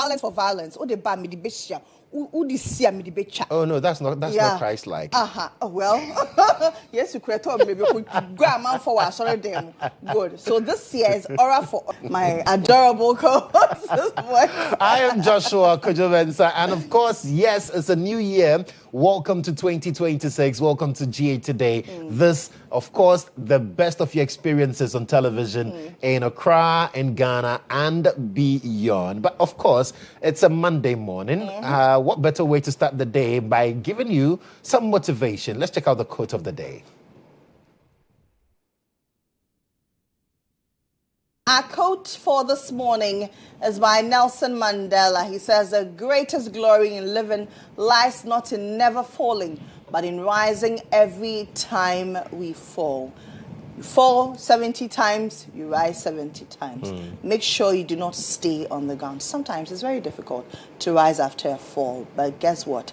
violence for violence. Oh, the bad me the bestia. Who the see me the becha. Oh no, that's not Christ-like. Oh, well, yes, you could talk maybe go a man for us. Sorry, them. Good. So this year is aura for my adorable co-host. I am Joshua Kodjo Mensah, and of course, yes, it's a new year. Welcome to 2026. Welcome to GA Today. This, of course, the best of your experiences on television in Accra, in Ghana, and beyond. But of course, it's a Monday morning. What better way to start the day by giving you some motivation? Let's check out the quote of the day. Our quote for this morning is by Nelson Mandela. He says, the greatest glory in living lies not in never falling, but in rising every time we fall. You fall 70 times, you rise 70 times. Make sure you do not stay on the ground. Sometimes it's very difficult to rise after a fall, but guess what?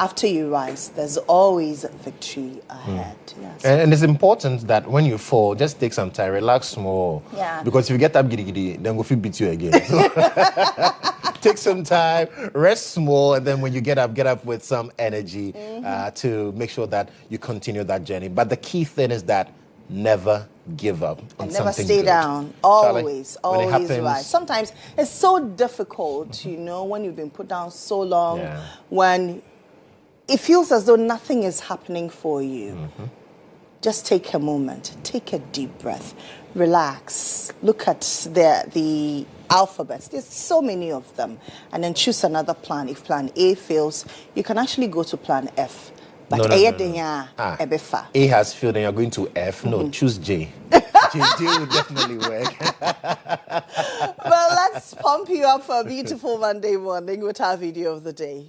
After you rise, there's always victory ahead. Yes. And it's important that when you fall, just take some time, relax small. Yeah. Because if you get up giddy, then go feel beat you again. So take some time, rest small, and then when you get up with some energy to make sure that you continue that journey. But the key thing is that never give up on and never something stay good. down. Always rise. Sometimes it's so difficult, you know, when you've been put down so long, when it feels as though nothing is happening for you. Just take a moment, take a deep breath, relax, look at the alphabets. There's so many of them, and then choose another plan. If plan A fails, you can actually go to plan F. But No. A has failed and you're going to F. No, choose J. J will definitely work. Well, let's pump you up for a beautiful Monday morning with our video of the day.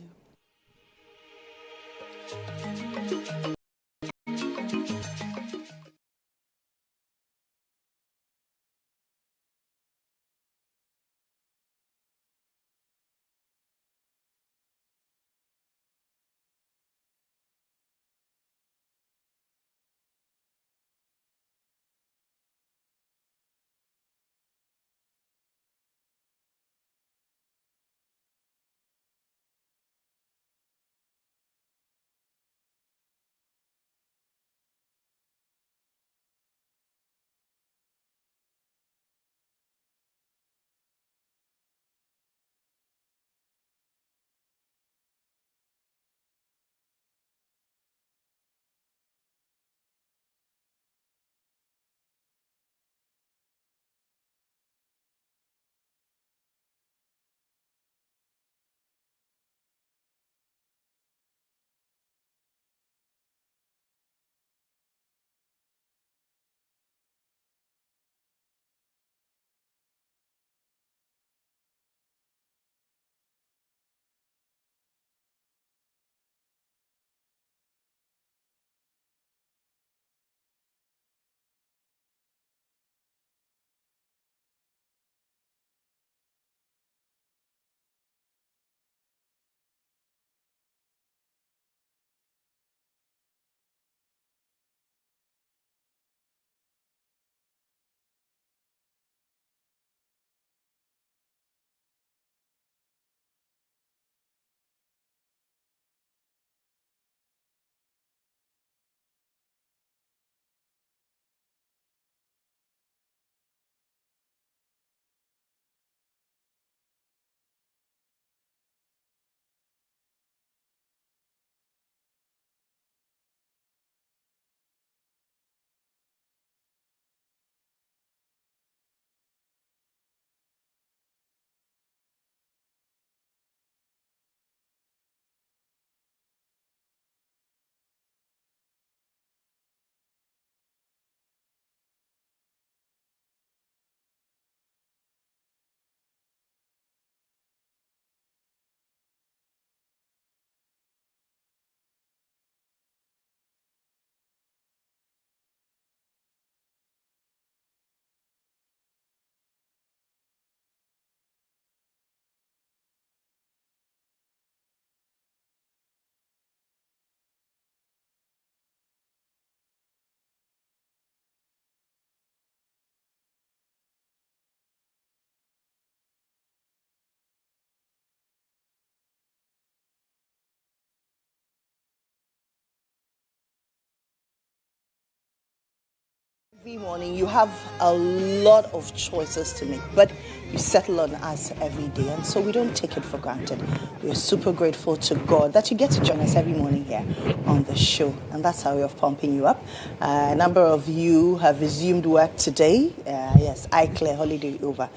Every morning you have a lot of choices to make, but you settle on us every day, and so we don't take it for granted. We're super grateful to God that you get to join us every morning here on the show, and that's our way of pumping you up. A number of you have resumed work today. Yes, I clear holiday over.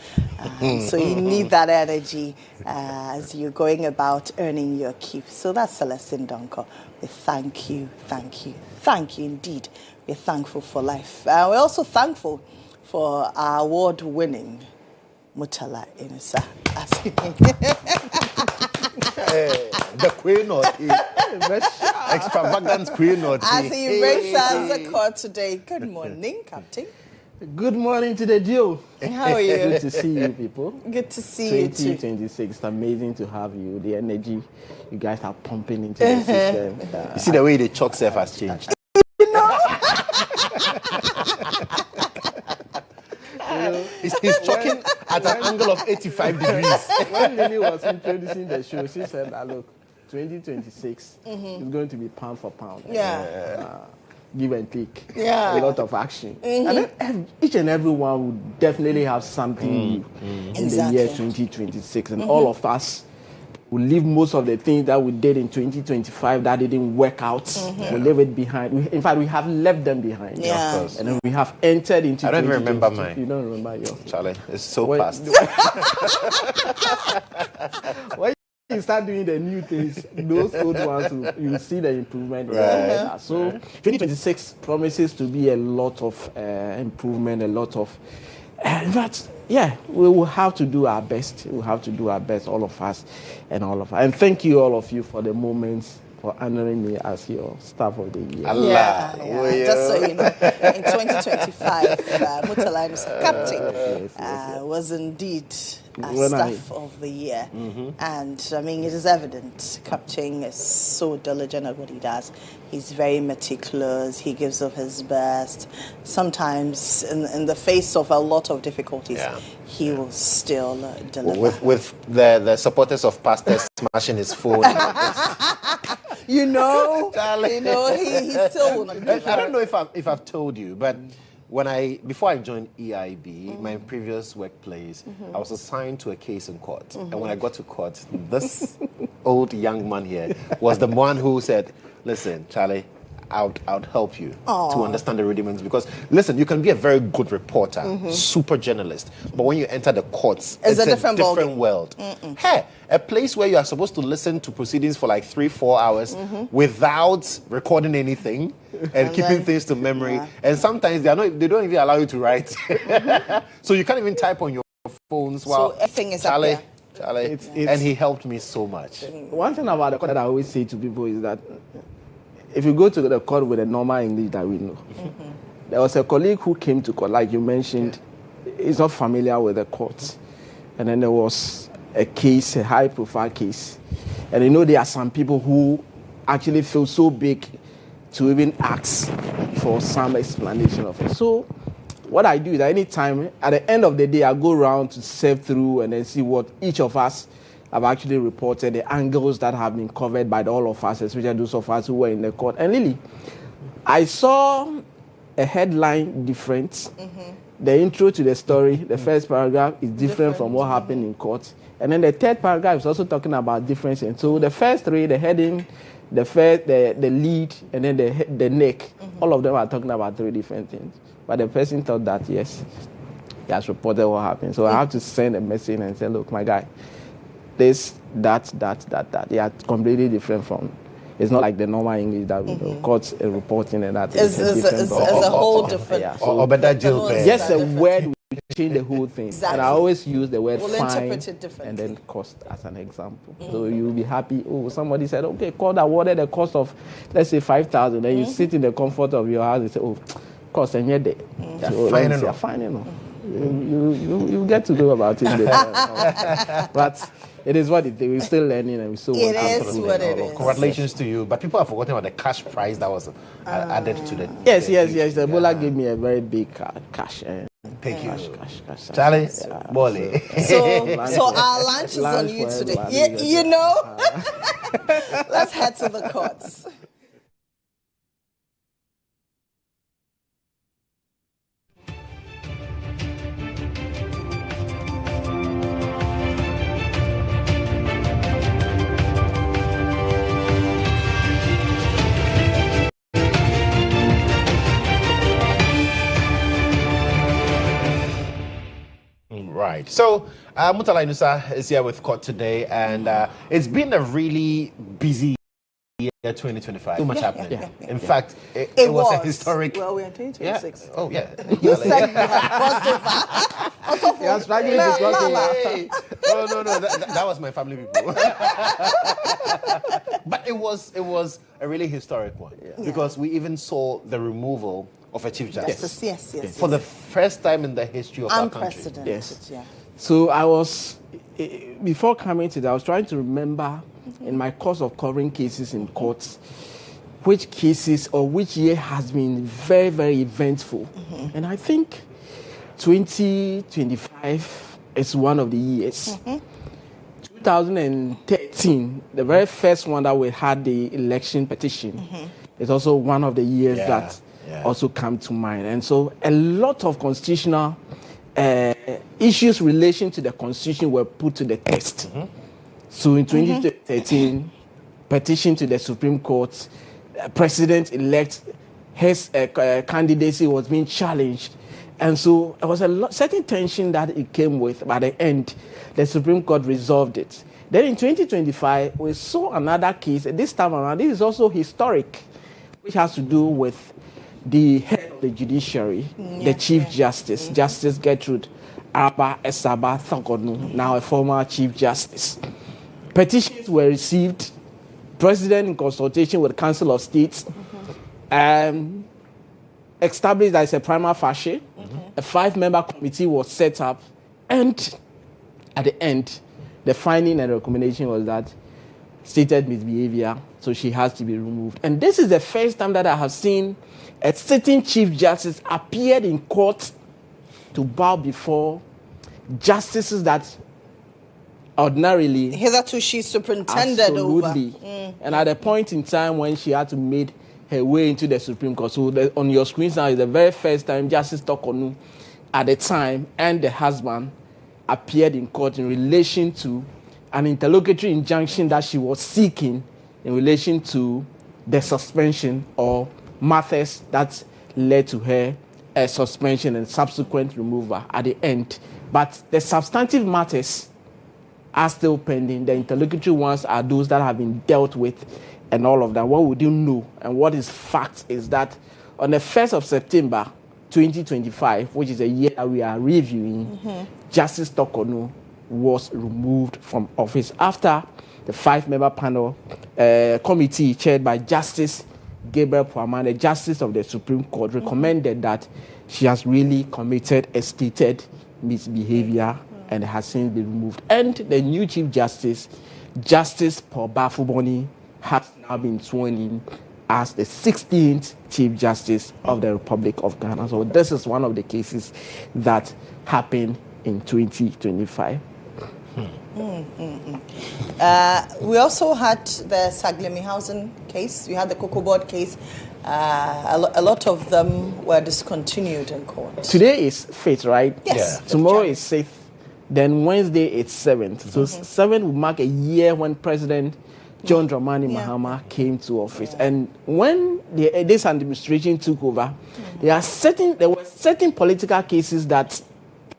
So you need that energy as you're going about earning your keep. So that's Celestine Donko. We thank you indeed. We're thankful for life. We're also thankful for our award-winning Mutala Inisa. The queen or extravagant queen or as he breaks us the court today. Good morning, Captain. Good morning to the duo. How are you? Good to see you people. Good to see you too. 2026, it's amazing to have you. The energy you guys are pumping into the system. You see the way the chalk self has changed. You know? He's chalking at an angle of 85 degrees. When Lily was introducing the show, she said that, look, 2026 is going to be pound for pound. Yeah. Give and take. Yeah. A lot of action. And then each and every one would definitely have something new in the year 2026. And all of us will leave most of the things that we did in 2025 that didn't work out. We'll leave it behind. In fact, we have left them behind. Yeah. Of course. And then we have entered into I don't even remember 2022. mine. You don't remember yours? Charlie, it's so past. When you start doing the new things, those old ones, you'll see the improvement. Right. So 2026 promises to be a lot of improvement, a lot of... in fact, yeah, we will have to do our best. We'll have to do our best, all of us and all of us. And thank you, all of you, for the moments, for honoring me as your staff of the year. Yeah. Just so you know, in 2025, Mutala Inisa Captain was indeed staff of the year. And I mean, it is evident Captain is so diligent at what he does. He's very meticulous. He gives of his best. Sometimes, in the face of a lot of difficulties, he will still deliver. With the supporters of pastors smashing his phone. You know, he still will not give I up. don't know if I've told you, but before I joined EIB, my previous workplace, I was assigned to a case in court. And when I got to court, this old young man here was the one who said, listen, Charlie, I would help you to understand the rudiments, because listen, you can be a very good reporter, super journalist, but when you enter the courts, it's a different world. Hey, a place where you are supposed to listen to proceedings for like 3-4 hours without recording anything and keeping things to memory, and sometimes they don't even allow you to write, so you can't even type on your phones. Wow, So everything is Charlie. up there. And he helped me so much. One thing about the court that I always say to people is that if you go to the court with a normal English that we know, there was a colleague who came to court, like you mentioned, is not familiar with the court. And then there was a case, a high-profile case. And you know there are some people who actually feel so big to even ask for some explanation of it. So what I do is that anytime, at the end of the day, I go around to surf through and then see what each of us have actually reported, the angles that have been covered by all of us, especially those of us who were in the court. And Lily, I saw a headline difference. The intro to the story, the first paragraph is different from what happened in court. And then the third paragraph is also talking about difference. And so the first three, the heading, the lead, and then the neck, all of them are talking about three different things. But the person thought that, yes, he has reported what happened. So I have to send a message and say, look, my guy, this, that. They are completely different from. It's not like the normal English that we know. Courts reporting and that. It's a whole different. Yeah. Or better jail. Just a word will change the whole thing. Exactly. And I always use the word We'll fine interpret it differently. and then cost as an example. So you'll be happy. Oh, somebody said, okay, court awarded a cost of, let's say, 5,000. Then you sit in the comfort of your house and say, oh, cost and yet you're fine enough. You get to know about it later. But it is what it is. We're still learning and we're still working. It is what it is. Congratulations to you. But people have forgotten about the cash prize that was added to the... Yes. The Ebola gave me a very big cash. Thank you. Cash. Charlie, Bolly. So our lunch is on you today. You know? Let's head to the courts. right. So, Mutala Inusa is here with Court today, and it's been a really busy year 2025. Too much happening. In fact, it was a historic. Well, we're in 2026. Yeah. Oh, yeah. You said you had crossed over. Also for Yes, right, you crossed over. Hey. No. That was my family people. But it was a really historic one because we even saw the removal of a chief justice. Yes. For the first time in the history of our country. Unprecedented. Yes. Yeah. So I was, before coming to that, I was trying to remember in my course of covering cases in courts, which cases or which year has been very, very eventful. And I think 2025 is one of the years. 2013, the very first one that we had the election petition, is also one of the years that also come to mind. And so a lot of constitutional issues relation to the constitution were put to the test. So in 2013, petition to the Supreme Court, President-elect, his candidacy was being challenged. And so there was a certain tension that it came with. By the end, the Supreme Court resolved it. Then in 2025, we saw another case. This time around, this is also historic, which has to do with the head of the judiciary, the Chief Justice, Justice Gertrude Abba Esaba Thakonu, now a former Chief Justice. Petitions were received, President in consultation with the Council of States, established as a prima facie, a 5-member committee was set up, and at the end, the finding and recommendation was that stated misbehavior, so she has to be removed. And this is the first time that I have seen a sitting Chief Justice appeared in court to bow before justices that ordinarily... Hitherto she superintended over. And at a point in time when she had to make her way into the Supreme Court. So on your screens now is the very first time Justice Tokonu at the time and the husband appeared in court in relation to an interlocutory injunction that she was seeking in relation to the suspension or matters that led to her suspension and subsequent removal at the end. But the substantive matters are still pending. The interlocutory ones are those that have been dealt with and all of that. What we do know and what is fact is that on the 1st of September 2025, which is a year that we are reviewing, Justice Tokonu was removed from office after the 5-member panel committee chaired by Justice Gabriel Puaman, the Justice of the Supreme Court, recommended that she has really committed a stated misbehavior and has since been removed. And the new Chief Justice, Justice Paul Bafuboni, has now been sworn in as the 16th Chief Justice of the Republic of Ghana. So this is one of the cases that happened in 2025. We also had the Saglemihausen case. We had the Cocoa Board case. A lot of them were discontinued in court. Today is 5th, right? Yes. Tomorrow is 6th. Then Wednesday it's 7th. So 7th will mark a year when President John Dramani Mahama came to office. And when this administration took over, there were certain political cases that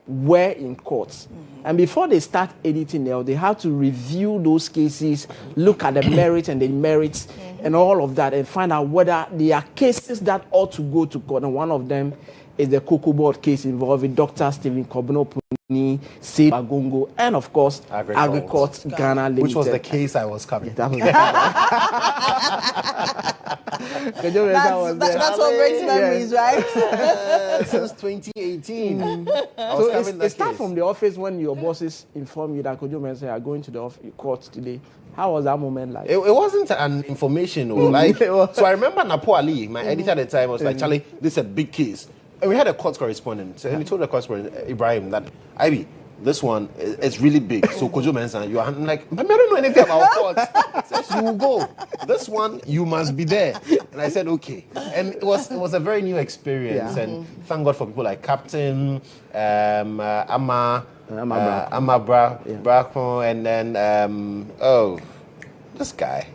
were in courts. And before they start editing now, they have to review those cases, look at the merits and the demerits and all of that, and find out whether there are cases that ought to go to court. And one of them is the Cocoa Board case involving Dr. Stephen Kobno-Puni, Save Agongo, and of course, Agricult Ghana Limited. Which was the case I was covering. That was that's what brings memories, right? Since 2018. So it starts from the office when your bosses inform you that Kodjo Mensah are going to the court today. How was that moment like? It wasn't an information. So I remember Napo Ali, my editor at the time, was like, Charlie, this is a big case. And we had a court correspondent, and he told the correspondent, Ibrahim, that, Ivy, this one is really big. So Kodjo Mensah, I'm like, I don't know anything about courts. He says, you will go. This one, you must be there. And I said, okay. And it was a very new experience. And thank God for people like Captain, Brako, and then, this guy.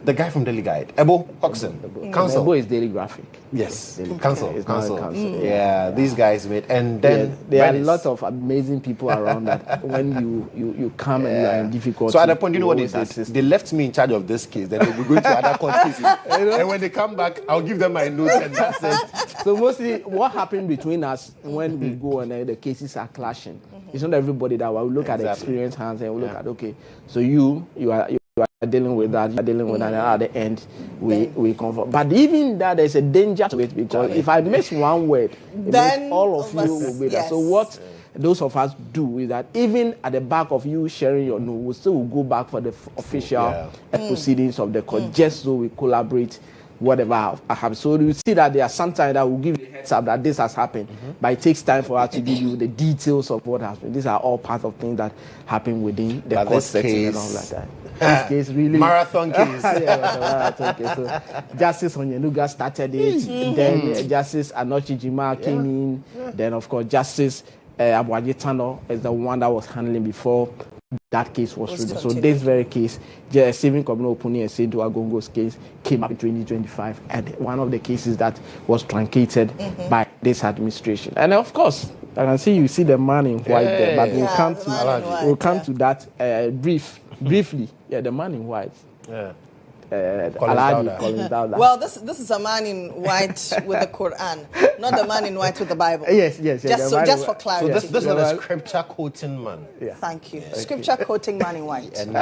the guy from Daily Guide, Ebo Hoxton, Council. Ebo is Daily Graphic. Yes, Daily Council. It's not a Council. Yeah, these guys made, and then there are a lot of amazing people around that when you come and you are in difficulty. So at the point, you know what they did? assist. They left me in charge of this case. Then they'll be going to other court cases. And when they come back, I'll give them my notes and that's it. So mostly, what happened between us when we go and the cases are clashing? It's not everybody that will look at the experienced hands and we look at so you are dealing with that, and at the end we confront. But even that, there's a danger to it because if I miss one word, then all of you will be there. So what those of us do is that even at the back of you sharing your note, we still will go back for the official proceedings of the court, just so we collaborate. Whatever I have. So you see that there are sometimes that will give you a heads up that this has happened, but it takes time for us to give you the details of what happened. These are all part of things that happen within the court setting and all like that. This case really marathon case. Marathon case. So Justice Onyenuga started it. Then Justice Anochi Jima came in. Then of course Justice Abuaji Tano is the one that was handling before that case was released. So this very case, Stephen Kobno Opuni and Seydou Agongo's case came up in 2025, and one of the cases that was truncated by this administration. And of course, I can see you see the man in white there, but we'll come to that briefly. Yeah, the man in white. Yeah. Collins Dowda. Well, this is a man in white with the Quran, not the man in white with the Bible. Yes. Just for clarity. So this is a scripture quoting man. Yeah. Thank you. Scripture quoting man in white. And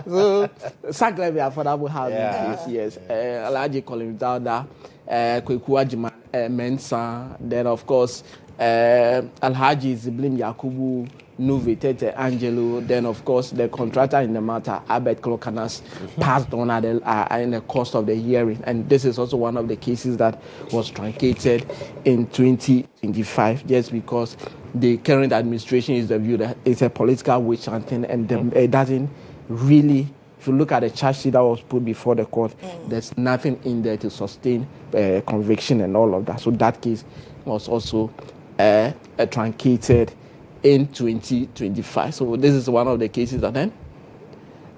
so, Sagrabi affordable housing case, yes. Alhaji Collins Dowda, Kweku Ajima, Mensah, then of course Alhaji Ziblim Yakubu, Nuvi Tete Angelo, then of course the contractor in the matter, Albert Klokanas, passed on in the course of the hearing. And this is also one of the cases that was truncated in 2025, just because the current administration is the view that it's a political witch hunting, and it doesn't really, if you look at the charge sheet that was put before the court, there's nothing in there to sustain conviction and all of that. So that case was also truncated in 2025. So this is one of the cases that then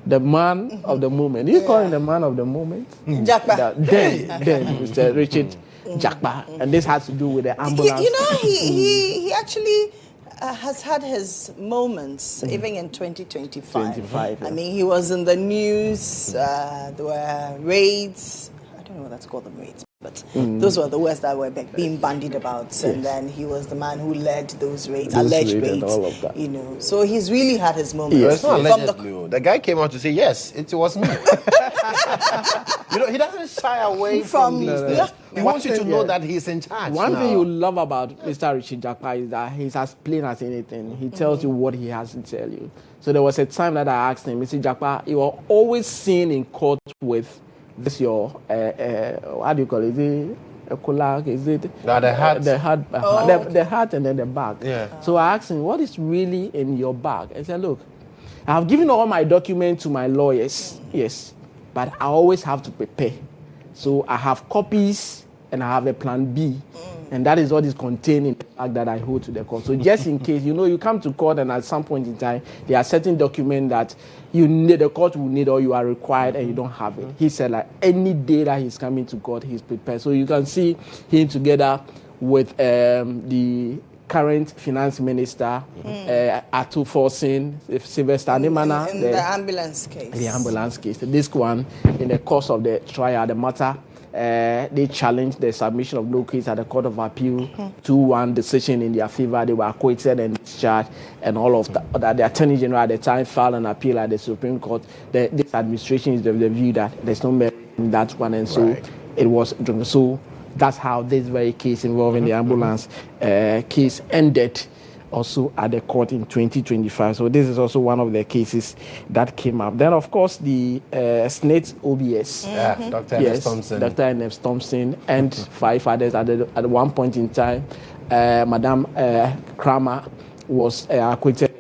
the man of the moment. He's calling the man of the moment. Jakpa. Then Mr. Richard Jakpa. And this has to do with the ambulance. He actually has had his moments, even in 2025. I mean, he was in the news. There were raids. I don't know what that's called, them raids. But those were the words that were being bandied about. Yes. And then he was the man who led those raids, alleged raids. And all of that. You know, so he's really had his moments. Yes. It's not allegedly. The guy came out to say, yes, it was me. He doesn't shy away from these things. He wants you to know that he's in charge. One thing you love about Mr. Richard Jakpa is that he's as plain as anything. He tells you what he has to tell you. So there was a time that I asked him, Mr. Jakpa, you are always seen in court with this your what do you call it? Is it a collage? Is it the hat? The hat and then the bag. Yeah. So I asked him, what is really in your bag? I said, look, I have given all my documents to my lawyers, yes, but I always have to prepare. So I have copies and I have a plan B. And that is what is contained in the bag that I hold to the court. So just in case, you come to court and at some point in time, there are certain documents that the court will need or you are required and you don't have it. He said like any day that he's coming to court, he's prepared. So you can see him together with the current finance minister, Atu Forsin, Sylvester Nemana. In the ambulance case. The ambulance case. This one, in the course of the trial, the matter, they challenged the submission of no case at the Court of Appeal, 2-1 decision in their favor. They were acquitted and discharged, and all of that. The Attorney General at the time filed an appeal at the Supreme Court. This administration is of the view that there's no merit in that one, and so it was. So that's how this very case involving the ambulance case ended. Also at the court in 2025. So this is also one of the cases that came up. Then, of course, the SNATE OBS. Dr. Ernest Thompson. Dr. Ernest Thompson and 5 others. At one point in time, Madam Kramer was acquitted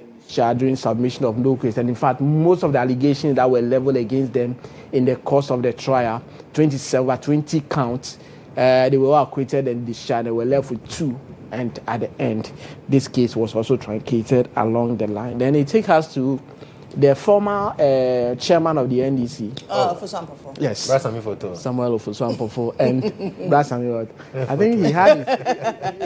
during submission of no case. And in fact, most of the allegations that were leveled against them in the course of the trial, 20 counts, they were all acquitted and discharged. They were left with 2. And at the end, this case was also truncated along the line. Then it takes us to the former chairman of the NDC. For example. Yes. Brasami photo. Samuel Ofuswampofo and Brasami. I think he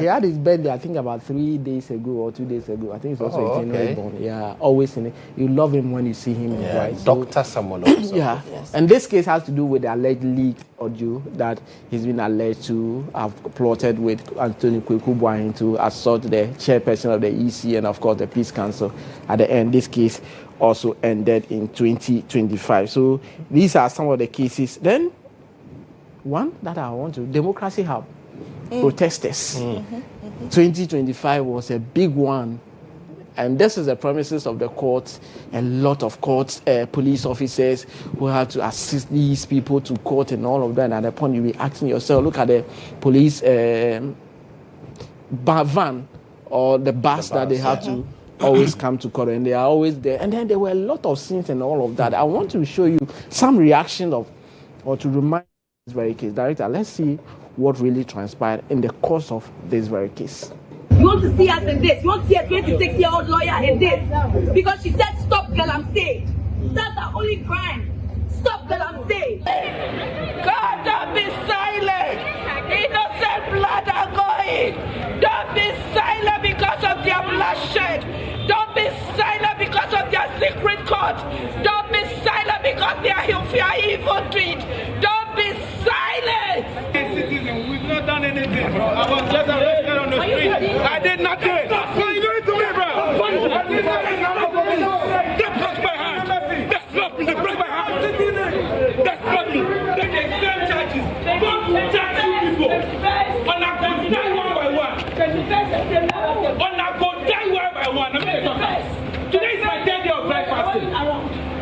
had his birthday, I think about 3 days ago or 2 days ago. I think it's also a January born. Yeah, always in it. You love him when you see him in white. Dr. Samuel Ofuswampofo. Yeah. Yes. And this case has to do with the alleged leaked audio that he's been alleged to have plotted with Anthony Kwekubwain to assault the chairperson of the EC and of course the Peace Council. At the end, this case also ended in 2025. So these are some of the cases. Then one that I want to, Democracy Hub, protesters. 2025 was a big one. And this is the premises of the courts. A lot of courts, police officers who had to assist these people to court and all of that. And at the point you'll be asking yourself, look at the police van or the bus that they had to always come to court, and they are always there. And then there were a lot of scenes and all of that. I want to show you some reaction of, or to remind this very case. Director, let's see what really transpired in the course of this very case. You want to see us in this? You want to see a 26-year-old lawyer in this? Because she said, stop Galamsey. That's the only crime. Stop Galamsey. God, don't be silent. Innocent blood are going. Don't be silent because of their bloodshed. Don't be silent because of their secret court. Don't be silent because they are evil treat. Don't be silent. Citizen, we've not done anything. I was just arrested on the street. I did nothing. What are you doing to me, bro? They broke my hand. They slapped me. They broke my hand. They slapped me. They same charges. Don't charge you people. On a go die one by one. On a go die one by one. Today is my 10th day of dry fasting.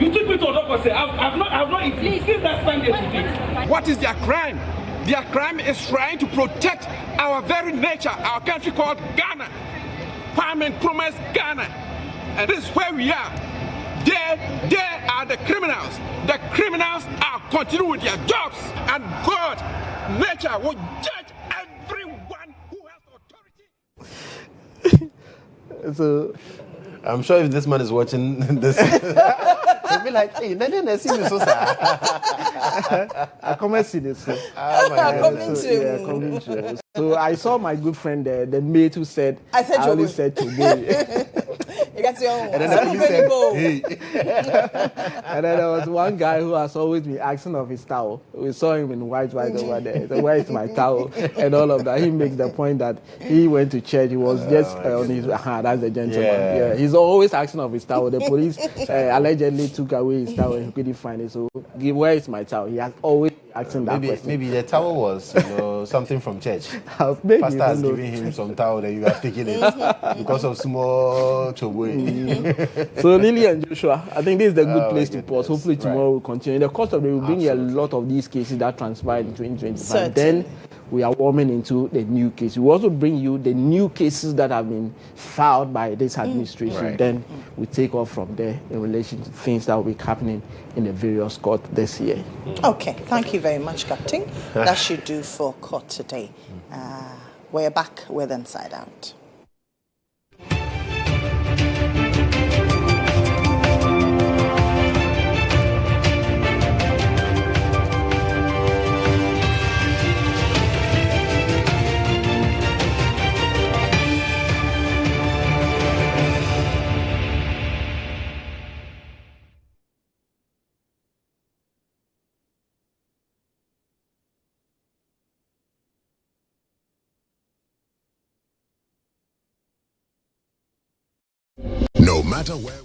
You took me to a doctor. Say I've not eaten since that Sunday to date. What is their crime? Their crime is trying to protect our very nature, our country called Ghana. Kwame Nkrumah's Ghana. And this is where we are. They are the criminals. The criminals are continuing with their jobs. And God, nature will judge everyone who has authority. So I'm sure if this man is watching this, he'll be like, hey, I see me so sad. I come and see this. So I saw my good friend there, the mate who said, I only said today. You got your own. And then the police said, hey. And then there was one guy who has always been asking of his towel. We saw him in white over there. So where is my towel? And all of that. He makes the point that he went to church. He was just on his, that's the gentleman. Yeah. He's always asking of his towel. The police allegedly took away his towel and he couldn't find it. So where is my towel? He has always asking that question. Maybe the towel was something from church. Maybe Pastor has given him some towel that you have taken it because of small trouble. So Lily and Joshua, I think this is the good place to pause. Hopefully tomorrow we'll continue. In the course of the, we'll bring a lot of these cases that transpired in 2025. Then we are warming into the new case. We will also bring you the new cases that have been filed by this administration. Then we take off from there in relation to things that will be happening in the various courts this year. Okay, thank you very much, Captain. That should do for court today. We're back with Inside Out. No matter where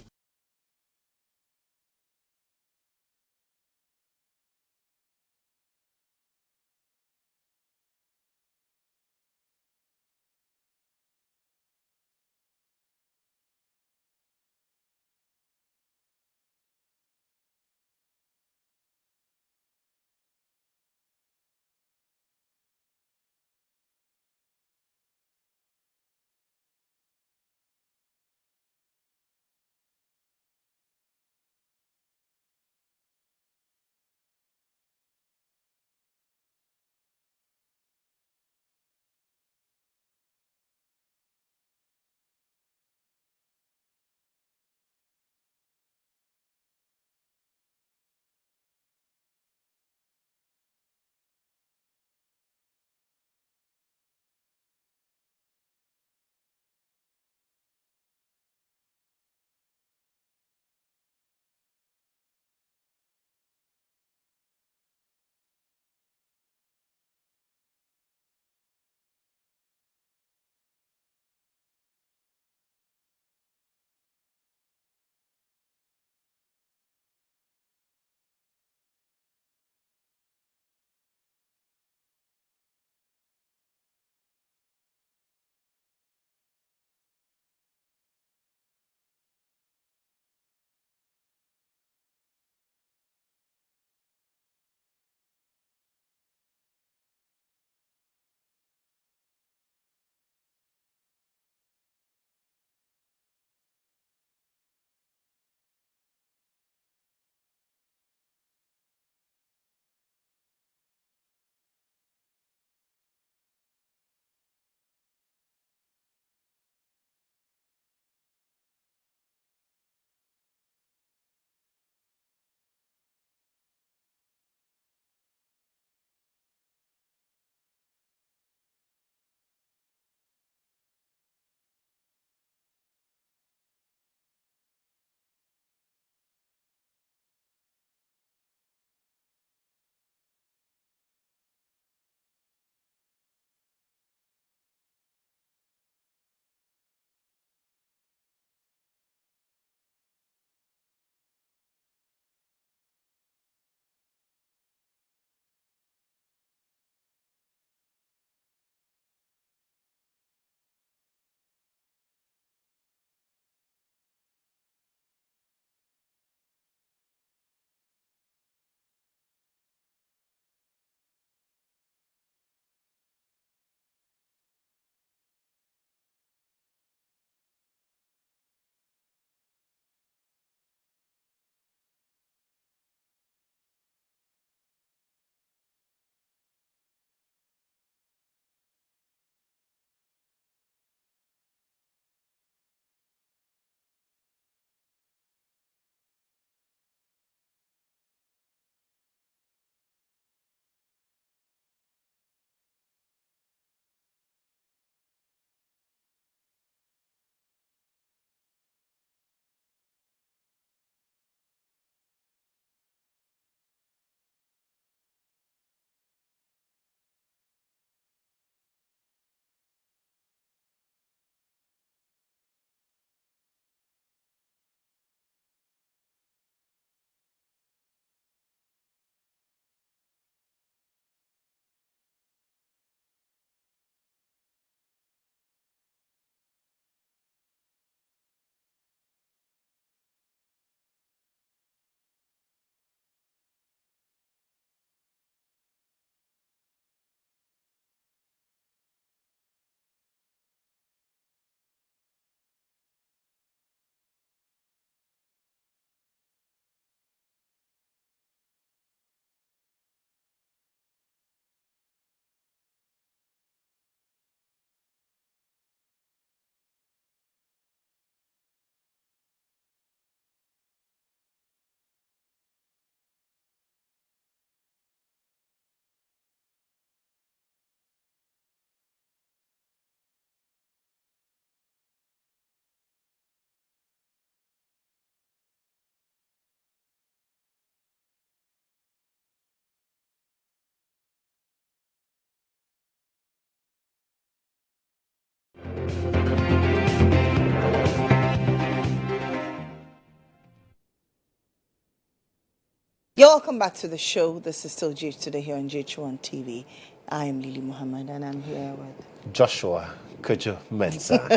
You're welcome back to the show. This is still GH Today here on GHOne TV. I am Mohammmed, and I'm here with Joshua Kodjo Mensah.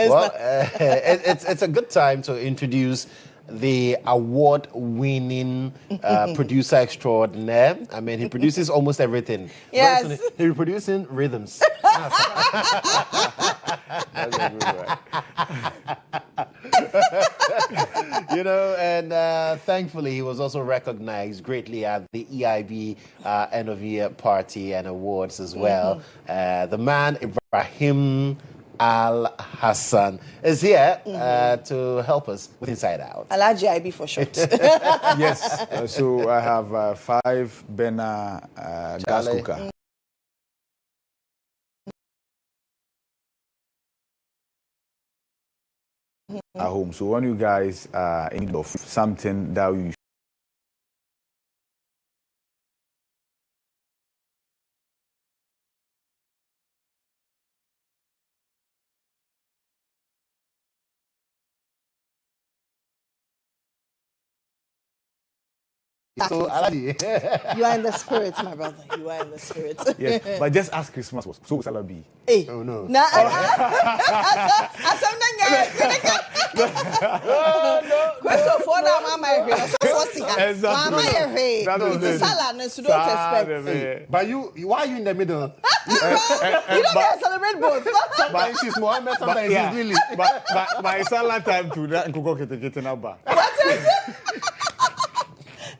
Well, it's a good time to introduce the award-winning producer extraordinaire. I mean, he produces almost everything. Yes. He's producing rhythms. That's a good one. You know, and thankfully he was also recognized greatly at the EIB end of year party and awards as well. The man Ibrahim Al Hassan is here to help us with Inside Out. Alaji IB for short. Yes. So I have 5 burner gas cooker. At home. So when you guys are in need of something that you So, Alaji, You are in the spirit, my brother. You are in the spirit. yes, but just as Christmas was, so will Salah be. Hey. oh no. No. Question for that, Mama. But why are you in the middle? You don't get to celebrate both. Sometimes she's Mohammmed, sometimes she's Lily. But my Salah time to that getting up back.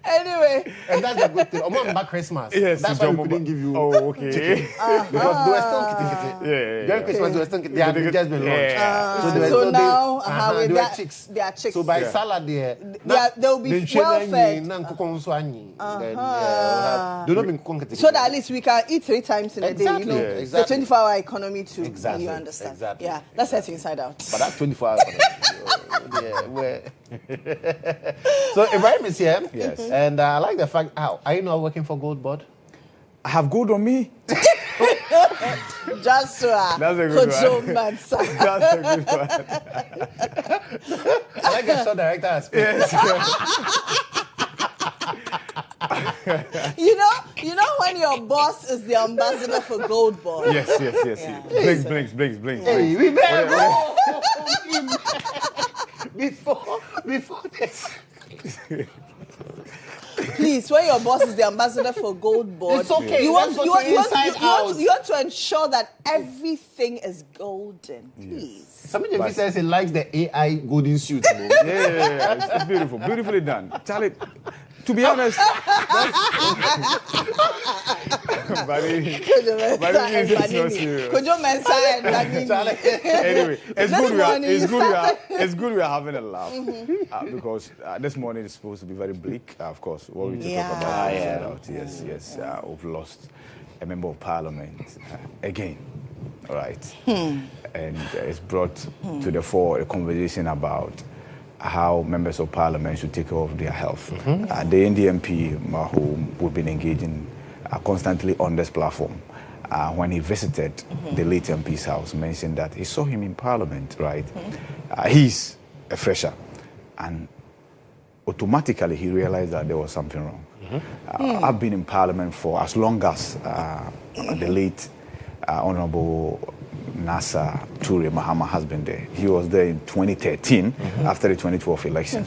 Anyway. And that's a good thing. About Christmas. Yes, That's why we couldn't give you okay. chicken. Because they were still kitty. During Christmas, they were still kitty. They had just been launched. So now, they with were that, chicks. they are chicks. So by salad, they'll be well fed. So that at least we can eat 3 times in a day. You know, the 24-hour economy too. Exactly. You understand? Exactly. Yeah, let's head to Inside Out. But that's 24 hours. So Ibrahim is here. Yes. And I like the fact, are you not working for Gold Board? I have gold on me. Joshua. That's a good Kodjo one. Mensah. That's a good one. I like the show director as You know when your boss is the ambassador for Gold Board. Yes. Blinks. Hey, we better before this. Please, when your boss is the ambassador for Gold Board, It's okay. You want to ensure that everything is golden. Please. Somebody says he likes the AI golden suit. Yeah. It's beautiful. Beautifully done. Charlie, to be honest, Kodjo Mensah and anyway, it's good we are having a laugh because this morning is supposed to be very bleak. Of course, what we talk about. Yes. We've lost a member of parliament again. All right, and it's brought to the fore a conversation about how members of parliament should take care of their health. The NDMP, whom we've been engaging constantly on this platform, when he visited the late MP's house, mentioned that he saw him in parliament, right? He's a fresher, and automatically he realized that there was something wrong. I've been in parliament for as long as the late Honorable Nasser Toure Mohammmed has been there. He was there in 2013 after the 2012 election.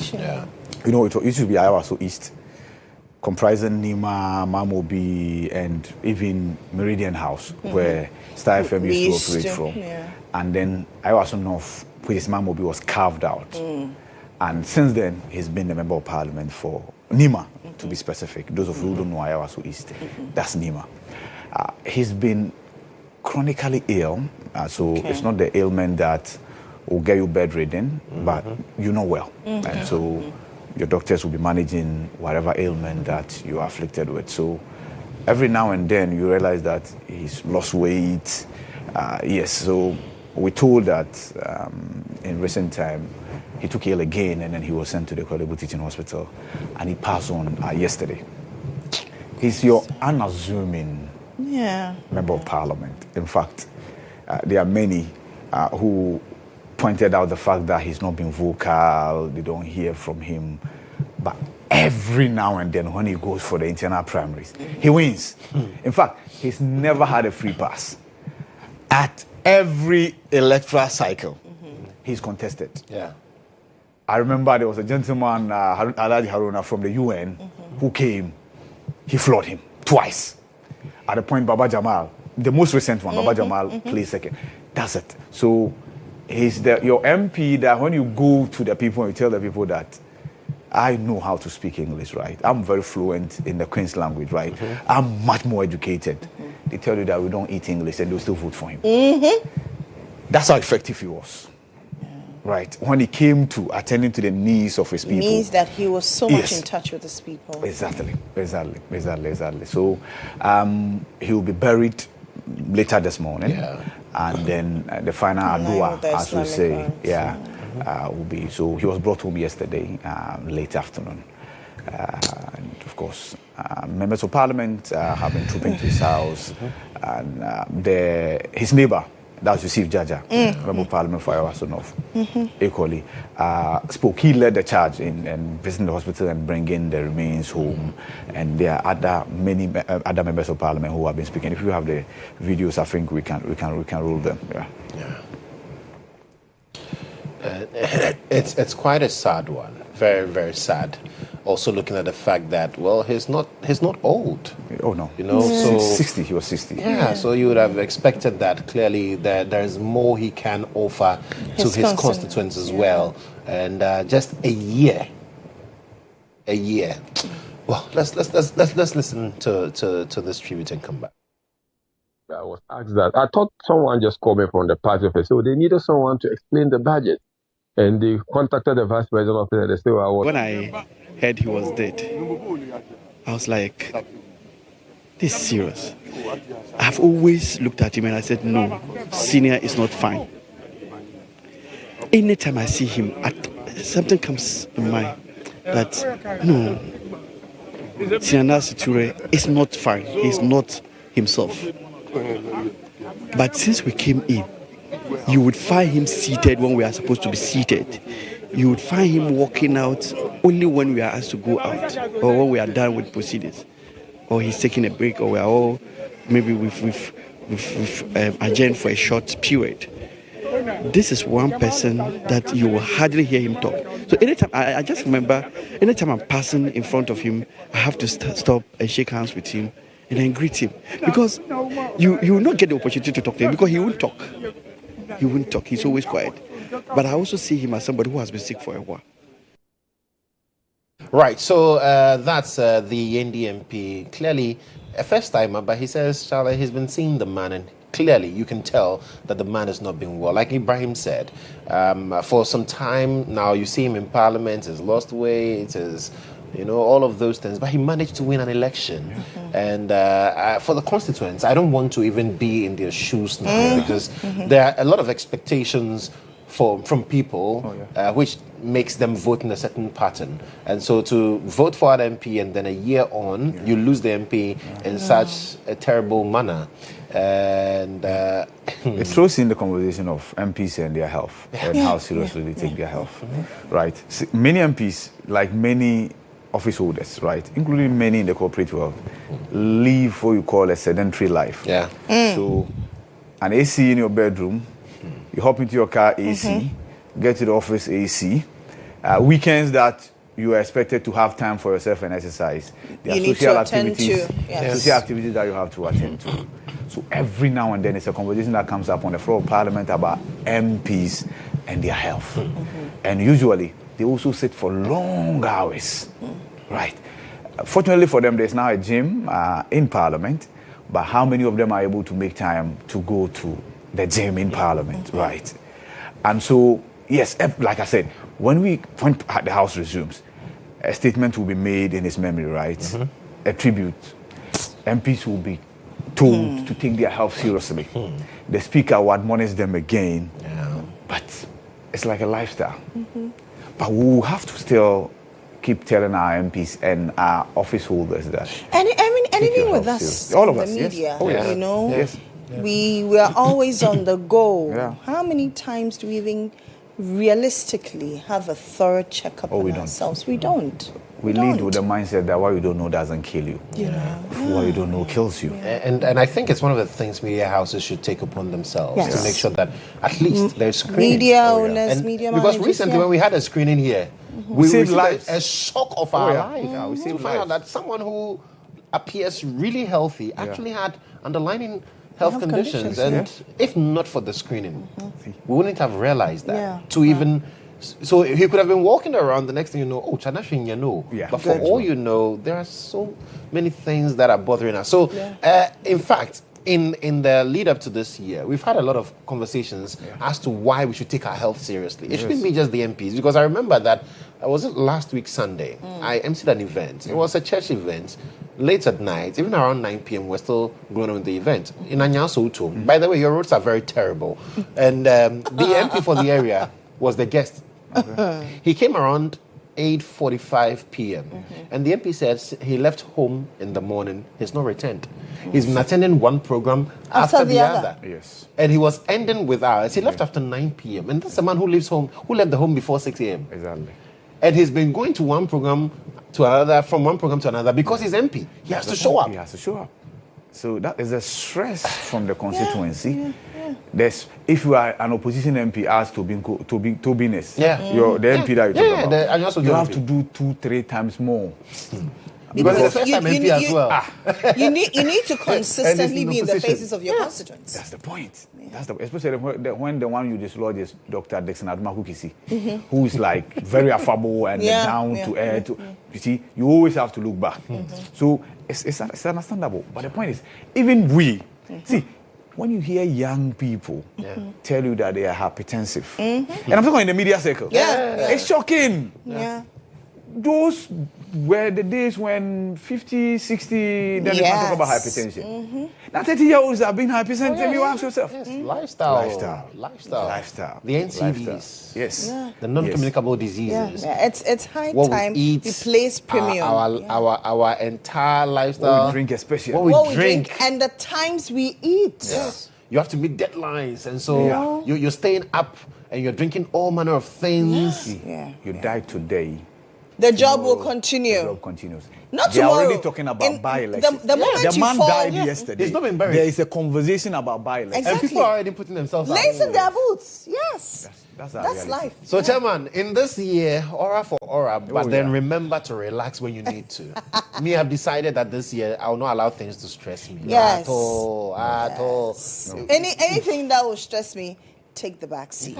You know, it used to be Ayawaso East, comprising Nima, Mamobi, and even Meridian House, where Star FM used to operate from. And then Ayawaso North, which is Mamobi, was carved out. And since then, he's been a member of parliament for Nima, to be specific. Those of you who don't know Ayawaso East, that's Nima. He's been chronically ill, so it's not the ailment that will get you bedridden, but you're not well. And so your doctors will be managing whatever ailment that you are afflicted with. So every now and then you realize that he's lost weight. So we're told that in recent time he took ill again, and then he was sent to the Kodjo Teaching Hospital, and he passed on yesterday. He's your unassuming member of parliament. In fact, there are many who pointed out the fact that he's not been vocal, they don't hear from him. But every now and then when he goes for the internal primaries, he wins. In fact, he's never had a free pass. At every electoral cycle, he's contested. Yeah. I remember there was a gentleman, Alaji Haruna from the UN, who came. He floored him twice. At the point, Baba Jamal, the most recent one, Baba Jamal plays second. That's it. So he's your MP that when you go to the people and you tell the people that I know how to speak English, right? I'm very fluent in the Queen's language, right? I'm much more educated. They tell you that we don't eat English and they'll still vote for him. That's how effective he was. Right, when he came to attending to the needs of his people. Means that he was so much in touch with his people. Exactly. So he will be buried later this morning. And then the final adua, as we say, will be. So he was brought home yesterday, late afternoon. And of course, members of parliament have been trooping to his house. And his neighbor, that's Yusuf Jaja, Member of Parliament for Ayawaso equally, spoke. He led the charge in visiting the hospital and bringing the remains home. And there are many other members of Parliament who have been speaking. If you have the videos, I think we can roll them. It's quite a sad one. Very, very sad. Also looking at the fact that, well, he's not old. Oh no. You know, so 60. He was 60. Yeah, so you would have expected that clearly there's more he can offer to his constituents as well. And just a year. Well, let's listen to this tribute and come back. I was asked that. I thought someone just called me from the party office, so they needed someone to explain the budget. And they contacted the vice president of the state. When I heard he was dead, I was like, this is serious. I've always looked at him and I said, no, senior is not fine. Anytime I see him, something comes in mind that, no, Senior Siture is not fine. He's not himself. But since we came in, you would find him seated when we are supposed to be seated. You would find him walking out only when we are asked to go out or when we are done with proceedings. Or he's taking a break, or we are all, maybe we've adjourned for a short period. This is one person that you will hardly hear him talk. So anytime, I just remember, anytime I'm passing in front of him, I have to stop and shake hands with him and then greet him. Because you will not get the opportunity to talk to him because he won't talk. He won't talk. He's always quiet. But I also see him as somebody who has been sick for a while. Right, so that's the NDMP. Clearly, a first timer, but he says, Charlie, he's been seeing the man, and clearly you can tell that the man has not been well. Like Ibrahim said, for some time now, you see him in parliament, he's lost weight, all of those things, but he managed to win an election. And for the constituents, I don't want to even be in their shoes now because there are a lot of expectations from people, which makes them vote in a certain pattern. And so to vote for an MP and then a year on, you lose the MP in such a terrible manner. And it throws in the conversation of MPs and their health and how seriously they take their health. Right? Many MPs, like many office holders, right, including many in the corporate world, live what you call a sedentary life. So an AC in your bedroom, you hop into your car, AC, get to the office, AC. Weekends that you are expected to have time for yourself and exercise. There are social activities, social activities that you have to attend to. So every now and then it's a conversation that comes up on the floor of Parliament about MPs and their health. And usually they also sit for long hours, right? Fortunately for them, there's now a gym in Parliament, but how many of them are able to make time to go to the gym in Parliament, right? And so, yes, like I said, when the House resumes, a statement will be made in his memory, right? A tribute. MPs will be told to take their health seriously. The Speaker will admonish them again, but it's like a lifestyle. But we will have to still keep telling our MPs and our office holders that. And I mean, even with us, all of the us, media, yes. you know. Yes. We are always on the go. Yeah. How many times do we even realistically have a thorough checkup on ourselves? We don't. We lead with the mindset that what you don't know doesn't kill you. What you don't know kills you. And I think it's one of the things media houses should take upon themselves to make sure that at least there's screening. Media owners, media managers. Because recently when we had a screening here, we saved received lives. a shock of our life. Yeah, we to saved find out lives. that someone who appears really healthy actually had underlying health conditions. And if not for the screening, we wouldn't have realized that. So he could have been walking around, the next thing you know, oh, Chanashin, you know. But for all you know, there are so many things that are bothering us. So, in fact, in the lead up to this year, we've had a lot of conversations as to why we should take our health seriously. It shouldn't be just the MPs, because I remember that, was it last week Sunday, I emceed an event. It was a church event. Late at night, even around 9 p.m., we're still going on with the event. In Anyansoto. By the way, your roads are very terrible. And the MP for the area was the guest. He came around 8:45 p.m. And the MP said he left home in the morning. He's not returned. He's been attending one program after the other. Yes. And he was ending with ours. He left after 9 p.m. And that's a man who lives home, who left the home before 6 a.m. Exactly. And he's been going to one program to another, from one program to another, because he's MP. He has to show up. He has to show up. So that is a stress from the constituency. There's, if you are an opposition MP asked Tobiness, you're the MP that you're talking about, you have to do 2-3 times more. Because it's the first time MP as well. You need to consistently be in the faces of your constituents. That's the point. Especially when the one you dislodge is Dr. Dixon Admakukisi, who is like very affable and down to earth. You see, you always have to look back. So it's understandable. But the point is, even we, see, when you hear young people tell you that they are hypertensive, and I'm talking in the media circle, it's shocking. Those were the days when 50, 60, then you can talk about hypertension. Now 30-year-olds are being hypertensive, you ask yourself. Lifestyle. The NCDs. Yes. The non-communicable diseases. It's high what time we eat, we place premium. Our entire lifestyle. What we drink especially. What we drink. And the times we eat. You have to meet deadlines, and so you're staying up and you're drinking all manner of things. You die today. The job will continue. The job continues. Not they tomorrow. are already talking about by-elections. The moment the man you fall, died yesterday. He's not been buried. There is a conversation about by-elections. Exactly. And people are already putting themselves out. Lacing their boots. Yes. That's life. So, Chairman, in this year, aura for aura, but then remember to relax when you need to. Me, I've decided that this year I will not allow things to stress me. Yes. At all. No. Anything that will stress me, take the back seat.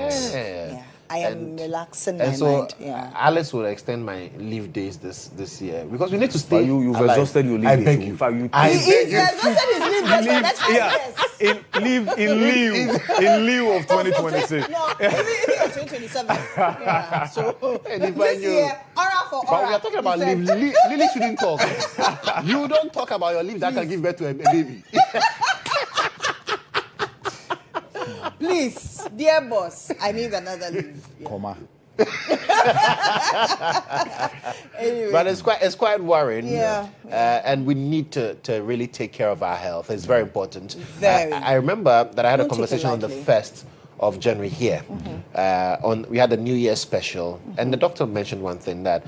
I am relaxing my mind. Alice will extend my leave days this year because we need to stay. You've exhausted your leave days. I beg you. He exhausted his leave days for the next 5 years. In lieu of 2026. No, even of 2027. So this year, aura for aura. But we are talking about leave. Lily shouldn't talk. You don't talk about your leave that can give birth to a baby. Please, dear boss, I need another leave. Comma. Anyway. But it's quite worrying. And we need to really take care of our health. It's very important. I remember that I had a conversation on the 1st of January here. We had a New Year special, and the doctor mentioned one thing that,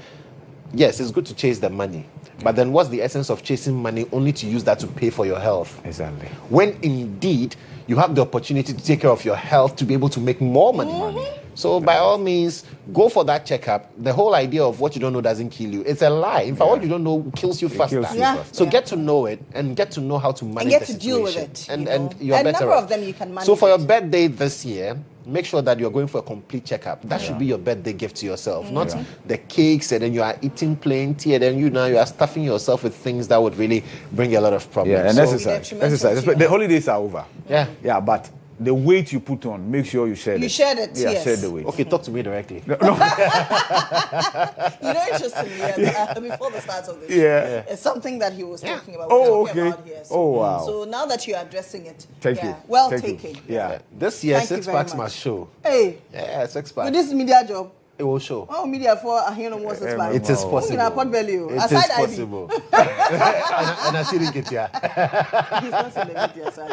yes, it's good to chase the money. But then what's the essence of chasing money only to use that to pay for your health? Exactly. When indeed you have the opportunity to take care of your health to be able to make more money. So by all means, go for that checkup. The whole idea of what you don't know doesn't kill you. It's a lie. In fact, what you don't know kills you faster. So get to know it and get to know how to manage the situation. And get to deal with it. And you're better. A number of them you can manage. So for your birthday this year, make sure that you're going for a complete checkup. That should be your birthday gift to yourself, not the cakes and then you are eating plenty and then you are stuffing yourself with things that would really bring you a lot of problems. Yeah, and exercise. The holidays are over. Yeah, but the weight you put on, make sure you share it. You shared it, yes. Share the weight. Okay, talk to me directly. No. Interestingly, before the start of this, it's something that he was talking about. About here. So, wow. So now that you're addressing it, Thank you. Well Thank taken. You. This year, 6 packs must show. Hey. Yeah, 6 packs. With this media job, It will show. Oh, media for was it is possible. It is possible. And I see it here. He's not in the media, so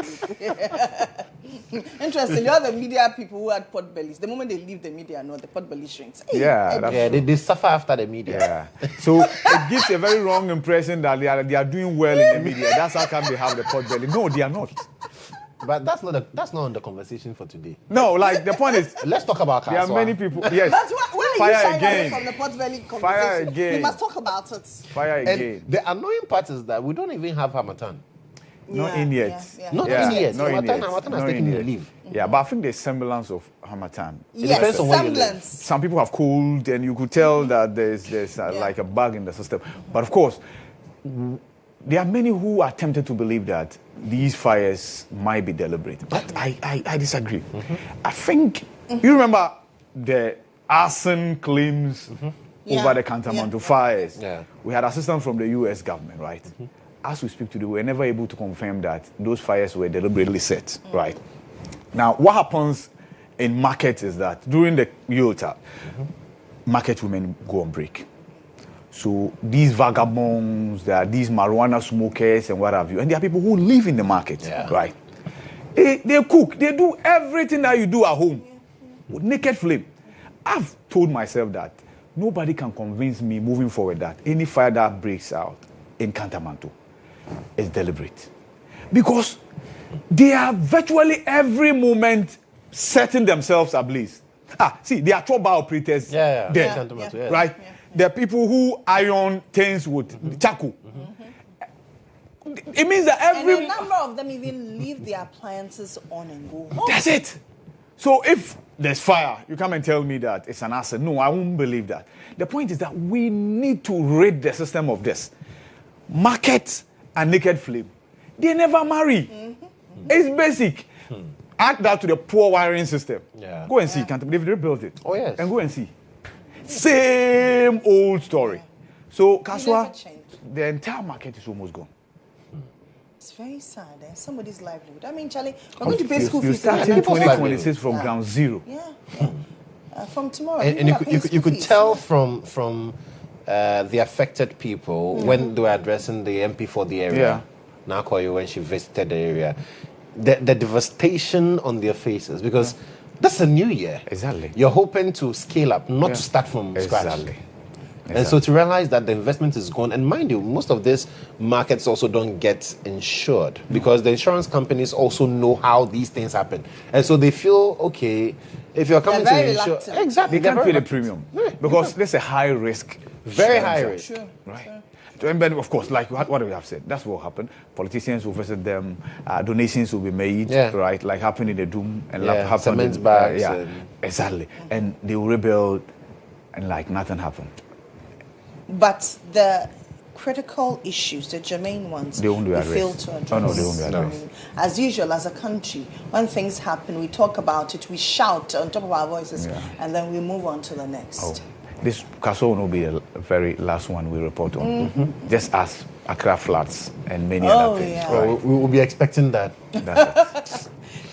interesting. The other media people who had pot bellies, the moment they leave the media, the pot belly shrinks. Hey, they suffer after the media. Yeah. So it gives a very wrong impression that they are doing well in the media. That's how come they have the pot belly. No, they are not. But that's not on the conversation for today. No, like the point is, let's talk about there are many people. Yes. That's why Fire you shying again. away from the pot belly conversation. Fire again. We must talk about it. Fire again. And the annoying part is that we don't even have Harmattan. Not in yet. Not in yet. Harmattan has taken the leave. Yeah, but I think there's semblance of Harmattan. It depends on where you live. Some people have cold, and you could tell that there's like a bug in the system. But of course, there are many who are tempted to believe that these fires might be deliberate. But I disagree. I think, you remember the arson claims over the Cantamanto fires. Yeah. We had assistance from the US government, right? As we speak today, we're never able to confirm that those fires were deliberately set, right? Now, what happens in markets is that during the Yota, market women go on break. So these vagabonds, there are these marijuana smokers and what have you, and there are people who live in the market, right? They cook, they do everything that you do at home with naked flame. I've told myself that nobody can convince me moving forward that any fire that breaks out in Cantamanto is deliberate. Because they are virtually every moment setting themselves ablaze. See, they are trouble operators there, right? There are people who iron things with charcoal. It means that And a number of them even leave their appliances on and go home. That's it. So if there's fire, you come and tell me that it's an accident. No, I won't believe that. The point is that we need to rid the system of this. Market and naked flame, they never marry. It's basic. Add that to the poor wiring system. Go and see. They've rebuilt it. Oh, yes. And go and see. Same old story. So, Kaswa, the entire market is almost gone. It's very sad. Somebody's livelihood. I mean, Charlie, we're going to pay school You fees. start in 2026 from ground zero. From tomorrow. And you could tell from the affected people when they were addressing the MP for the area, Nakoyo, when she visited the area, the devastation on their faces, because that's a new year. Exactly. You're hoping to scale up, not to start from scratch. And so to realize that the investment is gone, and mind you, most of these markets also don't get insured because the insurance companies also know how these things happen. And so they feel, okay, if you're coming to insure, exactly, they can't pay the premium because there's a high risk. Very high risk. Sure. Right. And then, of course, like what we have said, that's what will happen. Politicians will visit them, donations will be made, right? Like happened in the Doom and happened cement in bags. Exactly. And they will rebuild and like nothing happened. But the critical issues, the germane ones, they won't be addressed. fail to address. Oh, no, they won't be addressed. As usual, as a country, when things happen, we talk about it, we shout on top of our voices, and then we move on to the next. This Kaso will be the very last one we report on. Just as Accra floods and many other things. Yeah. Well, we will be expecting that.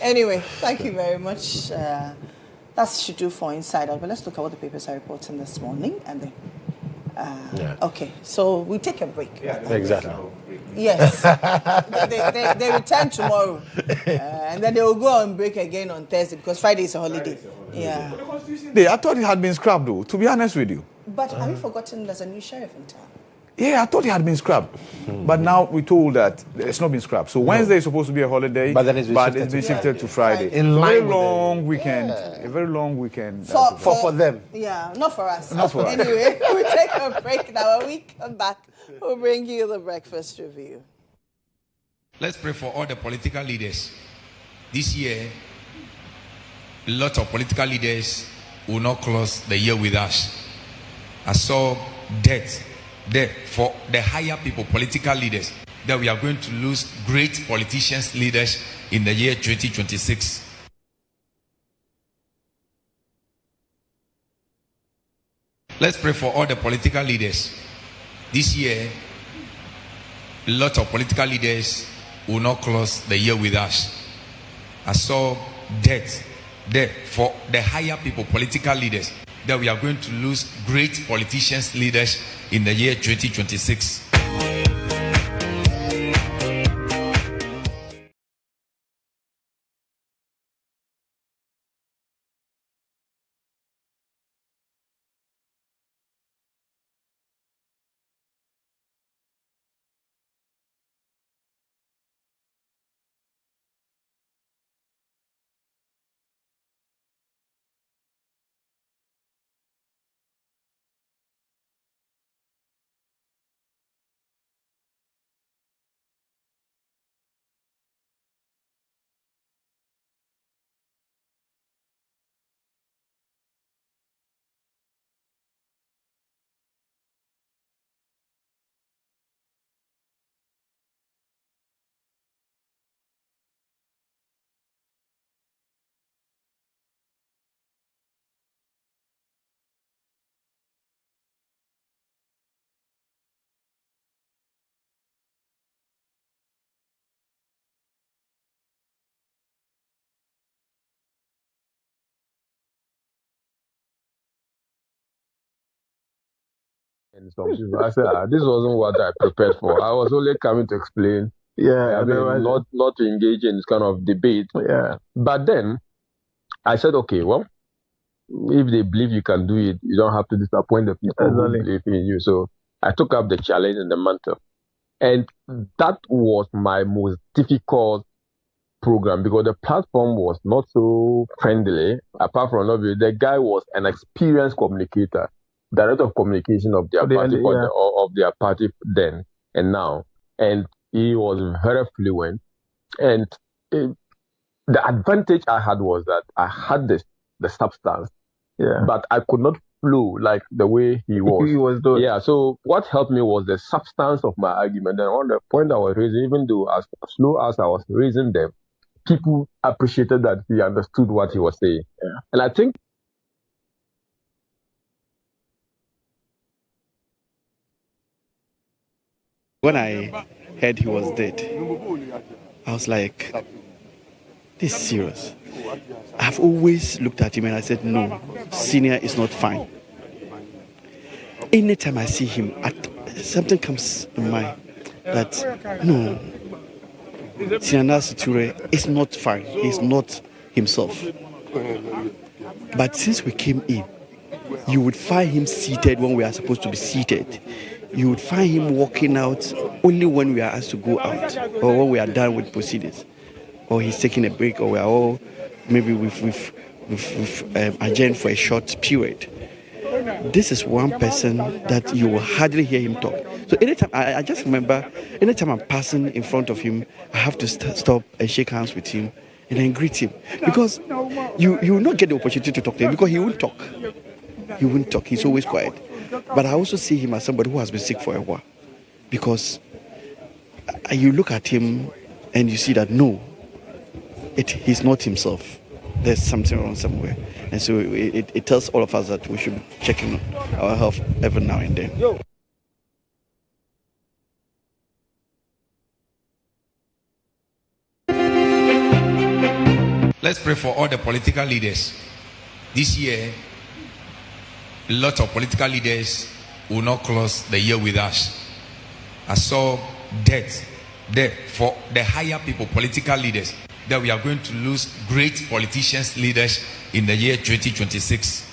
Anyway, thank you very much. That should do for Inside Out. But let's look at what the papers are reporting this morning. And then, okay, so we take a break. Exactly. Yes. they return tomorrow. And then they will go on break again on Thursday because Friday is a holiday. I thought it had been scrapped, though, to be honest with you. But have you forgotten there's a new sheriff in town? Yeah, I thought it had been scrapped. But now we're told that it's not been scrapped. So Wednesday is supposed to be a holiday, but then it's been shifted to Friday. In a very line long weekend. A very long weekend. For them. Yeah, not for us. Not for us. Anyway, we take a break now. When we come back, we'll bring you the breakfast review. Let's pray for all the political leaders. This year, a lot of political leaders will not close the year with us. I saw death for the higher people, political leaders, that we are going to lose great politicians, leaders in the year 2026. Let's pray for all the political leaders. This year, a lot of political leaders will not close the year with us. I saw death for the higher people, political leaders, that we are going to lose great politicians, leaders in the year 2026. And some people, I said, this wasn't what I prepared for. I was only coming to explain. Yeah, I mean, not to engage in this kind of debate. Yeah. But then I said, okay, well, if they believe you can do it, you don't have to disappoint the people who believe in you. So I took up the challenge and the mantle. And that was my most difficult program because the platform was not so friendly. Apart from the guy was an experienced communicator, director of communication of their party, of their party then and now, and he was very fluent. And the advantage I had was that I had the substance, but I could not flow like the way he was. He was doing. Yeah. So what helped me was the substance of my argument. And on the point I was raising, even though as slow as I was raising them, people appreciated that he understood what he was saying. Yeah. And I think when I heard he was dead, I was like, this is serious. I've always looked at him and I said, no, senior is not fine. Anytime I see him, something comes in mind that, no, Senior Siture is not fine. He's not himself. But since we came in, you would find him seated when we are supposed to be seated. You would find him walking out only when we are asked to go out or when we are done with proceedings. Or he's taking a break, or we are all maybe we've adjourned for a short period. This is one person that you will hardly hear him talk. So anytime, I just remember, anytime I'm passing in front of him, I have to stop and shake hands with him and then greet him. Because you will not get the opportunity to talk to him because he won't talk. He won't talk. He's always quiet. But I also see him as somebody who has been sick for a while. Because you look at him and you see that, no, he's not himself. There's something wrong somewhere. And so it tells all of us that we should be checking our health every now and then. Let's pray for all the political leaders. This year, a lot of political leaders will not close the year with us. I saw death for the higher people, political leaders, that we are going to lose great politicians, leaders in the year 2026.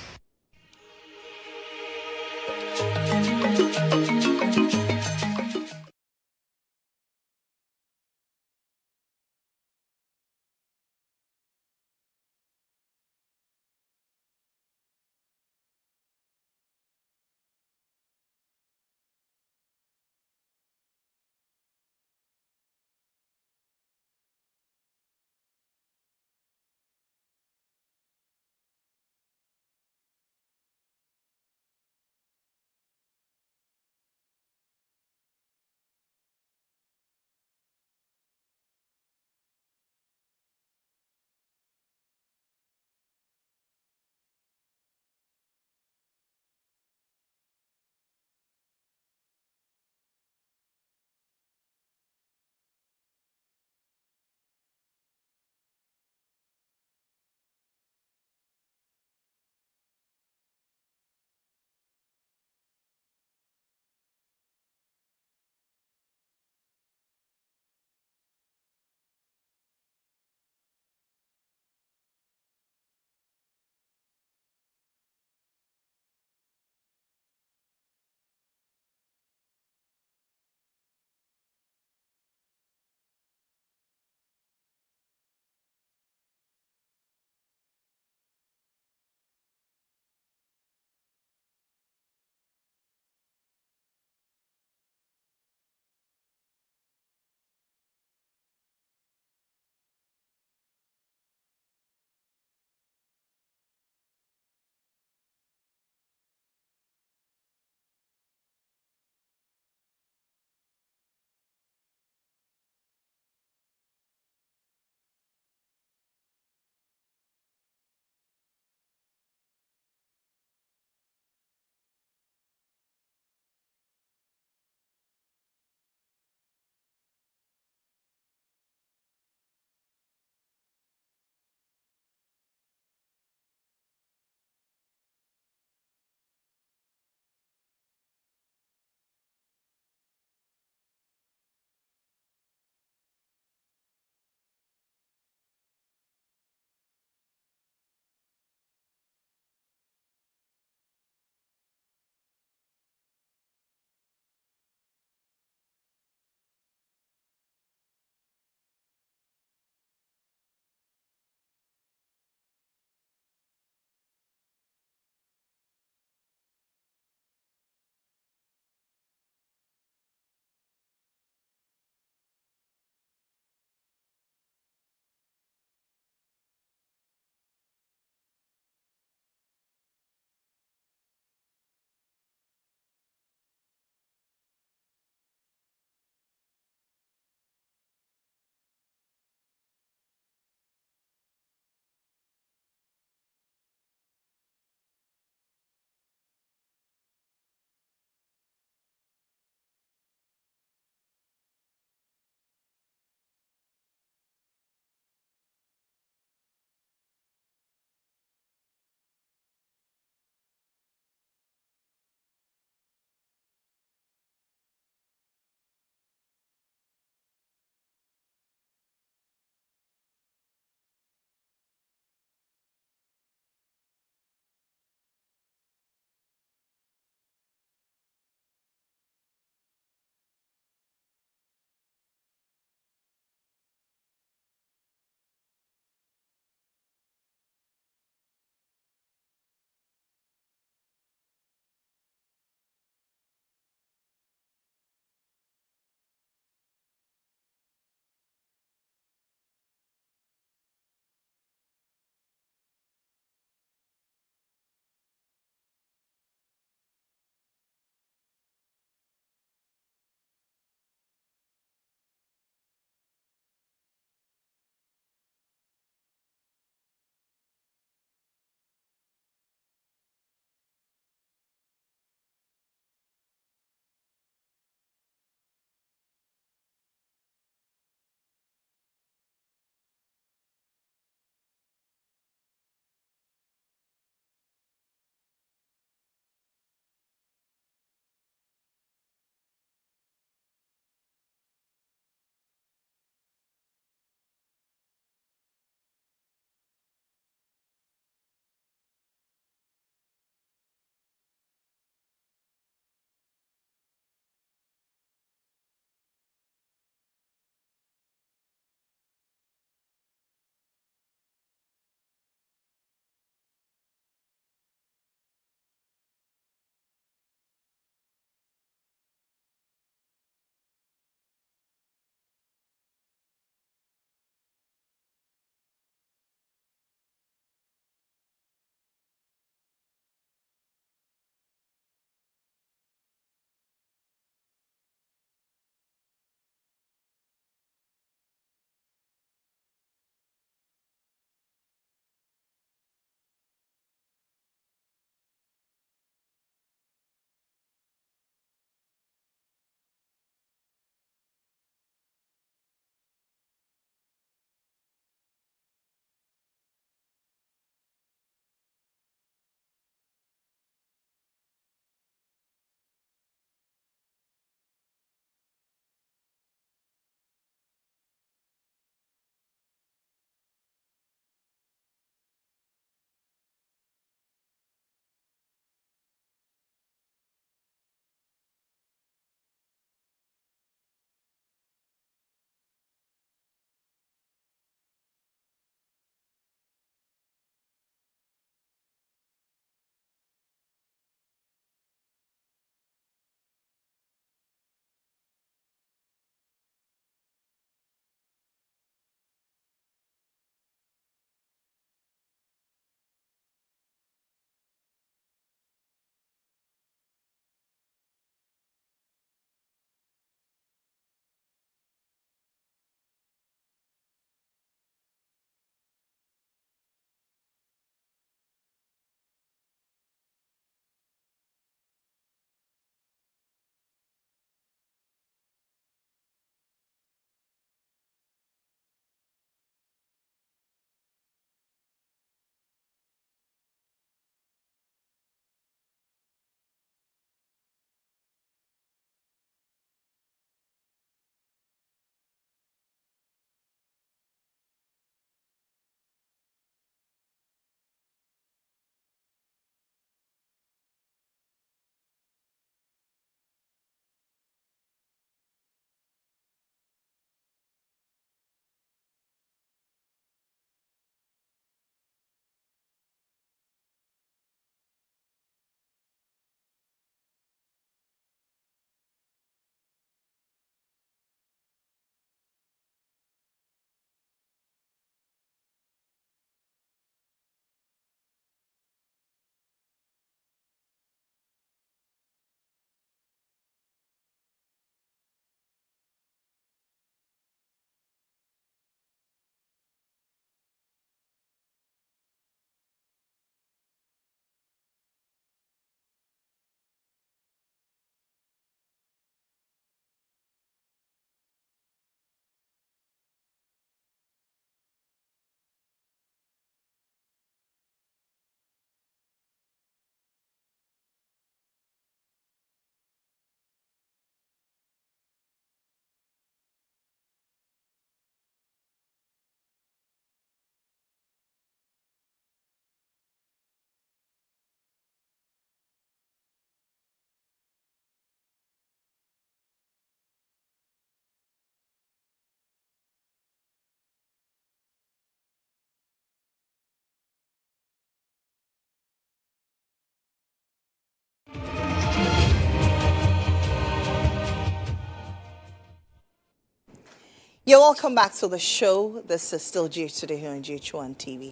You're welcome back to the show. This is still GH Today here on GHOne TV.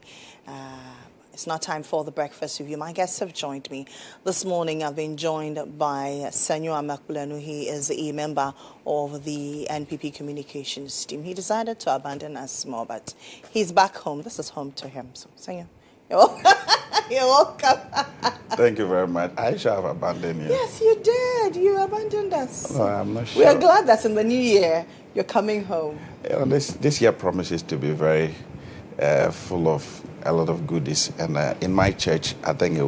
It's not time for the breakfast review. My guests have joined me. This morning I've been joined by Senyo Amakbulenu. He is a member of the NPP communications team. He decided to abandon us more, but he's back home. This is home to him. So, Senyo, you're welcome. Thank you very much. I shall have abandoned you. Yes, you did. You abandoned us. No, I'm not sure. We are glad that in the new year you're coming home. This year promises to be very full of a lot of goodies. And in my church, I think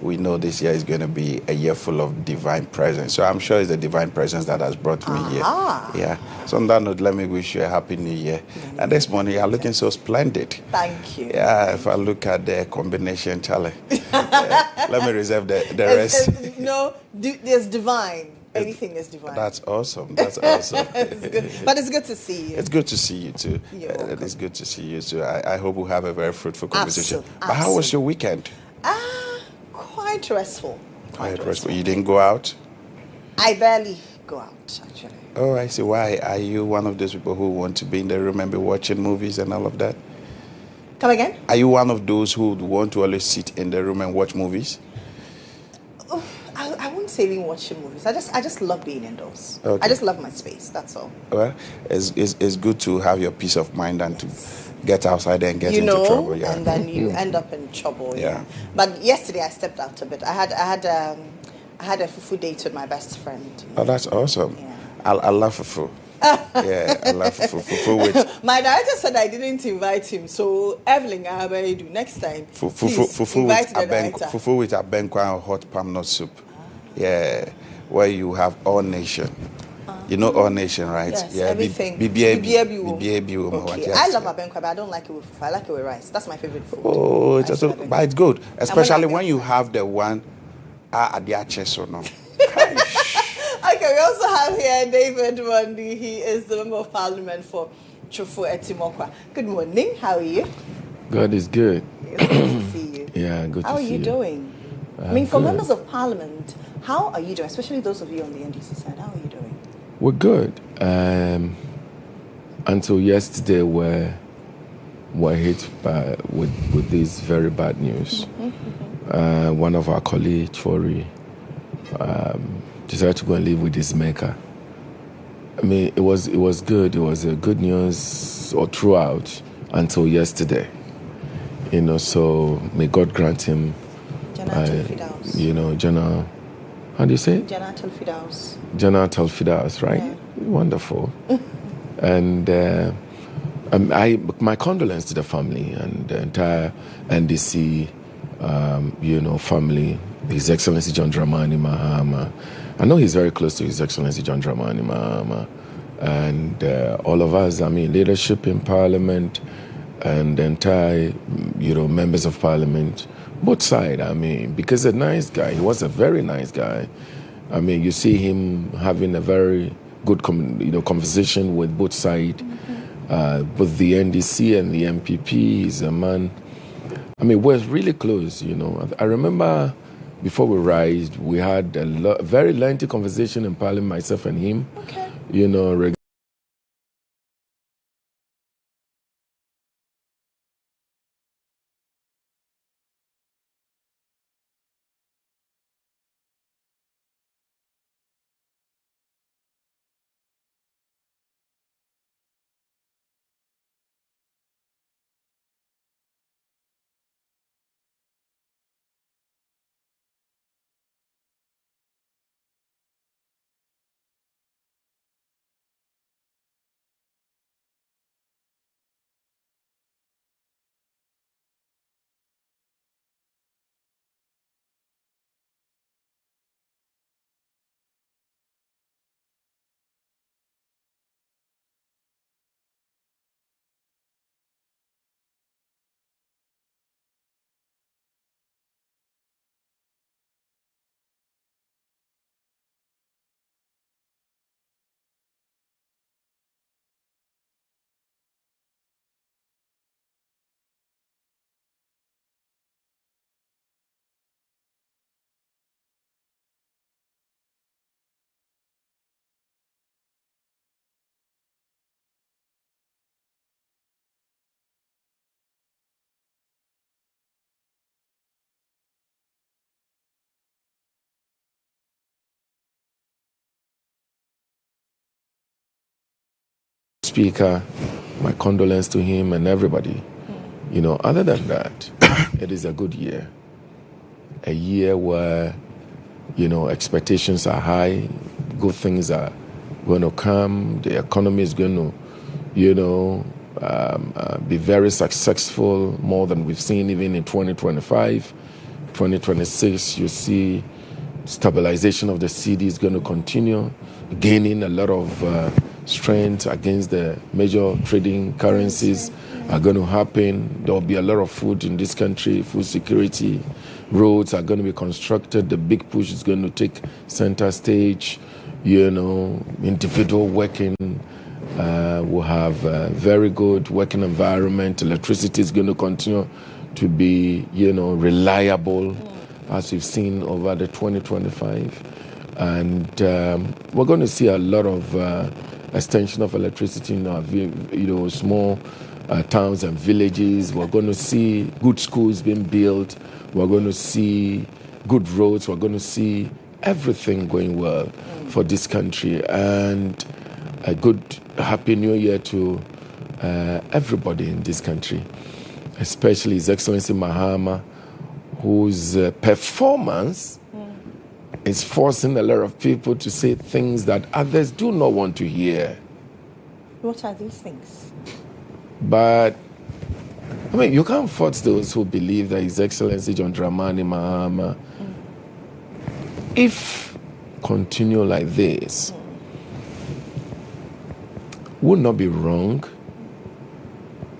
we know this year is going to be a year full of divine presence. So I'm sure it's the divine presence that has brought me here. Yeah. So on that note, let me wish you a happy new year. And this morning, you're looking so splendid. Thank you. Yeah, if I look at the combination, Charlie, let me reserve the rest. There's divine. Anything is divine. That's awesome. That's awesome. It's good. But it's good to see you. It's good to see you too. It's good to see you too. I hope we'll have a very fruitful conversation. But how was your weekend? Quite restful. Quite restful. You didn't go out? I barely go out, actually. Oh, I see. Why? Are you one of those people who want to be in the room and be watching movies and all of that? Come again? Are you one of those who would want to always sit in the room and watch movies? I wouldn't say even watching movies. I just love being indoors. Okay. I just love my space. That's all. Well, it's good to have your peace of mind and to get outside and get into trouble. Yeah. And then you end up in trouble. Yeah. But yesterday I stepped out a bit. I had a fufu date with my best friend. Oh, that's awesome. Yeah. I love fufu. Yeah, I love fufu. Fufu with. My director said I didn't invite him, so Evelyn, I will do next time. Fufu with abenkwa and hot palm nut soup. Yeah, where you have all nation. You know all nation, right? Yes, yeah, everything. BBAB. Okay. I love abenkwa, but I don't like it with fufu. I like it with rice. That's my favorite food. Oh, but it's good, especially when you have the one at the acheso, no. Okay, we also have here David Wandi. He is the Member of Parliament for Chufu Etimokwa. Good morning. How are you? God is good. It's good to see you. Yeah, good to see you. How are you doing? I mean, for members of Parliament, how are you doing? Especially those of you on the NDC side, how are you doing? We're good. Until yesterday, we're hit with this very bad news. One of our colleagues, Chori, decided to go and live with his maker. I mean, it was good. It was a good news all throughout until yesterday. So may God grant him. Jana, how do you say it? Jana Telfidaus. Jana Telfidaus, right? Yeah. Wonderful. And my condolence to the family and the entire NDC, family. His Excellency John Dramani Mahama. I know he's very close to His Excellency John Dramani Mahama. And all of us, leadership in Parliament and the entire, members of Parliament, both sides, because a nice guy. He was a very nice guy. You see him having a very good, conversation with both sides, both the NDC and the MPP. He's a man. We're really close, I remember before we rise, we had a very lengthy conversation in Parliament, myself and him. Okay. Speaker, my condolence to him and everybody. You know, other than that, it is a good year. A year where, you know, expectations are high, good things are going to come, the economy is going to, you know, be very successful, more than we've seen even in 2025. 2026, you see stabilization of the cedi is going to continue, gaining a lot of strength against the major trading currencies are going to happen. There will be a lot of food in this country, food security. Roads are going to be constructed. The big push is going to take center stage. You know, individual working will have a very good working environment. Electricity is going to continue to be, you know, reliable, as we've seen over the 2025. And we're going to see a lot of extension of electricity in our, you know, small towns and villages. We're going to see good schools being built. We're going to see good roads. We're going to see everything going well for this country. And a good, happy new year to everybody in this country, especially His Excellency Mohammmed, whose performance is forcing a lot of people to say things that others do not want to hear. What are these things? But, I mean, you can't force those who believe that His Excellency John Dramani Mahama, if continue like this, would not be wrong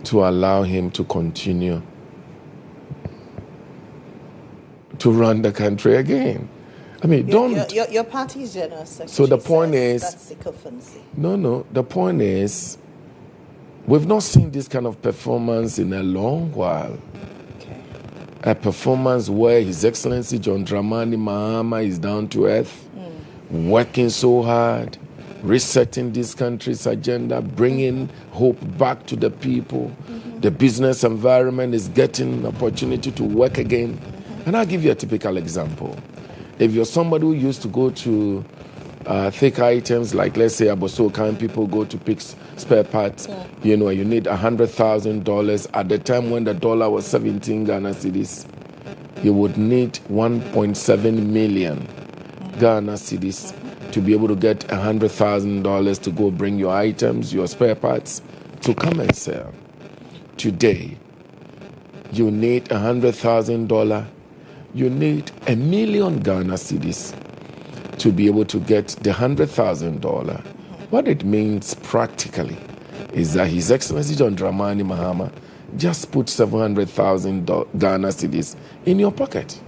to allow him to continue to run the country again. I mean, Your party's general secretary. So the point is, that's sycophancy. No. The point is, we've not seen this kind of performance in a long while. Okay. A performance where His Excellency John Dramani Mahama is down to earth, working so hard, resetting this country's agenda, bringing hope back to the people. The business environment is getting an opportunity to work again. And I'll give you a typical example. If you're somebody who used to go to thick items, like let's say Abosokan, people go to pick spare parts, you know, you need $100,000. At the time when the dollar was 17 Ghana cedis, you would need 1.7 million Ghana cedis to be able to get $100,000 to go bring your items, your spare parts, to come and sell. Today, you need $100,000. You need 1 million Ghana cedis to be able to get the $100,000. What it means practically is that His Excellency John Dramani Mahama just put 700,000 Ghana cedis in your pocket.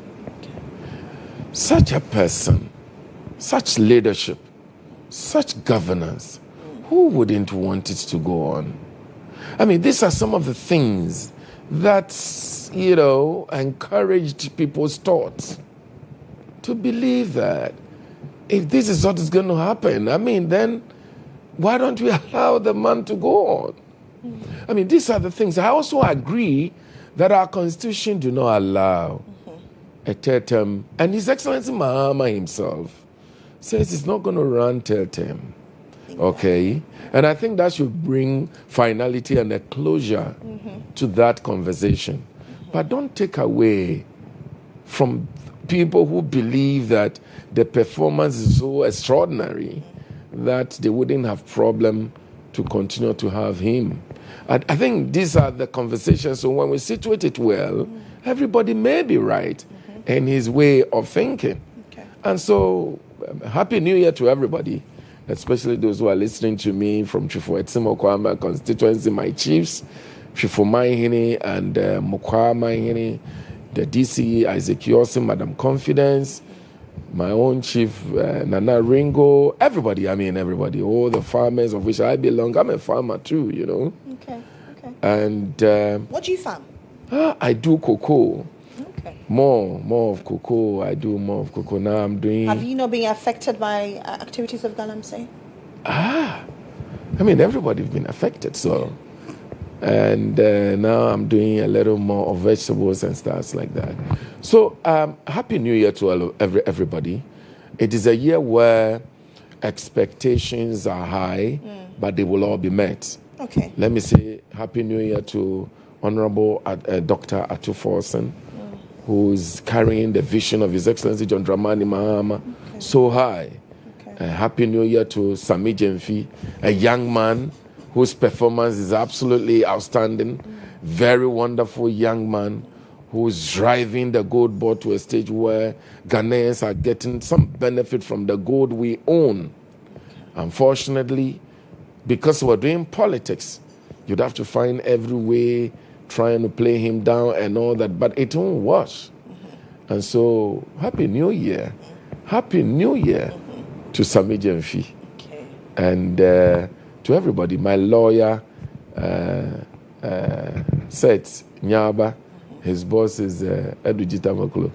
Such a person, such leadership, such governance, who wouldn't want it to go on? I mean, these are some of the things that, you know, encouraged people's thoughts to believe that if this is what is going to happen, I mean, then why don't we allow the man to go on? I mean, these are the things. I also agree that our constitution do not allow a third term. And His Excellency Mahama himself says he's not going to run third term. Okay? And I think that should bring finality and a closure to that conversation. But don't take away from people who believe that the performance is so extraordinary that they wouldn't have problem to continue to have him. I think these are the conversations. So when we situate it well, everybody may be right in his way of thinking. Okay. And so, Happy New Year to everybody, especially those who are listening to me from Chifo Kwama constituency, my chiefs, Chifo Maihini and Mokwa Maihini, the DCE, Isaac Yosin, Madam Confidence, my own chief, Nana Ringo, everybody, all the farmers of which I belong. I'm a farmer too, you know. Okay. And what do you farm? I do cocoa. Okay. More of cocoa. I do more of cocoa. Now I'm doing... Have you not been affected by activities of galamsey? Everybody's been affected, so... And now I'm doing a little more of vegetables and stuff like that. So, Happy New Year to everybody. It is a year where expectations are high, but they will all be met. Okay. Let me say Happy New Year to Honorable Dr. Atu Forson, who is carrying the vision of His Excellency John Dramani Mahama so high. Happy New Year to Sami Jemfi, a young man whose performance is absolutely outstanding. Very wonderful young man who's driving the gold board to a stage where Ghanaians are getting some benefit from the gold we own. Unfortunately, because we're doing politics, you'd have to find every way trying to play him down and all that, but it won't work. And so, Happy New Year. Happy New Year to Sami Jemfi. And to everybody, my lawyer, said, Nyaba, his boss is Eduji Tamaklo.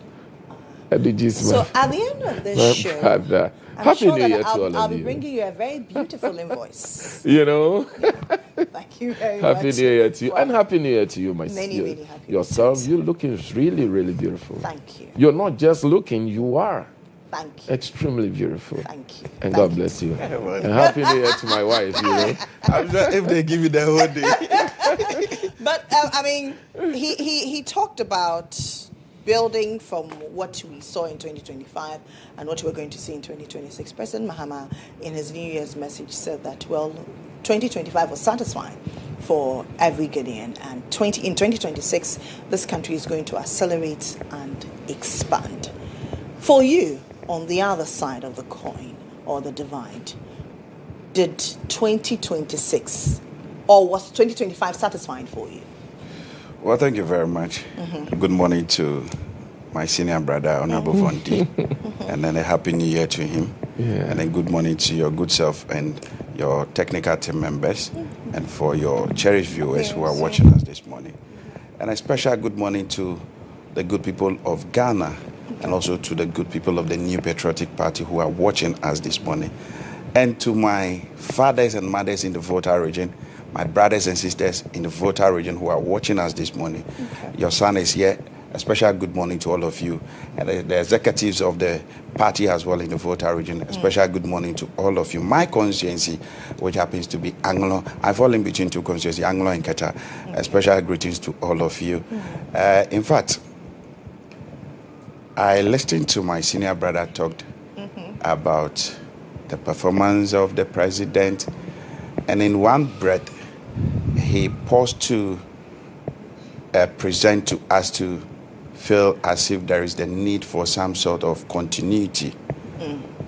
So at the end of this show, I'm Happy sure New Year that to all of you. I'll be bringing you a very beautiful invoice. You know? Thank you very much. Happy New Year to you. And Happy New Year to you, my sister. Many happy yourself. You're looking really, really beautiful. Thank you. You're not just looking, you are. Thank you. Extremely beautiful. Thank you. And God bless you. And Happy New Year to my wife, you know. I'm sure if they give you the whole day. But, I mean, he talked about building from what we saw in 2025 and what we're going to see in 2026. President Mahama, in his New Year's message, said that, well, 2025 was satisfying for every Ghanaian, and in 2026, this country is going to accelerate and expand. For you, on the other side of the coin or the divide, did 2026 or was 2025 satisfying for you? Well, thank you very much. Good morning to my senior brother, Honorable Fondi, and then a Happy New Year to him. And then good morning to your good self and your technical team members, and for your cherished viewers who are watching us this morning. And a special good morning to the good people of Ghana, and also to the good people of the New Patriotic Party who are watching us this morning. And to my fathers and mothers in the Volta region, my brothers and sisters in the Volta region who are watching us this morning. Your son is here. A special good morning to all of you. And the executives of the party as well in the Volta region. A special good morning to all of you. My constituency, which happens to be Anglo. I fall in between two constituencies, Anglo and Keta. A special greetings to all of you. In fact, I listened to my senior brother talked about the performance of the president, and in one breath, he paused to present to us to feel as if there is the need for some sort of continuity,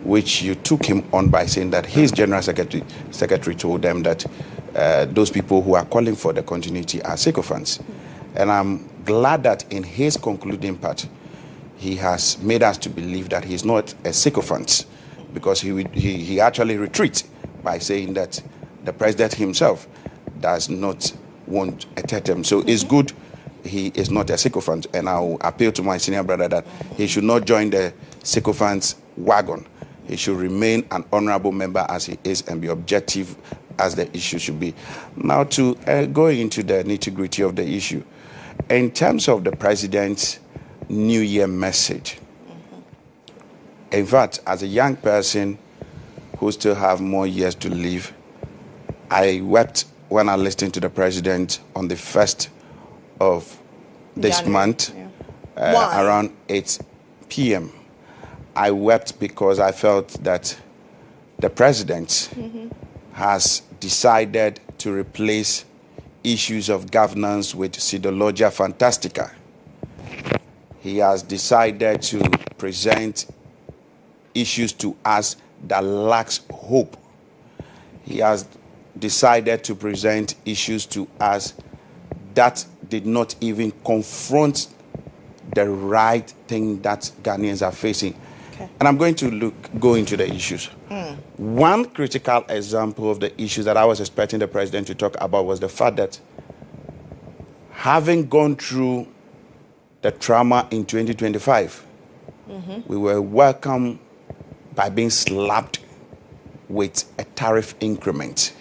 which you took him on by saying that his general secretary told them that those people who are calling for the continuity are sycophants. And I'm glad that in his concluding part, he has made us to believe that he's not a sycophant, because he actually retreats by saying that the president himself does not want a term. So it's good he is not a sycophant, and I'll appeal to my senior brother that he should not join the sycophants wagon. He should remain an honorable member as he is and be objective as the issue should be. Now to go into the nitty-gritty of the issue. In terms of the president's New Year message, in fact, as a young person who still have more years to live, I wept when I listened to the president on the 1st of this month, around 8 p.m. I wept because I felt that the president has decided to replace issues of governance with pseudologia fantastica. He has decided to present issues to us that lacks hope. He has decided to present issues to us that did not even confront the right thing that Ghanaians are facing. And I'm going to go into the issues. One critical example of the issues that I was expecting the president to talk about was the fact that having gone through the trauma in 2025, we were welcomed by being slapped with a tariff increment.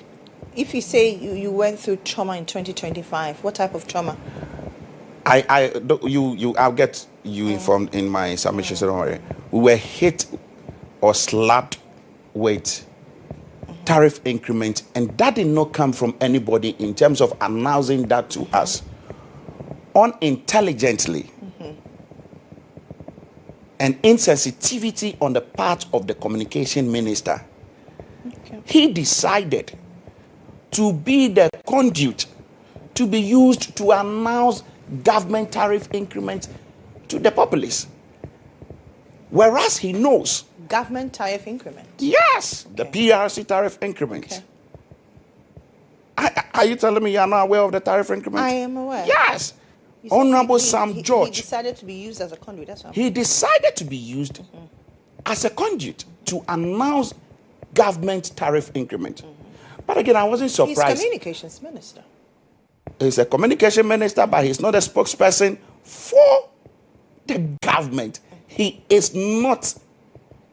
If you say you went through trauma in 2025, what type of trauma? I'll get you informed in my submission, so don't worry. We were hit or slapped with tariff increment, and that did not come from anybody in terms of announcing that to us unintelligently. And insensitivity on the part of the communication minister. He decided to be the conduit to be used to announce government tariff increments to the populace. Whereas he knows. Government tariff increment? Yes, the PRC tariff increment. Are you telling me you're not aware of the tariff increment? I am aware. Yes. Honorable Sam George. He decided to be used as a conduit. That's what he decided to be used as a conduit to announce government tariff increment. But again, I wasn't surprised. He's communications minister. He's a communication minister, but he's not a spokesperson for the government. He is not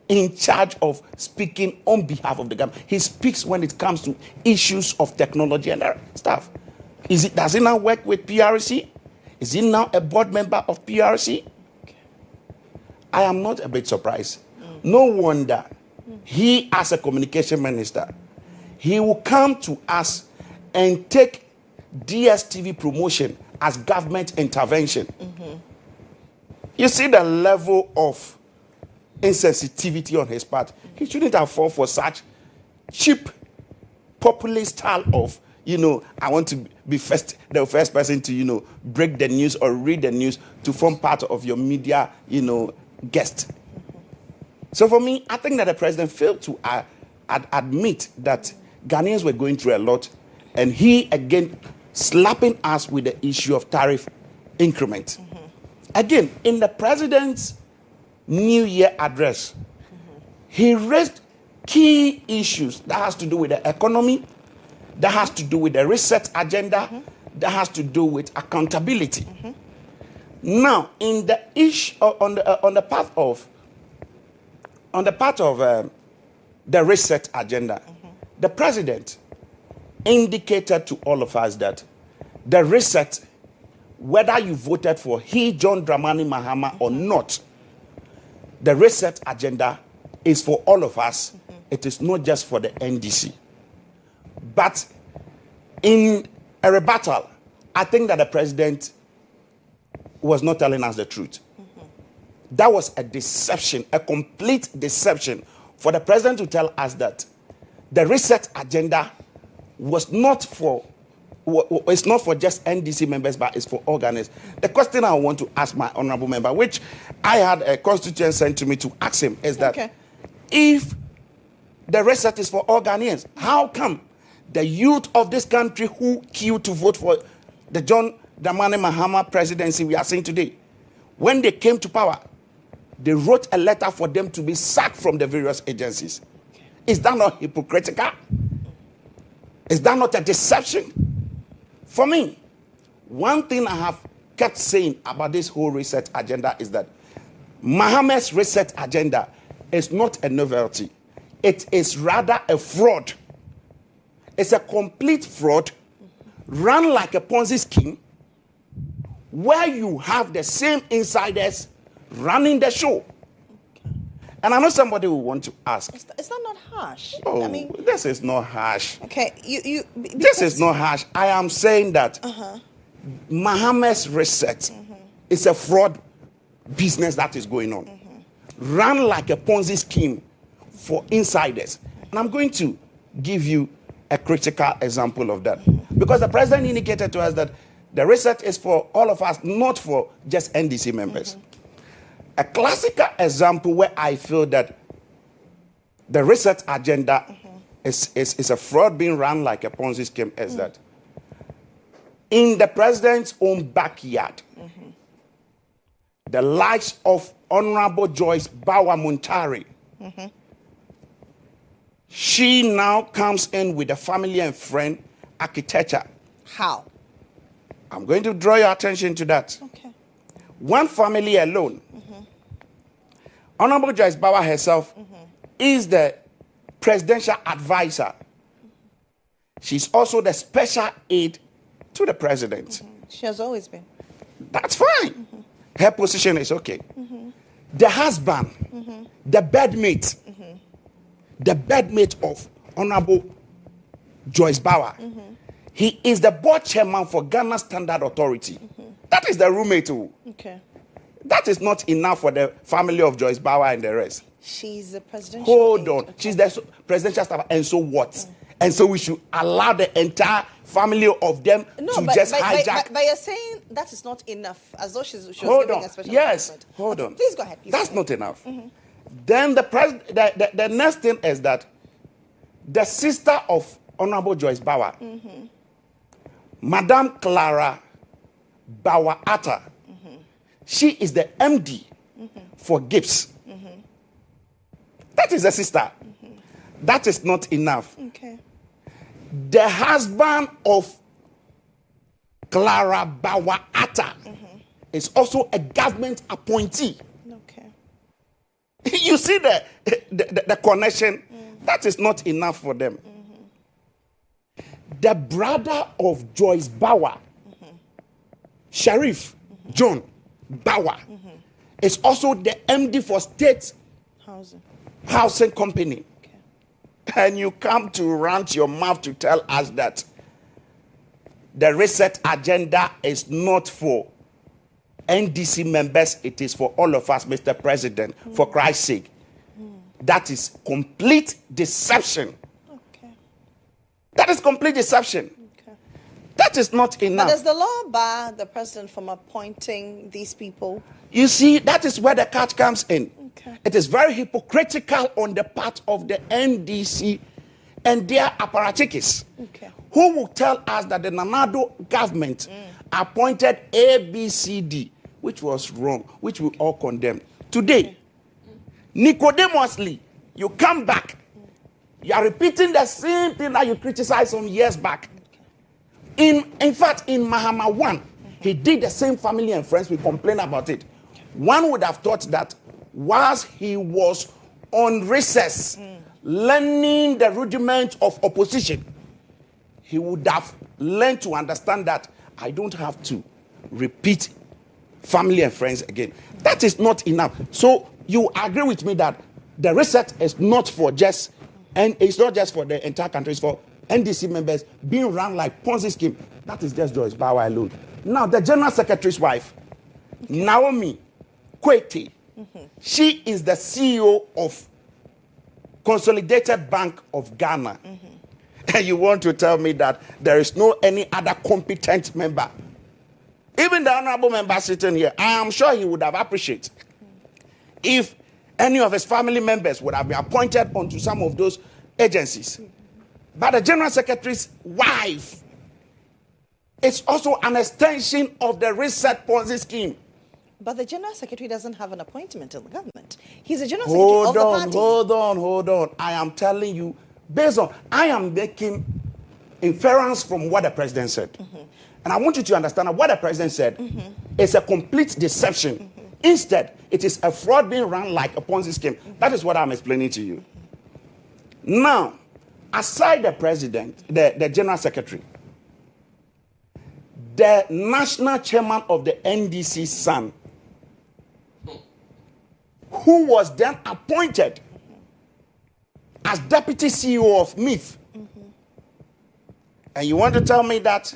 in charge of speaking on behalf of the government. He speaks when it comes to issues of technology and stuff. Does he now work with PRC? Is he now a board member of PRC? I am not a bit surprised. No wonder he, as a communication minister, he will come to us and take DSTV promotion as government intervention. You see the level of insensitivity on his part. He shouldn't have fallen for such cheap, populist style of, I want to be the first person to, break the news or read the news to form part of your media, guest. So for me, I think that the president failed to admit that Ghanaians were going through a lot, and he, again, slapping us with the issue of tariff increment. Again, in the president's New Year address, he raised key issues that has to do with the economy, that has to do with the reset agenda, that has to do with accountability. Now, in the issue on the part of the reset agenda, the president indicated to all of us that the reset, whether you voted for John Dramani Mahama or not, the reset agenda is for all of us. It is not just for the NDC. But in a rebuttal, I think that the president was not telling us the truth. That was a deception, a complete deception for the president to tell us that the reset agenda was not for, it's not for just NDC members, but it's for all Ghanaians. The question I want to ask my honorable member, which I had a constituent sent to me to ask him, is that if the reset is for all Ghanaians, how come the youth of this country who queued to vote for the John Dramani Mahama presidency we are seeing today, when they came to power, they wrote a letter for them to be sacked from the various agencies? Is that not hypocritical? Is that not a deception? For me, one thing I have kept saying about this whole reset agenda is that Mohammed's reset agenda is not a novelty. It is rather a fraud. It's a complete fraud run like a Ponzi scheme where you have the same insiders running the show. And I know somebody will want to ask. Is that not harsh? Oh, I mean, this is not harsh. Okay, this is not harsh. I am saying that Mohammed's reset is a fraud business that is going on. Run like a Ponzi scheme for insiders. And I'm going to give you a critical example of that. Because the president indicated to us that the reset is for all of us, not for just NDC members. A classical example where I feel that the reset agenda is a fraud being run like a Ponzi scheme is that in the president's own backyard, the likes of Honorable Joyce Bawa Muntari, she now comes in with a family and friend architecture. How? I'm going to draw your attention to that. Okay. One family alone. Honorable Joyce Bawa herself is the presidential advisor. She's also the special aide to the president. She has always been. That's fine. Her position is okay. The husband, the bedmate of Honorable Joyce Bauer. He is the board chairman for Ghana Standard Authority. That is the roommate too. Okay. That is not enough for the family of Joyce Bauer and the rest. She's the presidential. Hold on. Okay. She's the presidential staff. And so what? And so we should allow the entire family of them to just hijack. But you're saying that is not enough, as though she was giving a special treatment. Hold on. Please go ahead. That's not enough. Then the next thing is that the sister of Honorable Joyce Bauer, Madame Clara Bauer Atta, she is the MD for Gibbs. That is the sister. That is not enough. Okay. The husband of Clara Bauer Atta is also a government appointee. Okay. You see the connection? That is not enough for them. The brother of Joyce Bauer, Sheriff John Bauer, is also the MD for State Housing Company. And you come to rant your mouth to tell us that the reset agenda is not for NDC members, it is for all of us, Mr. President, for Christ's sake. That is complete deception. Okay. That is complete deception. Okay. That is not enough. But does the law bar the president from appointing these people? You see, that is where the catch comes in. Okay. It is very hypocritical on the part of the NDC and their apparatchiks, who will tell us that the Nanado government appointed ABCD, which was wrong, which we all condemn. Today, Nicodemously, you come back, you are repeating the same thing that you criticized some years back. In fact, in Mohammmed 1, he did the same. Family and friends, we complain about it. One would have thought that whilst he was on recess, learning the rudiments of opposition, he would have learned to understand that I don't have to repeat family and friends again. That is not enough. So you agree with me that the reset is not for just, and it's not just for the entire country, it's for NDC members being run like Ponzi scheme. That is just Joyce Bauer alone. Now, the General Secretary's wife, Naomi Kwete, she is the CEO of Consolidated Bank of Ghana. And you want to tell me that there is no any other competent member? Even the honorable member sitting here, I am sure he would have appreciated if any of his family members would have been appointed onto some of those agencies. But the General Secretary's wife is also an extension of the reset Ponzi scheme. But the General Secretary doesn't have an appointment in the government. He's a General Secretary of the party. Hold on. I am telling you, based on, I am making inference from what the president said. And I want you to understand that what the president said is a complete deception. Instead, it is a fraud being run like a Ponzi scheme. That is what I'm explaining to you. Now, aside the president, the General Secretary, the national chairman of the NDC, son, who was then appointed as deputy CEO of MIF. And you want to tell me that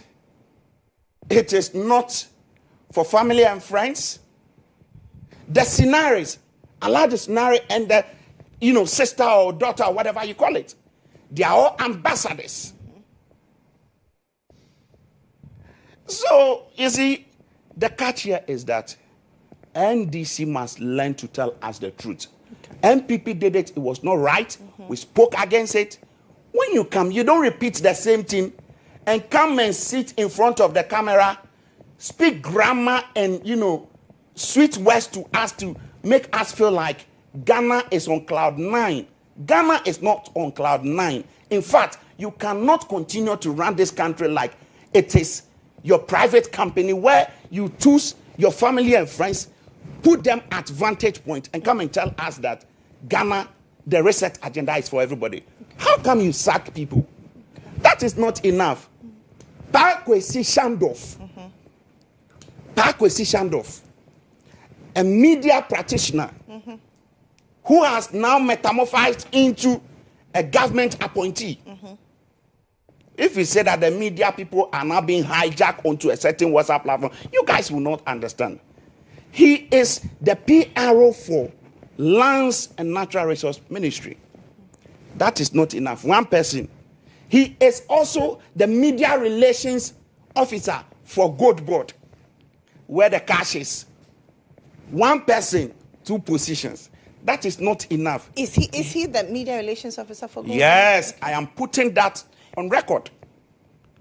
it is not for family and friends? The scenarios, allow the scenario and the, sister or daughter or whatever you call it, they are all ambassadors. So, you see, the catch here is that NDC must learn to tell us the truth. MPP did it, it was not right. We spoke against it. When you come, you don't repeat the same thing and come and sit in front of the camera, speak grammar and, sweet words to us to make us feel like Ghana is on cloud 9. Ghana is not on cloud 9. In fact, you cannot continue to run this country like it is your private company where you choose your family and friends, put them at vantage point and come and tell us that Ghana, the reset agenda is for everybody. How come you sack people? That is not enough. Pakwesi Shandorf, a media practitioner who has now metamorphosed into a government appointee. If you say that the media people are now being hijacked onto a certain WhatsApp platform, you guys will not understand. He is the PRO for Lands and Natural Resource Ministry. That is not enough. One person. He is also the media relations officer for Gold Board, where the cash is. One person, 2 positions. That is not enough. Is he the media relations officer for Gold Board? Yes, I am putting that on record.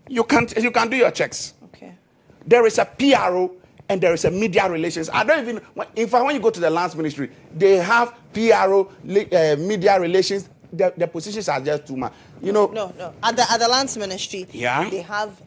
You can do your checks. Okay. There is a PRO and there is a media relations. I don't even. In fact, when you go to the lands ministry, they have PRO, media relations. The positions are just too much. You know. No. At the lands ministry, yeah, they have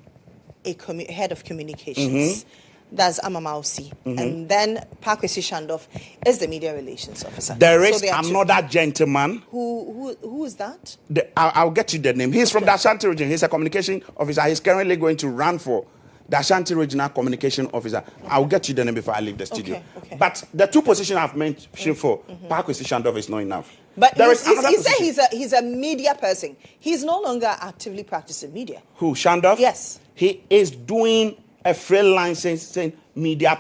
a head of communications. That's Amamausi. And then Pakwesi Shandoff is the media relations officer. There is another gentleman. Who is that? I'll get you the name. He's from the Ashanti region. He's a communication officer. He's currently going to run for the Ashanti regional communication officer. I'll get you the name before I leave the studio. Okay. But the 2 positions I've mentioned for Pakwesi Shandoff is not enough. But he said he's a media person. He's no longer actively practicing media. Who, Shandoff? Yes. He is doing a freelancing media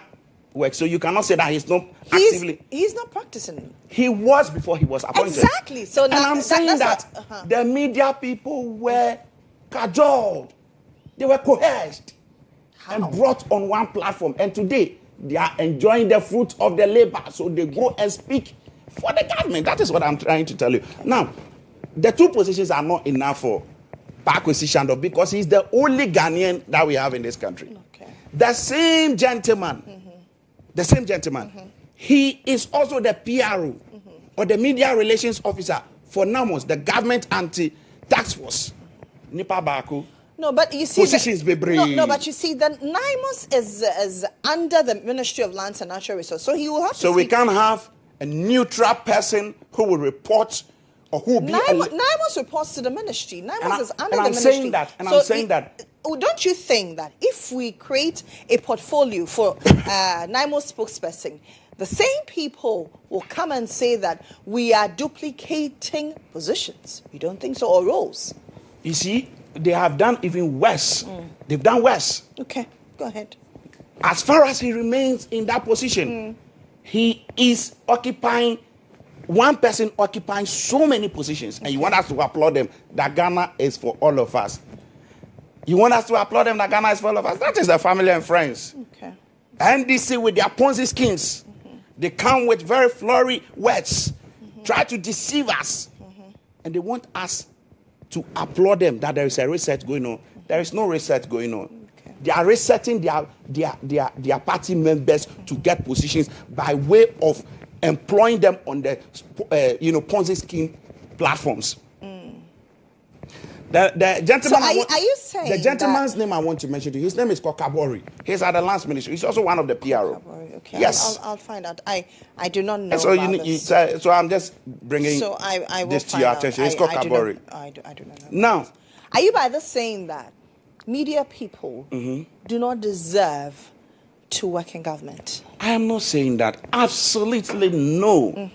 work. So you cannot say that he's not actively. He's not practicing. He was before he was appointed. Exactly. So and I'm saying that the media people were cajoled. They were coerced and brought on one platform. And today, they are enjoying the fruit of their labor. So they go and speak for the government. That is what I'm trying to tell you. Now, the 2 positions are not enough for Pakwesi Shandoff because he's the only Ghanaian that we have in this country. Okay. The same gentleman, he is also the PRO or the media relations officer for NAMOS, the government anti-tax force. Nipa Baku. No, but you see, but you see, the NIMOS is under the Ministry of Lands and Natural Resources, so he will have to. So we can't have a neutral person who will report or who will be. NIMOS reports to the ministry. NIMOS is under the ministry. I'm saying that. Don't you think that if we create a portfolio for NIMOS spokesperson, the same people will come and say that we are duplicating positions? You don't think so, or roles? You see, they have done even worse. They've done worse. Okay, go ahead. As far as he remains in that position, he is occupying, one person occupying so many positions. And you want us to applaud them, that Ghana is for all of us. You want us to applaud them, that Ghana is for all of us. That is the family and friends. Okay. NDC with their Ponzi schemes. They come with very flowery words, try to deceive us. And they want us to applaud them that there is a reset going on. There is no reset going on. Okay. They are resetting their party members to get positions by way of employing them on the Ponzi scheme platforms. The gentleman. So are you saying the gentleman's name I want to mention to you? His name is Kodjo. He's at the lands ministry. He's also one of the PRO. Okay. Yes. I'll find out. I do not know. So so I'm just bringing this to your attention. It's Kodjo. I do not know. Now, are you by this saying that media people do not deserve to work in government? I am not saying that. Absolutely no.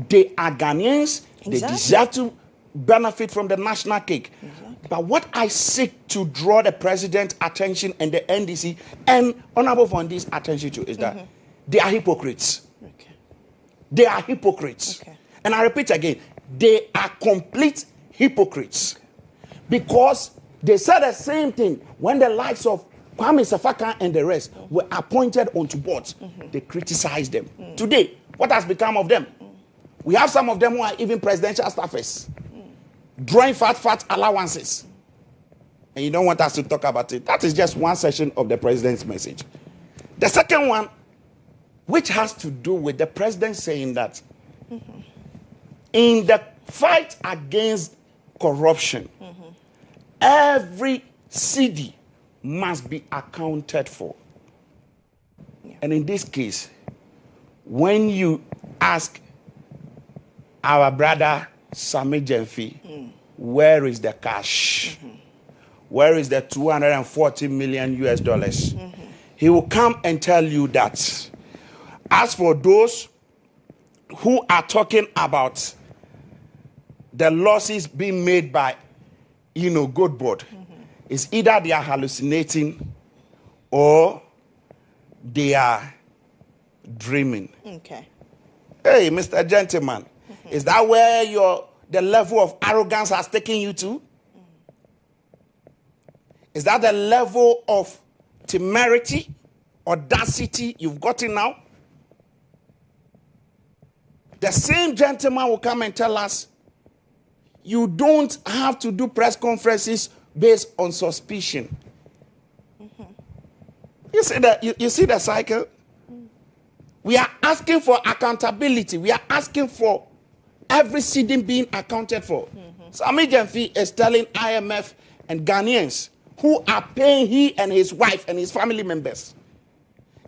They are Ghanaians. Exactly. They deserve to benefit from the national cake. Exactly. But what I seek to draw the president's attention and the NDC and Honorable Fondi's attention to is that they are hypocrites. Okay. They are hypocrites. Okay. And I repeat again, they are complete hypocrites. Okay. Because they said the same thing when the likes of Kwame Sefaka and the rest were appointed onto boards. They criticized them. Today, what has become of them? We have some of them who are even presidential staffers, drawing fat allowances. And you don't want us to talk about it. That is just one section of the president's message. The second one, which has to do with the president saying that in the fight against corruption, every cedi must be accounted for. Yeah. And in this case, when you ask our brother Sami Jemfi, where is the cash? Where is the $240 million US? He will come and tell you that as for those who are talking about the losses being made by, good board. It's either they are hallucinating or they are dreaming. Okay. Hey, Mr. Gentleman, is that where the level of arrogance has taken you to? Is that the level of temerity, audacity you've gotten now? The same gentleman will come and tell us, you don't have to do press conferences based on suspicion. You see that? You see the cycle? We are asking for accountability. We are asking for every ceding being accounted for. Sammy Gyamfi is telling IMF and Ghanaians who are paying he and his wife and his family members,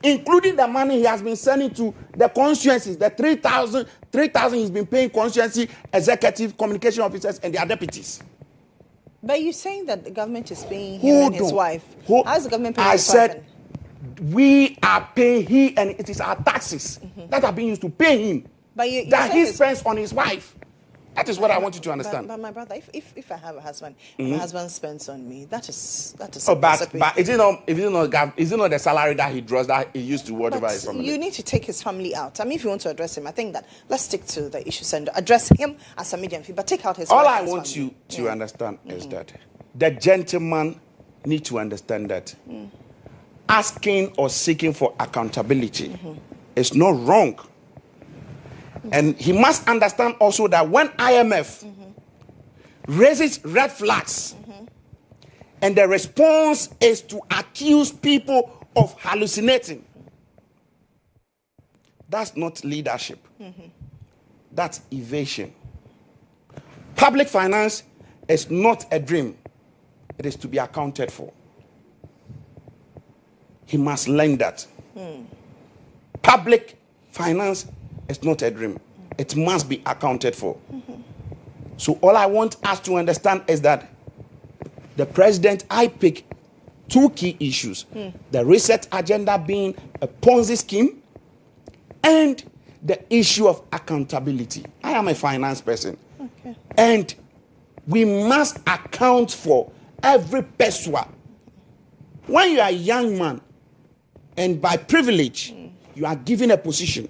including the money he has been sending to the constituencies, the 3,000 he's been paying constituency executive communication officers and their deputies. But you're saying that the government is paying him and his wife. How is the government paying his wife? I said, we are paying he, and it is our taxes that are being used to pay him. But that he spends on his wife. That is what I want you to understand. But my brother, if I have a husband, and my husband spends on me, that is. But is it not the salary that he draws that he used to whatever his family? You need to take his family out. I mean, if you want to address him, I think that let's stick to the issues and address him as a medium fee, but take out his. All I want you to understand is that the gentleman need to understand that asking or seeking for accountability is not wrong. And he must understand also that when IMF raises red flags and the response is to accuse people of hallucinating, that's not leadership. That's evasion. Public finance is not a dream. It is to be accounted for. He must learn that. Public finance is not a dream. It must be accounted for. So all I want us to understand is that the president, I pick two key issues. The reset agenda being a Ponzi scheme and the issue of accountability. I am a finance person. And we must account for every peso. When you are a young man and by privilege, you are given a position,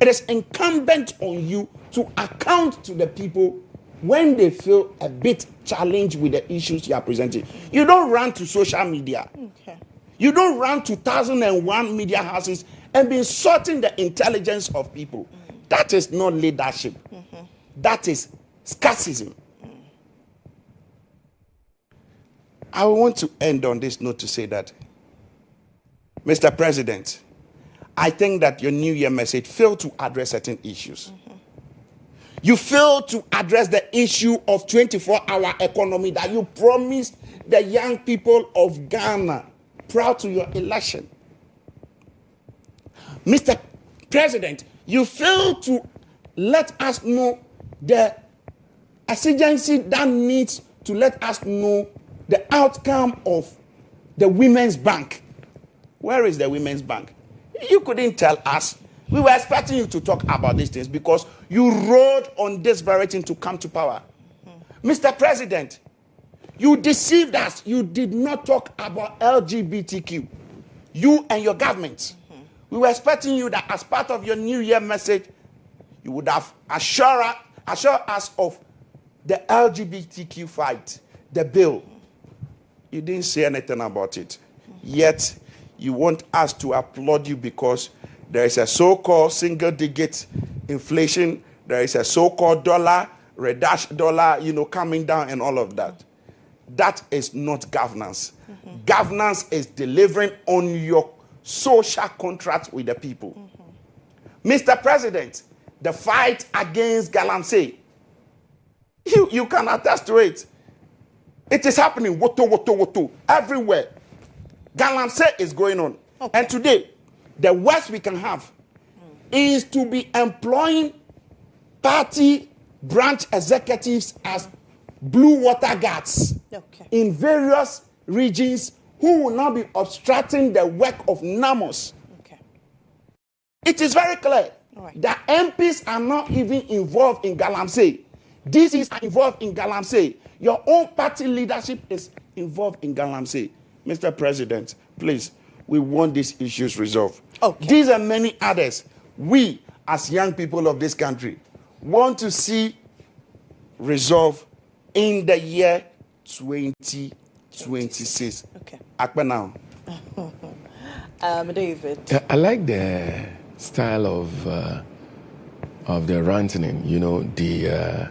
it is incumbent on you to account to the people when they feel a bit challenged with the issues you are presenting. You don't run to social media. You don't run to 2001 media houses and be sorting the intelligence of people. That is not leadership. That is scarcism. I want to end on this note to say that, Mr. President, I think that your New Year message failed to address certain issues. You failed to address the issue of 24-hour economy that you promised the young people of Ghana prior to your election. Mr. President, you failed to let us know the exigency that needs to let us know the outcome of the Women's Bank. Where is the Women's Bank? You couldn't tell us. We were expecting you to talk about these things because you rode on this very thing to come to power. Mr. President, you deceived us. You did not talk about LGBTQ. You and your government. We were expecting you that as part of your New Year message, you would have assured us of the LGBTQ fight, the bill. You didn't say anything about it. Yet, you want us to applaud you because there is a so-called single-digit inflation. There is a so-called dollar, reduction dollar, coming down and all of that. That is not governance. Governance is delivering on your social contract with the people. Mr. President, the fight against galamsey, you can attest to it. It is happening, woto, everywhere. Galamsey is going on. And today, the worst we can have is to be employing party branch executives as blue water guards in various regions who will now be obstructing the work of NAMOS. It is very clear that MPs are not even involved in galamsey. DCs are involved in galamsey. Your own party leadership is involved in galamsey. Mr. President, please, we want these issues resolved. Okay. These and many others, we, as young people of this country, want to see resolved in the year 2026. Okay. Akpa now. David. I like the style of the ranting, you know, the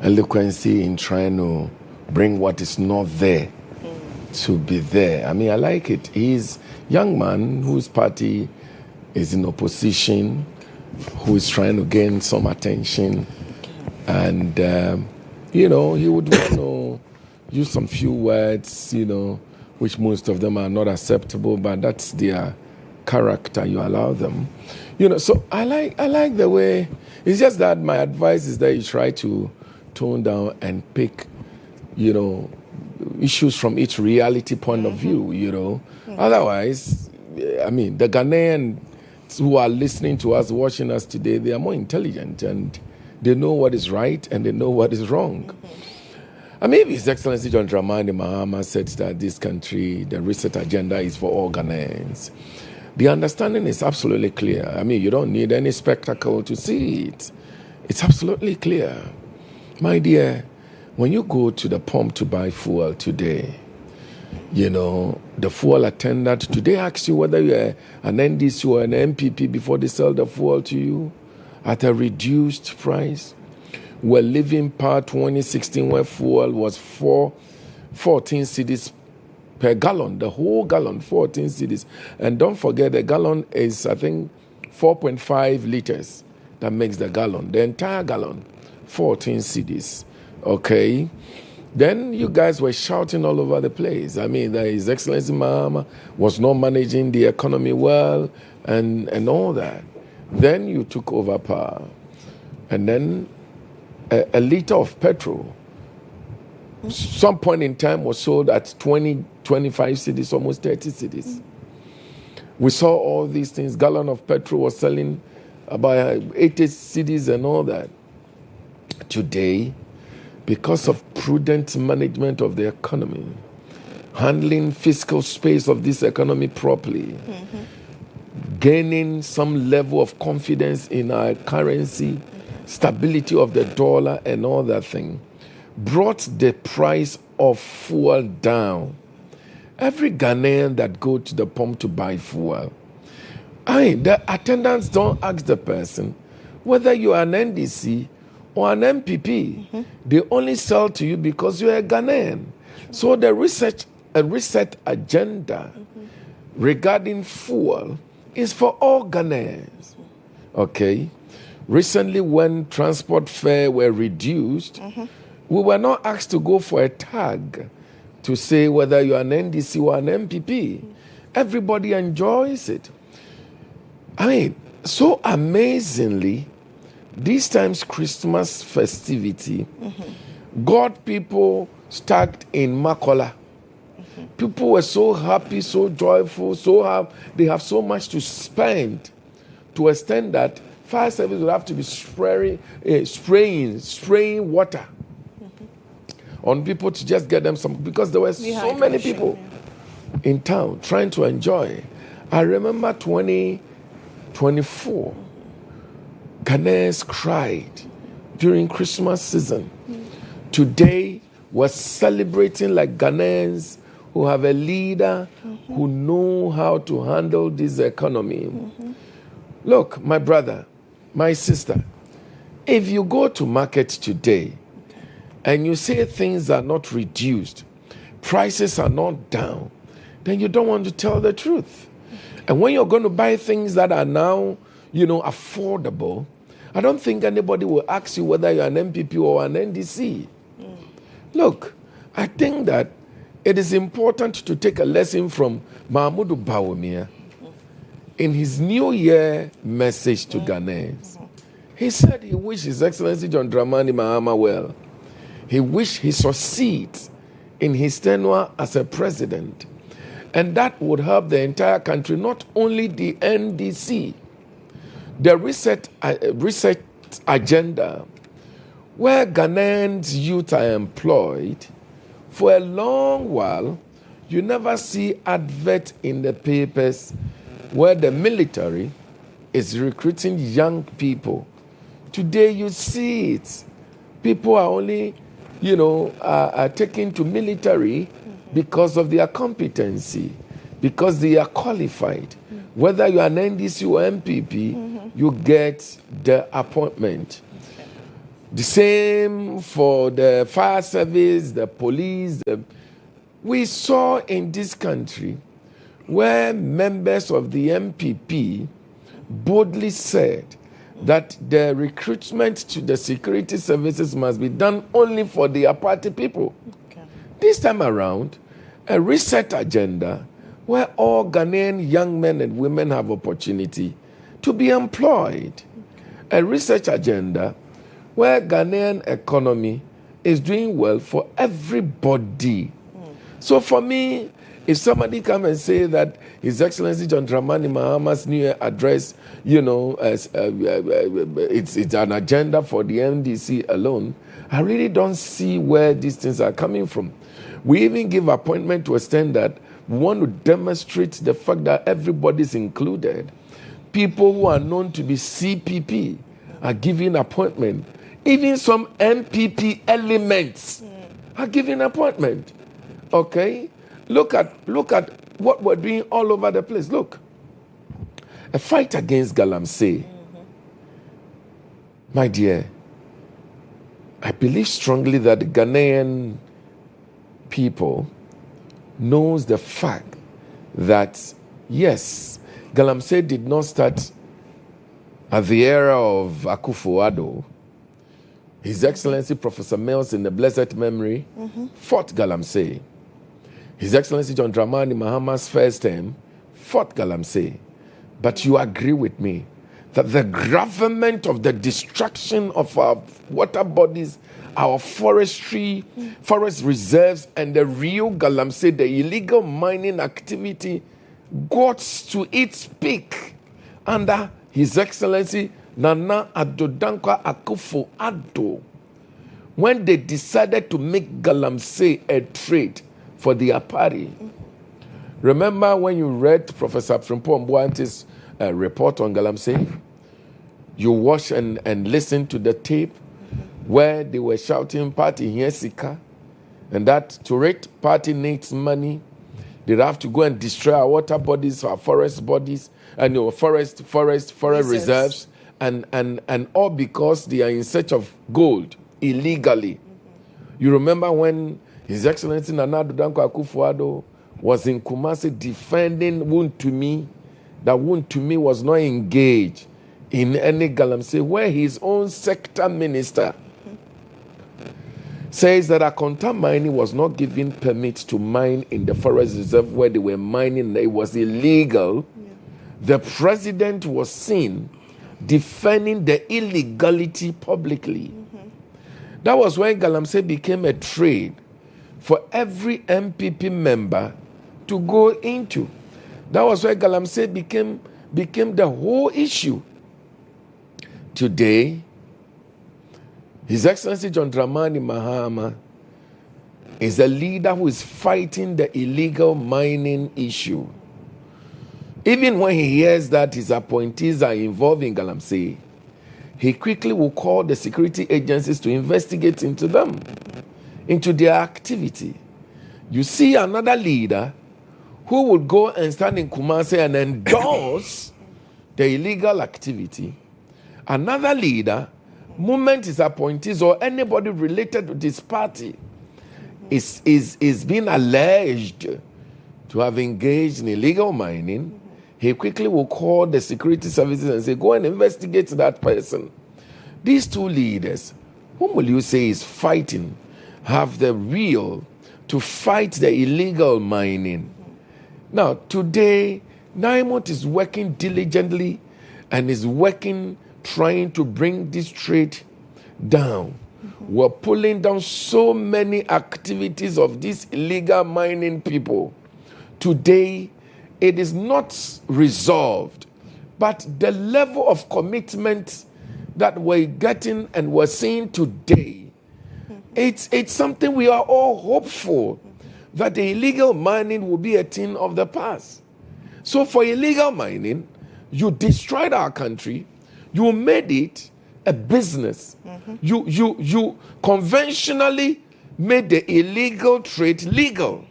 eloquency in trying to bring what is not there to be there. I mean, I like it. He's a young man whose party is in opposition, who is trying to gain some attention. And, you know, he would want to use some few words, you know, which most of them are not acceptable, but that's their character. You allow them. You know, so I like the way. It's just that my advice is that you try to tone down and pick, you know, issues from each reality point of view, you know. Otherwise, I mean, the Ghanaians who are listening to us, watching us today, they are more intelligent and they know what is right and they know what is wrong. I mean, His Excellency John Dramani Mahama said that this country, the reset agenda is for all Ghanaians. The understanding is absolutely clear. I mean, you don't need any spectacle to see it. It's absolutely clear. My dear, when you go to the pump to buy fuel today, you know, the fuel attendant, do they ask you whether you're an NDC or an MPP before they sell the fuel to you at a reduced price? We're living part 2016 where fuel was 14 cedis per gallon, the whole gallon, 14 cedis. And don't forget, the gallon is, I think, 4.5 liters that makes the gallon. The entire gallon, 14 cedis. Okay? Then you guys were shouting all over the place. I mean, that His Excellency Mahama was not managing the economy well and all that. Then you took over power. And then a liter of petrol, some point in time, was sold at 20, 25 cedis, almost 30 cedis. We saw all these things. Gallon of petrol was selling about 80 cedis and all that. Today, because of prudent management of the economy, handling fiscal space of this economy properly, gaining some level of confidence in our currency, stability of the dollar and all that thing, brought the price of fuel down. Every Ghanaian that go to the pump to buy fuel, the attendants don't ask the person whether you are an NDC or an MPP. They only sell to you because you're a Ghanaian. So the reset agenda regarding fuel is for all Ghanaians. Okay? Recently, when transport fare were reduced, we were not asked to go for a tag to say whether you're an NDC or an MPP. Everybody enjoys it. I mean, so amazingly, this time's Christmas festivity got people stacked in Makola. People were so happy, so joyful, they have so much to spend, to extend that fire service would have to be spraying water on people to just get them some, because there were so many people in town trying to enjoy. I remember 2024, Ghanaians cried during Christmas season. Today, we're celebrating like Ghanaians who have a leader who know how to handle this economy. Look, my brother, my sister, if you go to market today and you say things are not reduced, prices are not down, then you don't want to tell the truth. And when you're going to buy things that are now, you know, affordable, I don't think anybody will ask you whether you're an MPP or an NDC. Look, I think that it is important to take a lesson from Mahmoud Bawumia in his New Year message to Ghanaians. He said he wished His Excellency John Dramani Mahama well. He wished he succeeds in his tenure as a president. And that would help the entire country, not only the NDC. The reset agenda where Ghanaians youth are employed, for a long while, you never see advert in the papers where the military is recruiting young people. Today you see it. People are only, are taken to military because of their competency, because they are qualified. Whether you are an NDC or MPP, you get the appointment. The same for the fire service, the police. We saw in this country where members of the MPP boldly said that the recruitment to the security services must be done only for their party people. Okay. This time around, a reset agenda where all Ghanaian young men and women have opportunity to be employed. Okay. A research agenda where Ghanaian economy is doing well for everybody. So for me, if somebody come and say that His Excellency John Dramani Mahama's New Year address, it's an agenda for the NDC alone, I really don't see where these things are coming from. We even give appointment to extend that we want to demonstrate the fact that everybody's included. People who are known to be CPP are given appointment. Even some MPP elements are given appointment. Okay? Look at what we're doing all over the place. Look. A fight against Galamsey. My dear, I believe strongly that the Ghanaian people knows the fact that, yes, Galamsey did not start at the era of Akufo-Addo. His Excellency Professor Mills, in the blessed memory, fought Galamsey. His Excellency John Dramani Mahama's first term fought Galamsey. But you agree with me that the government of the destruction of our water bodies, our forestry, forest reserves, and the real Galamsey, the illegal mining activity, got to its peak under His Excellency Nana Addo Dankwa Akufo-Addo, when they decided to make Galamsey a trade for their party. Remember when you read Professor Frimpong Boante's report on Galamsey? You watch and listen to the tape where they were shouting, "Party Hiesika," and that to rate party needs money. They have to go and destroy our water bodies, our forest bodies, and forest reserves, and all because they are in search of gold illegally. You remember when His Excellency Nana Addo Dankwa Akufo-Addo was in Kumasi defending Wontumi, that Wontumi was not engaged in any Galamsey, where his own sector minister says that Akonta mining was not given permit to mine in the forest reserve where they were mining. It was illegal. Yeah. The president was seen defending the illegality publicly. That was when Galamsey became a trade for every MPP member to go into. That was why Galamsey became the whole issue. Today, His Excellency John Dramani Mahama is a leader who is fighting the illegal mining issue. Even when he hears that his appointees are involved in Galamsey, he quickly will call the security agencies to investigate into them, into their activity. You see another leader who would go and stand in Kumasi and endorse the illegal activity. Another leader, moment his appointees or anybody related to this party is being alleged to have engaged in illegal mining, he quickly will call the security services and say, go and investigate that person. These two leaders, whom will you say is fighting, have the will to fight the illegal mining? Now, today, NIMOT is working diligently and is working, trying to bring this trade down. We're pulling down so many activities of these illegal mining people. Today, it is not resolved, but the level of commitment that we're getting and we're seeing today, it's something we are all hopeful that the illegal mining will be a thing of the past. So for illegal mining, you destroyed our country, you made it a business. You conventionally made the illegal trade legal,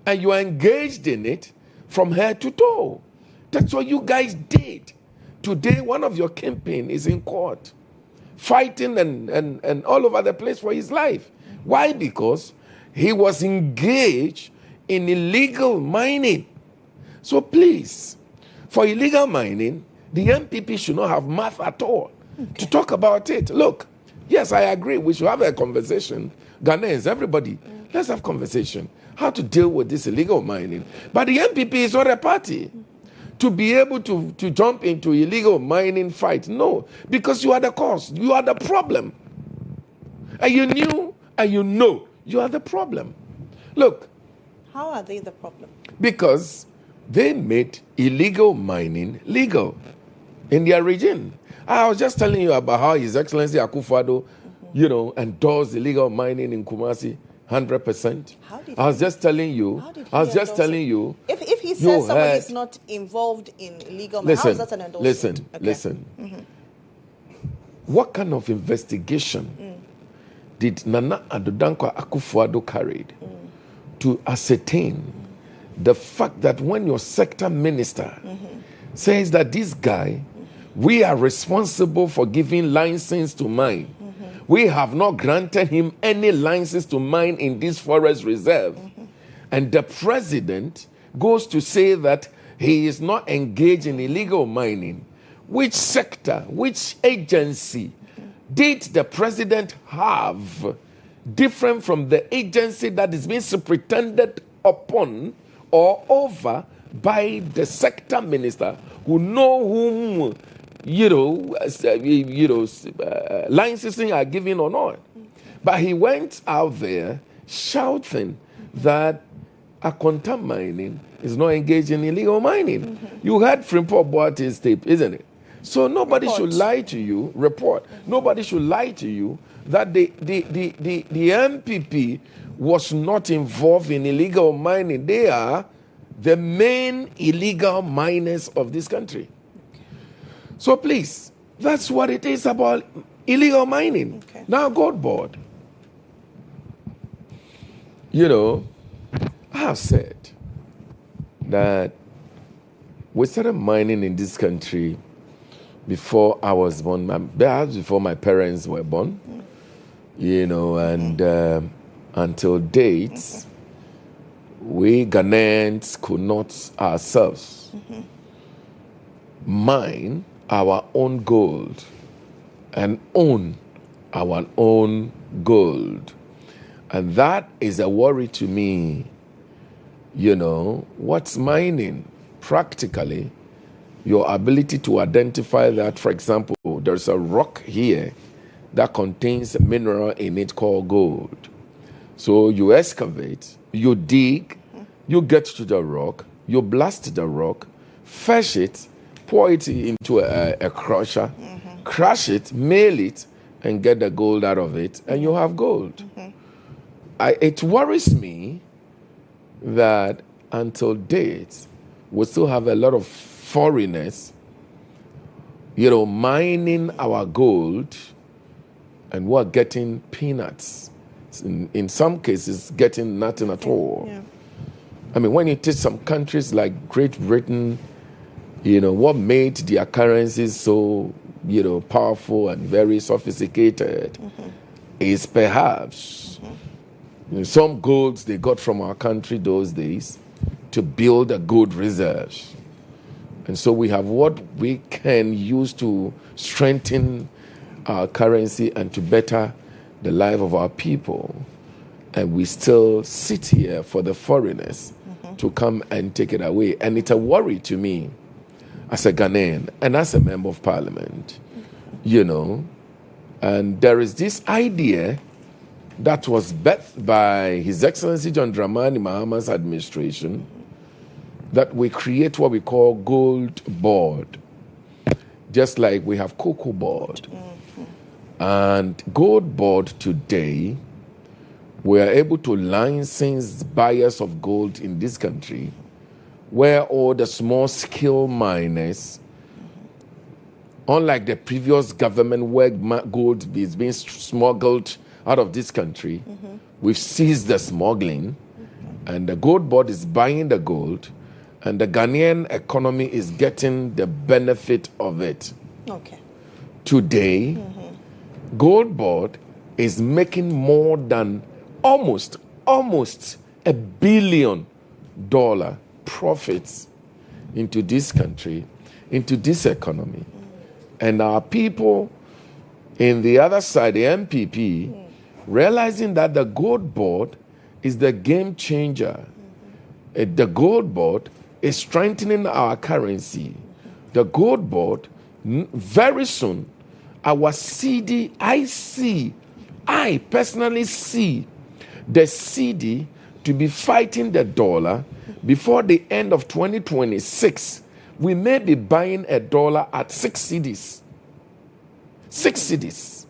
and you are engaged in it from head to toe. That's what you guys did. Today, one of your kingpin is in court, fighting and all over the place for his life. Why? Because he was engaged in illegal mining. So please, for illegal mining, the MPP should not have mouth at all to talk about it. Look, yes, I agree. We should have a conversation. Ghanaians, everybody, let's have conversation. How to deal with this illegal mining. But the MPP is not a party to be able to jump into illegal mining fight. No, because you are the cause. You are the problem. And you knew and you know you are the problem. Look. How are they the problem? Because they made illegal mining legal in their region. I was just telling you about how His Excellency Akufo-Addo, endorsed illegal mining in Kumasi 100%. I was just telling you. If he says somebody is not involved in illegal mining, how is that an endorsement? Listen. What kind of investigation did Nana Addo Dankwa Akufo-Addo carried to ascertain the fact that when your sector minister says that this guy, we are responsible for giving license to mine. We have not granted him any license to mine in this forest reserve. And the president goes to say that he is not engaged in illegal mining. Which sector, which agency did the president have different from the agency that is being superintended upon or over by the sector minister who know whom licensing are given or not? But he went out there shouting that Akonta mining is not engaged in illegal mining. You heard Frimpong Boate's tape, isn't it? So nobody should lie to you. Nobody should lie to you that the MPP was not involved in illegal mining. They are the main illegal miners of this country. So please, that's what it is about illegal mining. Now, Gold Board. I have said that we started mining in this country before I was born, perhaps before my parents were born, and until date, we Ghanaians could not ourselves mine our own gold and own our own gold. And that is a worry to me. What's mining? Practically, your ability to identify that, for example, there's a rock here that contains a mineral in it called gold. So you excavate, you dig, you get to the rock, you blast the rock, fetch it, pour it into a crusher, crush it, mill it, and get the gold out of it, and you have gold. It worries me that until date, we still have a lot of foreigners, mining our gold, and we're getting peanuts. In some cases, getting nothing at all. Yeah. I mean, when you take some countries like Great Britain, what made their currencies so, powerful and very sophisticated is perhaps some golds they got from our country those days to build a gold reserves. And so we have what we can use to strengthen our currency and to better the life of our people. And we still sit here for the foreigners to come and take it away. And it's a worry to me as a Ghanaian and as a member of parliament, And there is this idea that was birthed by His Excellency John Dramani Mahama's administration that we create what we call Gold Board, just like we have Cocoa Board. And Gold Board today, we are able to license buyers of gold in this country, where all the small-scale miners, unlike the previous government where gold is being smuggled out of this country, we've seized the smuggling, and the Gold Board is buying the gold, and the Ghanaian economy is getting the benefit of it. Okay. Today, Gold Board is making more than almost $1 billion profits into this country, into this economy. And our people in the other side, the MPP, realizing that the Gold Board is the game changer. The Gold Board is strengthening our currency. The Gold Board, very soon, our CD, I personally see the CD to be fighting the dollar before the end of 2026. We may be buying a dollar at 6 cedis. 6 cedis.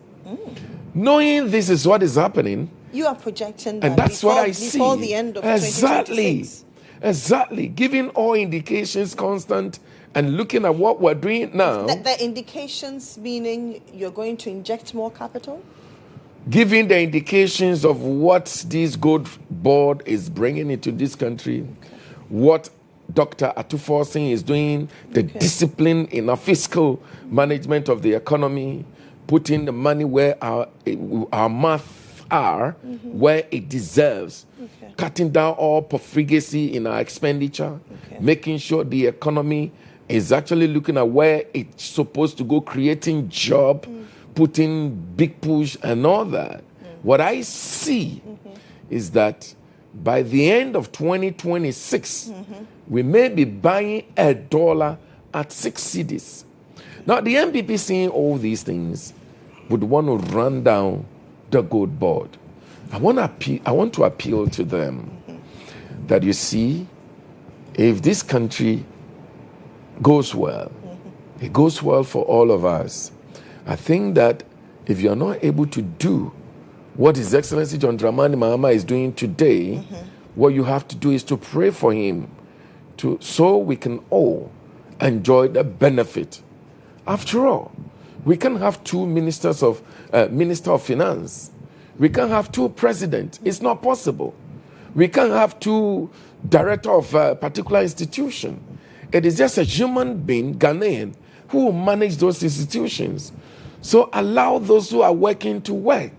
Knowing this is what is happening. You are projecting that and that's what I see. Before the end of 2026. Exactly. Giving all indications constant and looking at what we're doing now. The indications meaning you're going to inject more capital? Giving the indications of what this Gold Board is bringing into this country, what Dr. Atuforsin is doing, the discipline in our fiscal management of the economy, putting the money where our mouth are, where it deserves, cutting down all profligacy in our expenditure, making sure the economy is actually looking at where it's supposed to go, creating job, putting big push and all that. What I see is that by the end of 2026, we may be buying a dollar at 6 cedis. Now, the MPP seeing all these things would want to run down the Gold Board. I want to appeal to them that, you see, if this country goes well, it goes well for all of us. I think that if you're not able to do what His Excellency John Dramani Mahama is doing today, what you have to do is to pray for him so we can all enjoy the benefit. After all, we can have two Minister of Finance. We can't have two presidents. It's not possible. We can't have two director of a particular institution. It is just a human being, Ghanaian, who will manage those institutions. So allow those who are working to work.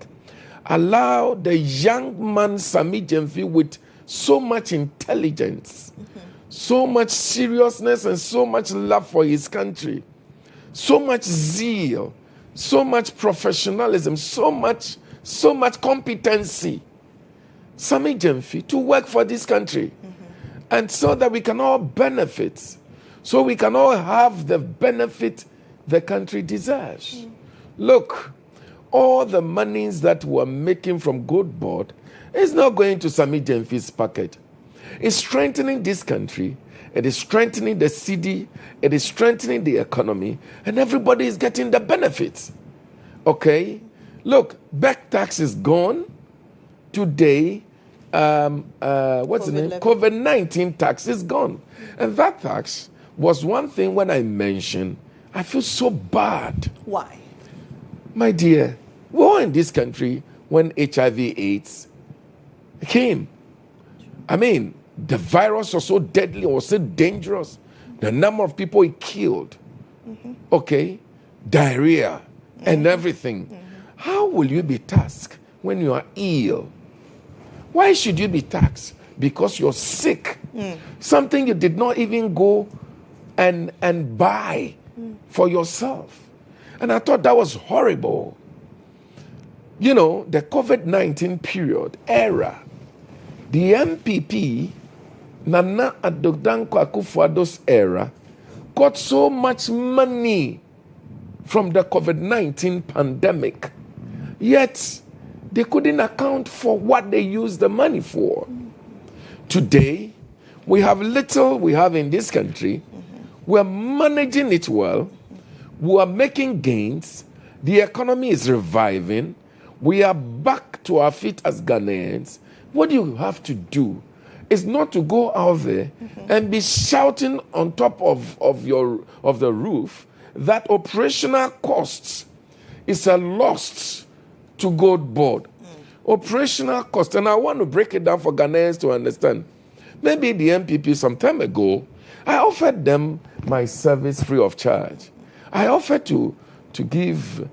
Allow the young man, Sami Jemfi, with so much intelligence, so much seriousness, and so much love for his country, so much zeal, so much professionalism, so much competency, Sami Jemfi, to work for this country. And so that we can all benefit, so we can all have the benefit the country deserves. Look, all the monies that we're making from Gold Board is not going to Sami Jemfi's pocket. It's strengthening this country. It is strengthening the city. It is strengthening the economy. And everybody is getting the benefits. Okay? Look, back tax is gone. Today, what's the name? COVID-19 tax is gone. And that tax was one thing when I mentioned, I feel so bad. Why? My dear, we were in this country when HIV/AIDS came. I mean, the virus was so deadly, was so dangerous. The number of people it killed, okay, diarrhea and everything. How will you be taxed when you are ill? Why should you be taxed? Because you're sick. Something you did not even go and buy for yourself. And I thought that was horrible. You know, the COVID-19 period, era, the MPP, Nana Addo Dankwa Akufo-Addo's era, got so much money from the COVID-19 pandemic, yet they couldn't account for what they used the money for. Today, we have little we have in this country. We're managing it well. We are making gains. The economy is reviving. We are back to our feet as Ghanaians. What you have to do is not to go out there and be shouting on top of the roof that operational costs is a loss to Gold Board. Operational cost, and I want to break it down for Ghanaians to understand. Maybe the MPP some time ago, I offered them my service free of charge. I offered to give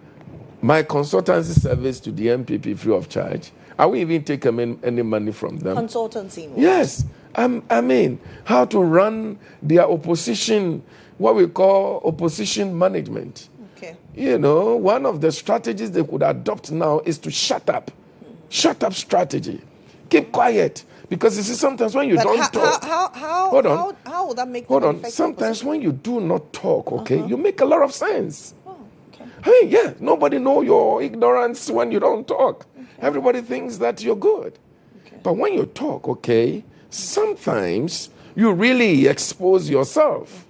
my consultancy service to the MPP free of charge. I won't even take any money from them. Consultancy. Yes. I mean, how to run their opposition, what we call opposition management. Okay. You know, one of the strategies they could adopt now is to shut up. Shut up strategy. Keep quiet. Because you see, sometimes when you don't talk... How would that make Hold on. Sometimes when you do not talk, okay, you make a lot of sense. Hey, yeah, nobody know your ignorance when you don't talk. Everybody thinks that you're good. But when you talk, okay, sometimes you really expose yourself.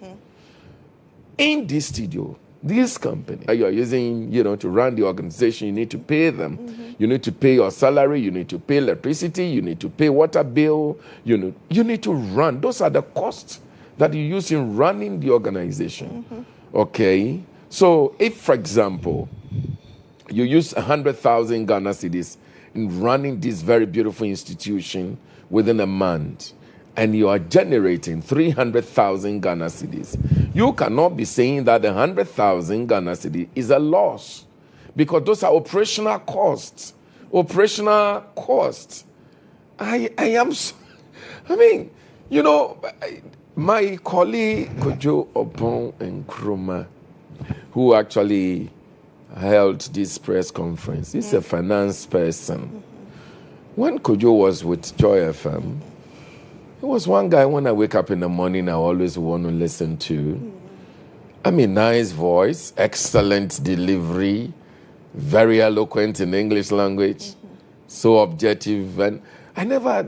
In this studio, this company you are using, to run the organization, you need to pay them. You need to pay your salary, you need to pay electricity, you need to pay water bill, you need to run. Those are the costs that you use in running the organization. Okay? So if, for example, you use 100,000 Ghana cedis in running this very beautiful institution within a month, and you are generating 300,000 Ghana cedis, you cannot be saying that 100,000 Ghana cedis is a loss, because those are operational costs. Operational costs. My colleague Kodjo Obon and Nkrumah, who actually held this press conference, he's a finance person. When Kodjo was with Joy FM, he was one guy when I wake up in the morning I always want to listen to. Nice voice, excellent delivery, very eloquent in English language, so objective. And I never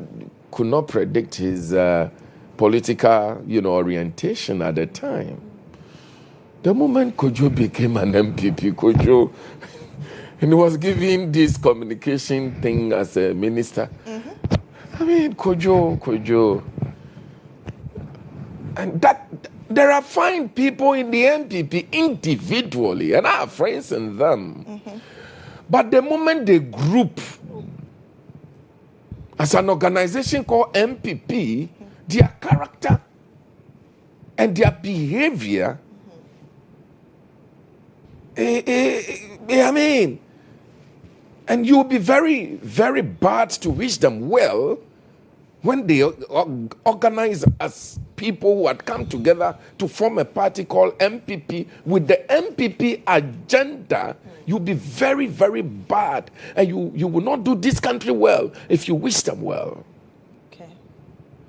could not predict his political, orientation at the time. The moment Kodjo became an MPP, and he was giving this communication thing as a minister. Kodjo. And that there are fine people in the MPP individually, and I have friends in them. But the moment they group as an organization called MPP, their character and their behavior, and you'll be very, very bad to wish them well when they organize as people who had come together to form a party called MPP with the MPP agenda. You'll be very, very bad, and you will not do this country well if you wish them well.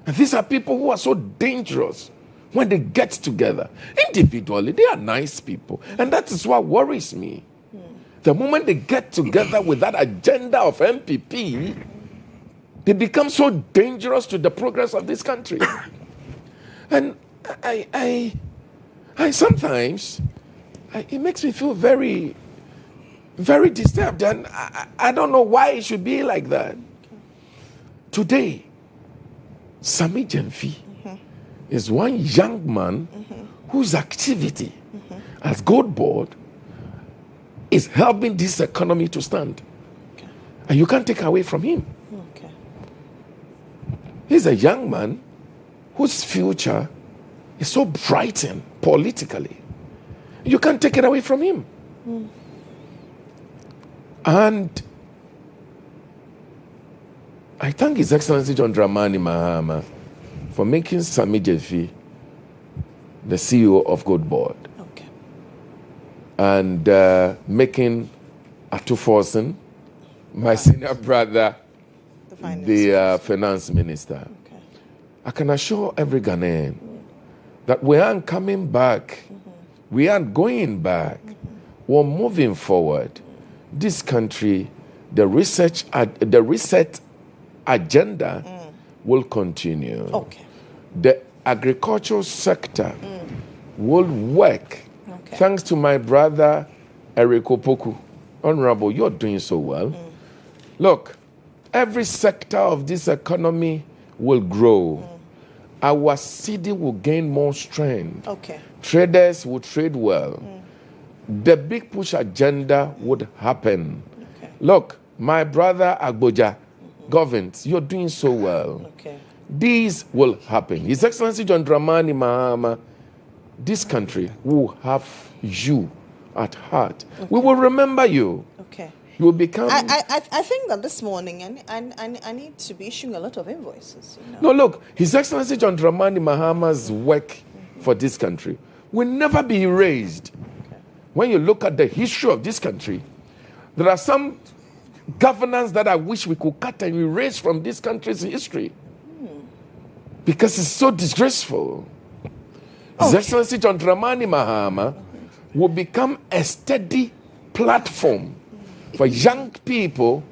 And these are people who are so dangerous when they get together. Individually, they are nice people, and that is what worries me. The moment they get together with that agenda of MPP, they become so dangerous to the progress of this country. And I sometimes, it makes me feel very, very disturbed, and I don't know why it should be like that. Today, Sami Jemfi is one young man whose activity as Gold Board is helping this economy to stand. And you can't take away from him. He's a young man whose future is so brightened politically. You can't take it away from him. And I thank His Excellency John Dramani Mahama for making Sami Jemfi the CEO of Gold Board. And making Atuforsen, my senior brother, the finance minister. I can assure every Ghanaian that we aren't coming back. We aren't going back. We're moving forward. This country, the reset agenda will continue. The agricultural sector will work. Thanks to my brother, Eric Opoku, Honorable, you're doing so well. Look, every sector of this economy will grow. Our city will gain more strength. Okay. Traders will trade well. The big push agenda would happen. Okay. Look, my brother Agboja, Government, you're doing so well. Okay. These will happen. His Excellency John Dramani Mahama, this country will have you at heart. Okay. We will remember you. Okay. You will become... I think that this morning I need to be issuing a lot of invoices. You know? No, look, His Excellency John Dramani Mahama's work for this country will never be erased. Okay. When you look at the history of this country, there are some governance that I wish we could cut and erase from this country's history. Because it's so disgraceful. His Excellency John Dramani Mahama will become a steady platform for young people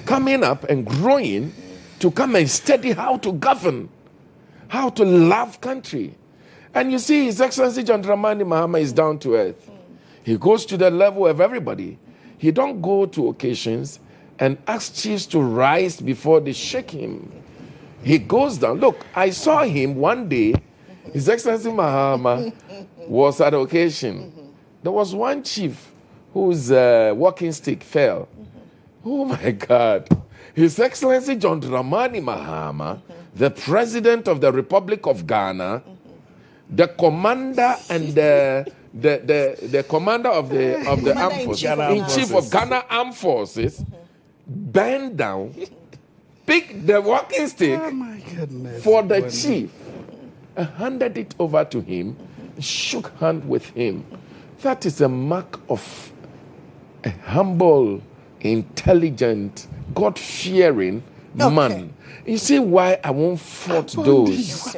coming up and growing to come and study how to govern, how to love country. And you see, His Excellency John Dramani Mahama is down to earth. He goes to the level of everybody. He don't go to occasions and ask chiefs to rise before they shake him. He goes down. Look, I saw him one day. His Excellency Mahama was at occasion. There was one chief whose walking stick fell. Oh my God. His Excellency John Dramani Mahama, the President of the Republic of Ghana, the commander and the commander of the armed forces, in chief of Ghana Armed Forces, bent down, picked the walking stick for the chief, and handed it over to him, shook hand with him. That is a mark of a humble, intelligent, God-fearing man. You see why I won't fault those.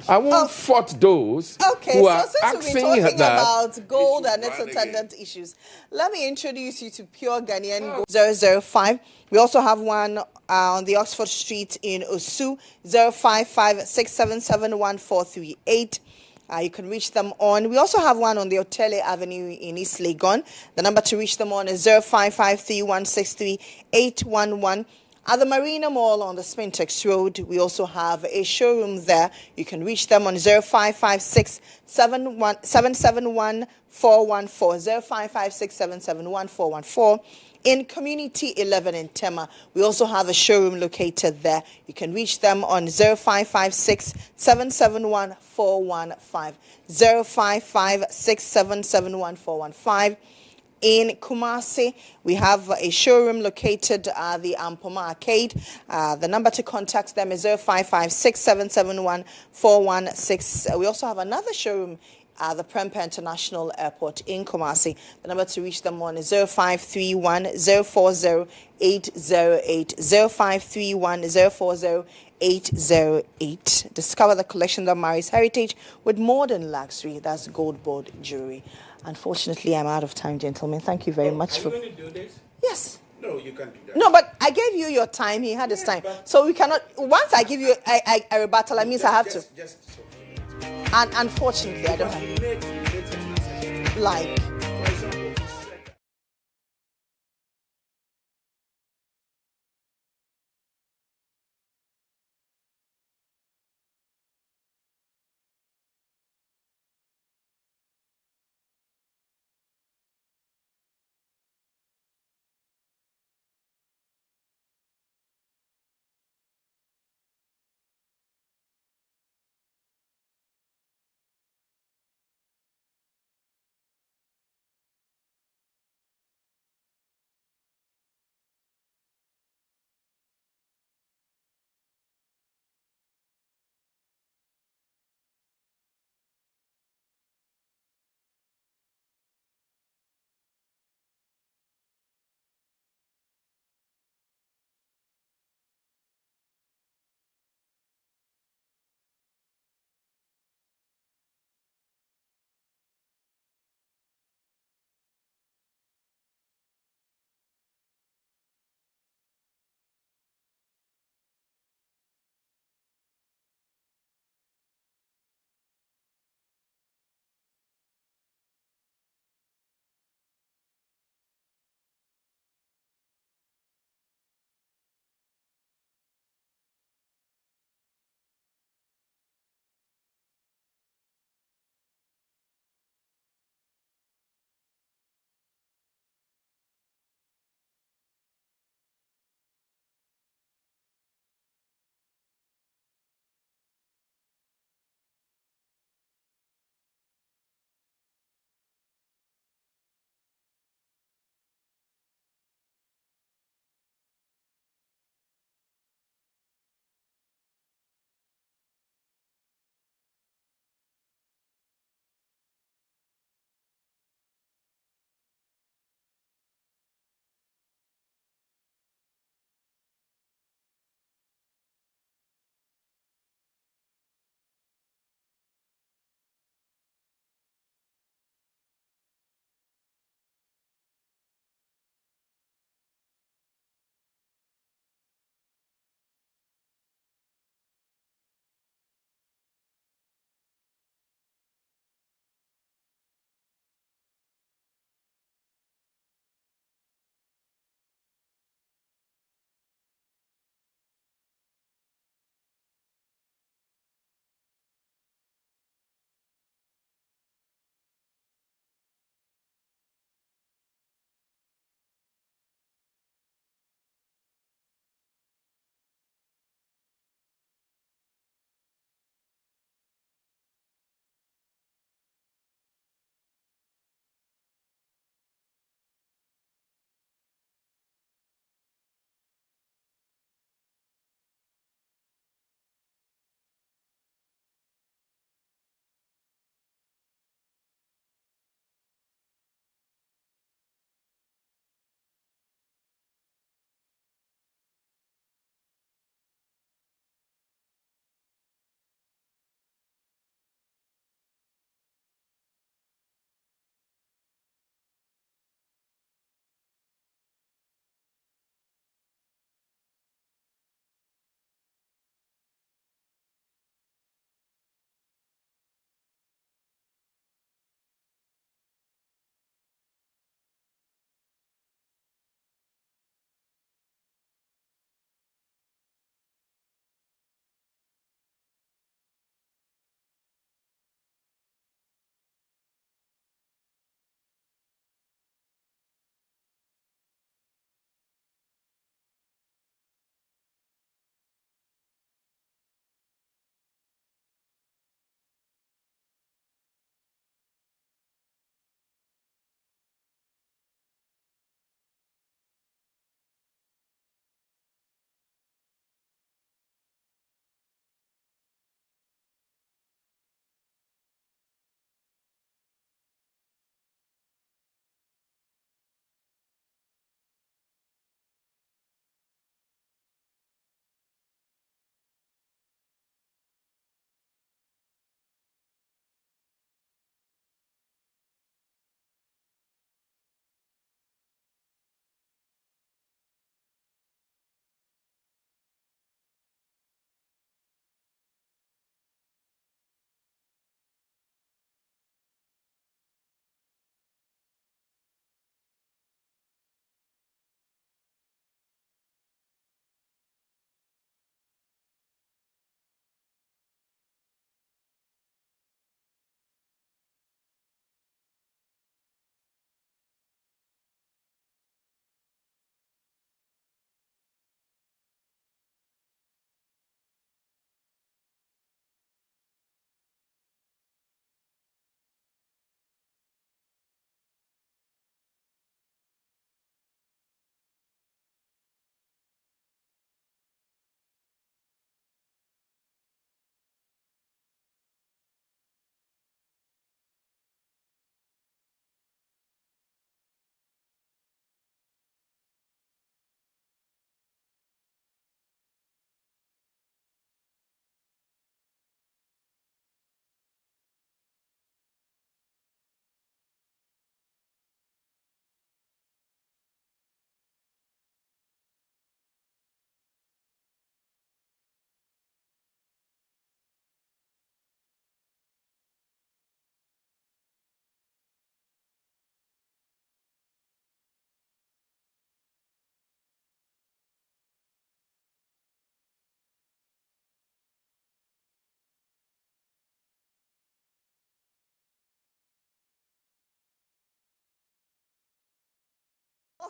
I won't fault those who are since asking we've been talking that. about gold and its attendant issues, let me introduce you to Pure Ghanaian Gold 005. We also have one on the Oxford Street in Osu, 055-677-1438. You can reach them on. We also have one on the Otele Avenue in East Legon. The number to reach them on is 055-3163-811. At the Marina Mall on the Spintex Road, we also have a showroom there. You can reach them on 0556-771-414, 0556-771-414. In Community 11 in Tema, we also have a showroom located there. You can reach them on 0556-771-415, 0556-771-415. In Kumasi, we have a showroom located at the Ampoma Arcade. The number to contact them is 0556-771-416. We also have another showroom at the Prempeh International Airport in Kumasi. The number to reach them on is 0531-040-808, 0531-040-808. Discover the collection that marries heritage with modern luxury. That's gold board jewelry. Unfortunately, I'm out of time, gentlemen. Thank you very much for... Are you going to do this? Yes. No, you can't do that. No, but I gave you your time. He had his time. So we cannot... Once I give you a rebuttal, that means I have to... And unfortunately, I don't have... Like...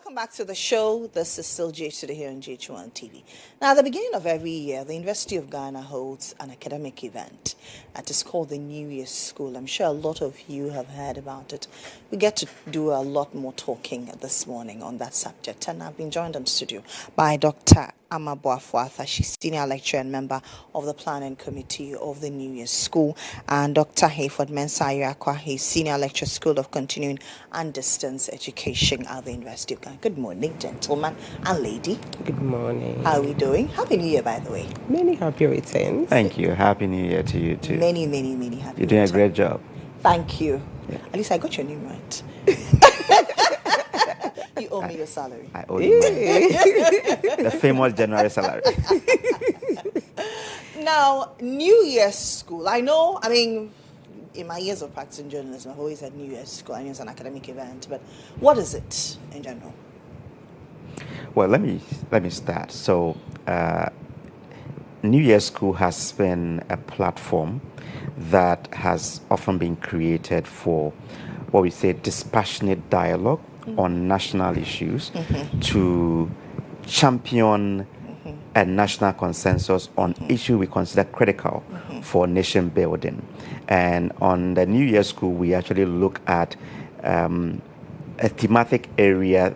Welcome back to the show. This is still GH Today here on GHOne TV. Now, at the beginning of every year, the University of Ghana holds an academic event that is called the New Year's School. I'm sure a lot of you have heard about it. We get to do a lot more talking this morning on that subject, and I've been joined in studio by Dr. Ama Boafuatha. She's senior lecturer and member of the planning committee of the New Year's School, and Dr. Hayford Mensah, he's senior lecturer, School of Continuing and Distance Education at the University of Ghana. Good morning, gentleman and lady. Good morning. How are we doing? Happy New Year, by the way. Many happy returns. Thank you. Happy New Year to you too. Many happy You're doing returns. a great job. Thank you. Yeah. At least I got your name right. You owe me your salary. I owe you money. The famous January salary. Now, New Year's School. I mean, in my years of practicing journalism, I've always had New Year's School. I know it's an academic event, but what is it in general? Well, let me start. So, New Year's School has been a platform that has often been created for what we say dispassionate dialogue on national issues to champion a national consensus on issues we consider critical for nation building. And on the New Year School, we actually look at a thematic area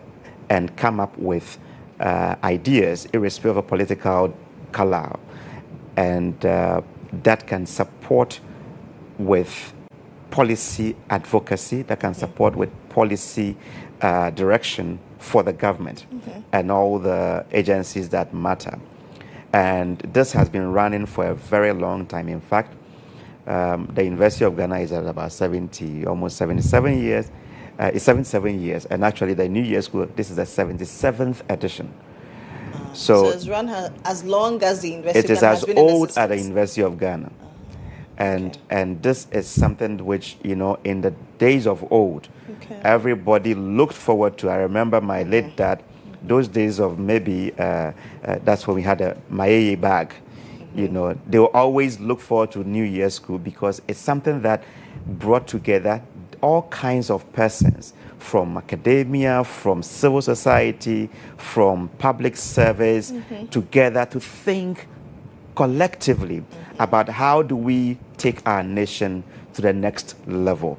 and come up with ideas, irrespective of political color, and that can support with policy advocacy, that can support with policy direction for the government and all the agencies that matter. And this has been running for a very long time. In fact, the University of Ghana is at about 77 years. It's 77 years, and actually the New Year School, this is the 77th edition. So it's run as long as the University it of is Ghana as has been in old as the existence. University of Ghana. And this is something which, in the days of old, everybody looked forward to. I remember my late dad, those days of maybe, that's when we had a Mayeye bag. They will always look forward to New Year's School because it's something that brought together all kinds of persons from academia, from civil society, from public service, together to think collectively about how do we take our nation to the next level.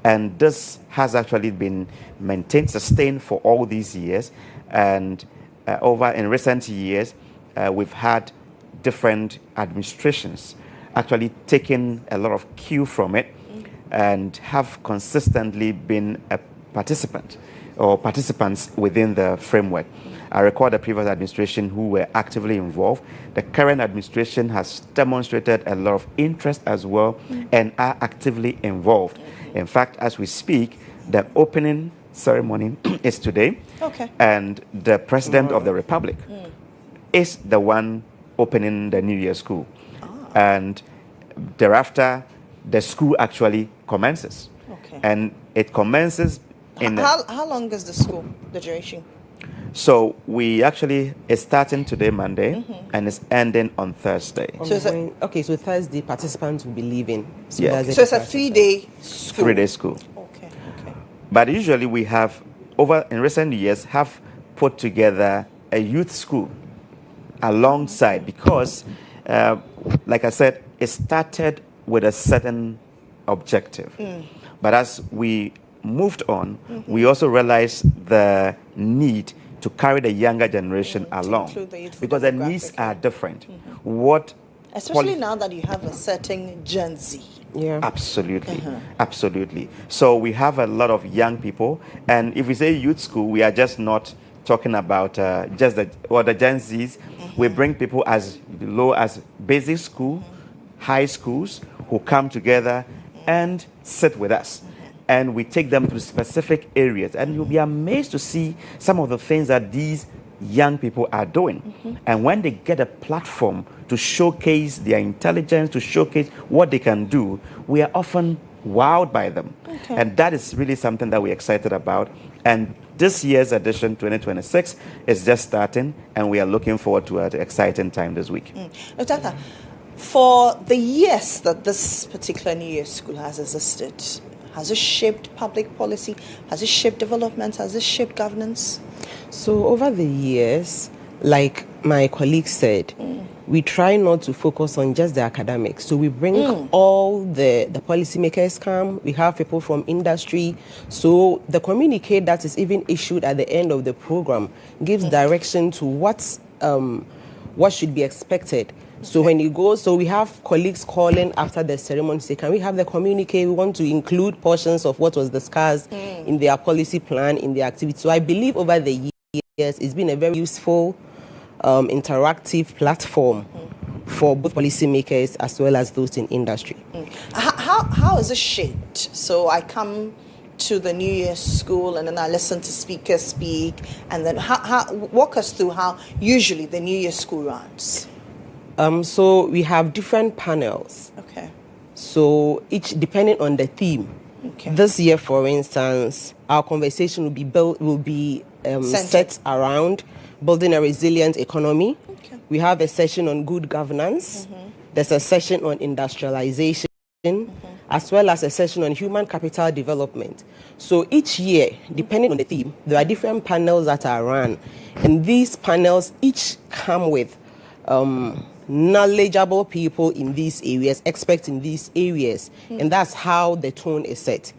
And this has actually been maintained, sustained for all these years. And over in recent years, we've had different administrations actually taking a lot of cue from it and have consistently been a participant or participants within the framework. I recall the previous administration who were actively involved. The current administration has demonstrated a lot of interest as well and are actively involved. In fact, as we speak, the opening ceremony is today. And the President of the Republic is the one opening the New Year School. And thereafter, the school actually commences. And it commences in... How long is the school, the duration? So we actually, it's starting today, Monday, and it's ending on Thursday. So Thursday participants will be leaving. So Yes. So it's a 3-day school? 3-day school. But usually we have, in recent years, have put together a youth school alongside because, like I said, it started with a certain objective. But as we moved on, we also realized the need to carry the younger generation along because the needs are different. Especially now that you have a certain Gen Z. Absolutely. Absolutely. So we have a lot of young people, and if we say youth school, we are just not talking about just the Gen Zs. We bring people as low as basic school, high schools, who come together and sit with us. And we take them to specific areas. And you'll be amazed to see some of the things that these young people are doing. And when they get a platform to showcase their intelligence, to showcase what they can do, we are often wowed by them. And that is really something that we're excited about. And this year's edition, 2026, is just starting, and we are looking forward to an exciting time this week. Dr. For the years that this particular New Year School has existed, has it shaped public policy? Has it shaped development? Has it shaped governance? So over the years, like my colleague said, we try not to focus on just the academics. So we bring all the policymakers come. We have people from industry. So the communique that is even issued at the end of the program gives direction to what should be expected. So when you go, so we have colleagues calling after the ceremony, say, can we have the communique? We want to include portions of what was discussed in their policy plan, in their activity. So I believe over the years, it's been a very useful, interactive platform for both policymakers as well as those in industry. How is it shaped? So I come to the New Year's school and then I listen to speakers speak, and then walk us through how usually the New Year's school runs. So we have different panels. Okay. So each depending on the theme. Okay. This year, for instance, our conversation will be set around building a resilient economy. Okay. We have a session on good governance. There's a session on industrialization, as well as a session on human capital development. So each year, depending on the theme, there are different panels that are run, and these panels each come with knowledgeable people in these areas, experts in these areas, and that's how the tone is set.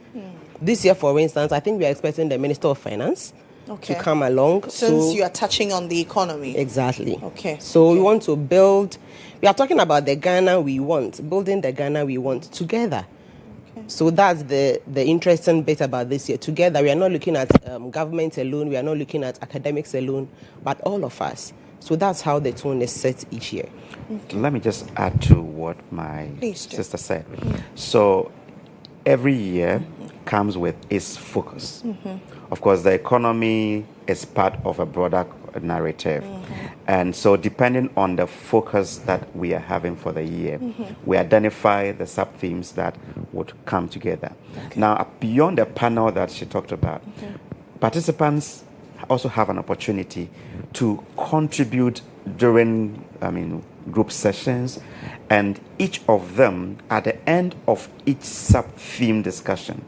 This year, for instance, I think we are expecting the Minister of Finance to come along. Since you are touching on the economy. Exactly. Okay. So we want to build, we are talking about the Ghana we want, building the Ghana we want together. So that's the interesting bit about this year. Together, we are not looking at government alone, we are not looking at academics alone, but all of us. So that's how the tone is set each year. Let me just add to what my sister said. So every year comes with its focus. Of course, the economy is part of a broader narrative. And so depending on the focus that we are having for the year, we identify the sub-themes that would come together. Now, beyond the panel that she talked about, participants also have an opportunity to contribute during, group sessions, and each of them, at the end of each sub-theme discussion,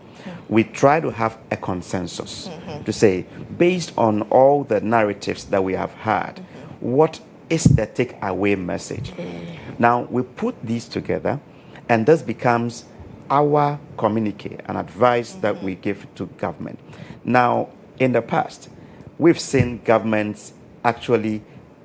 we try to have a consensus to say, based on all the narratives that we have had, what is the takeaway message? Now, we put these together, and this becomes our communique and advice that we give to government. Now, in the past, we've seen governments actually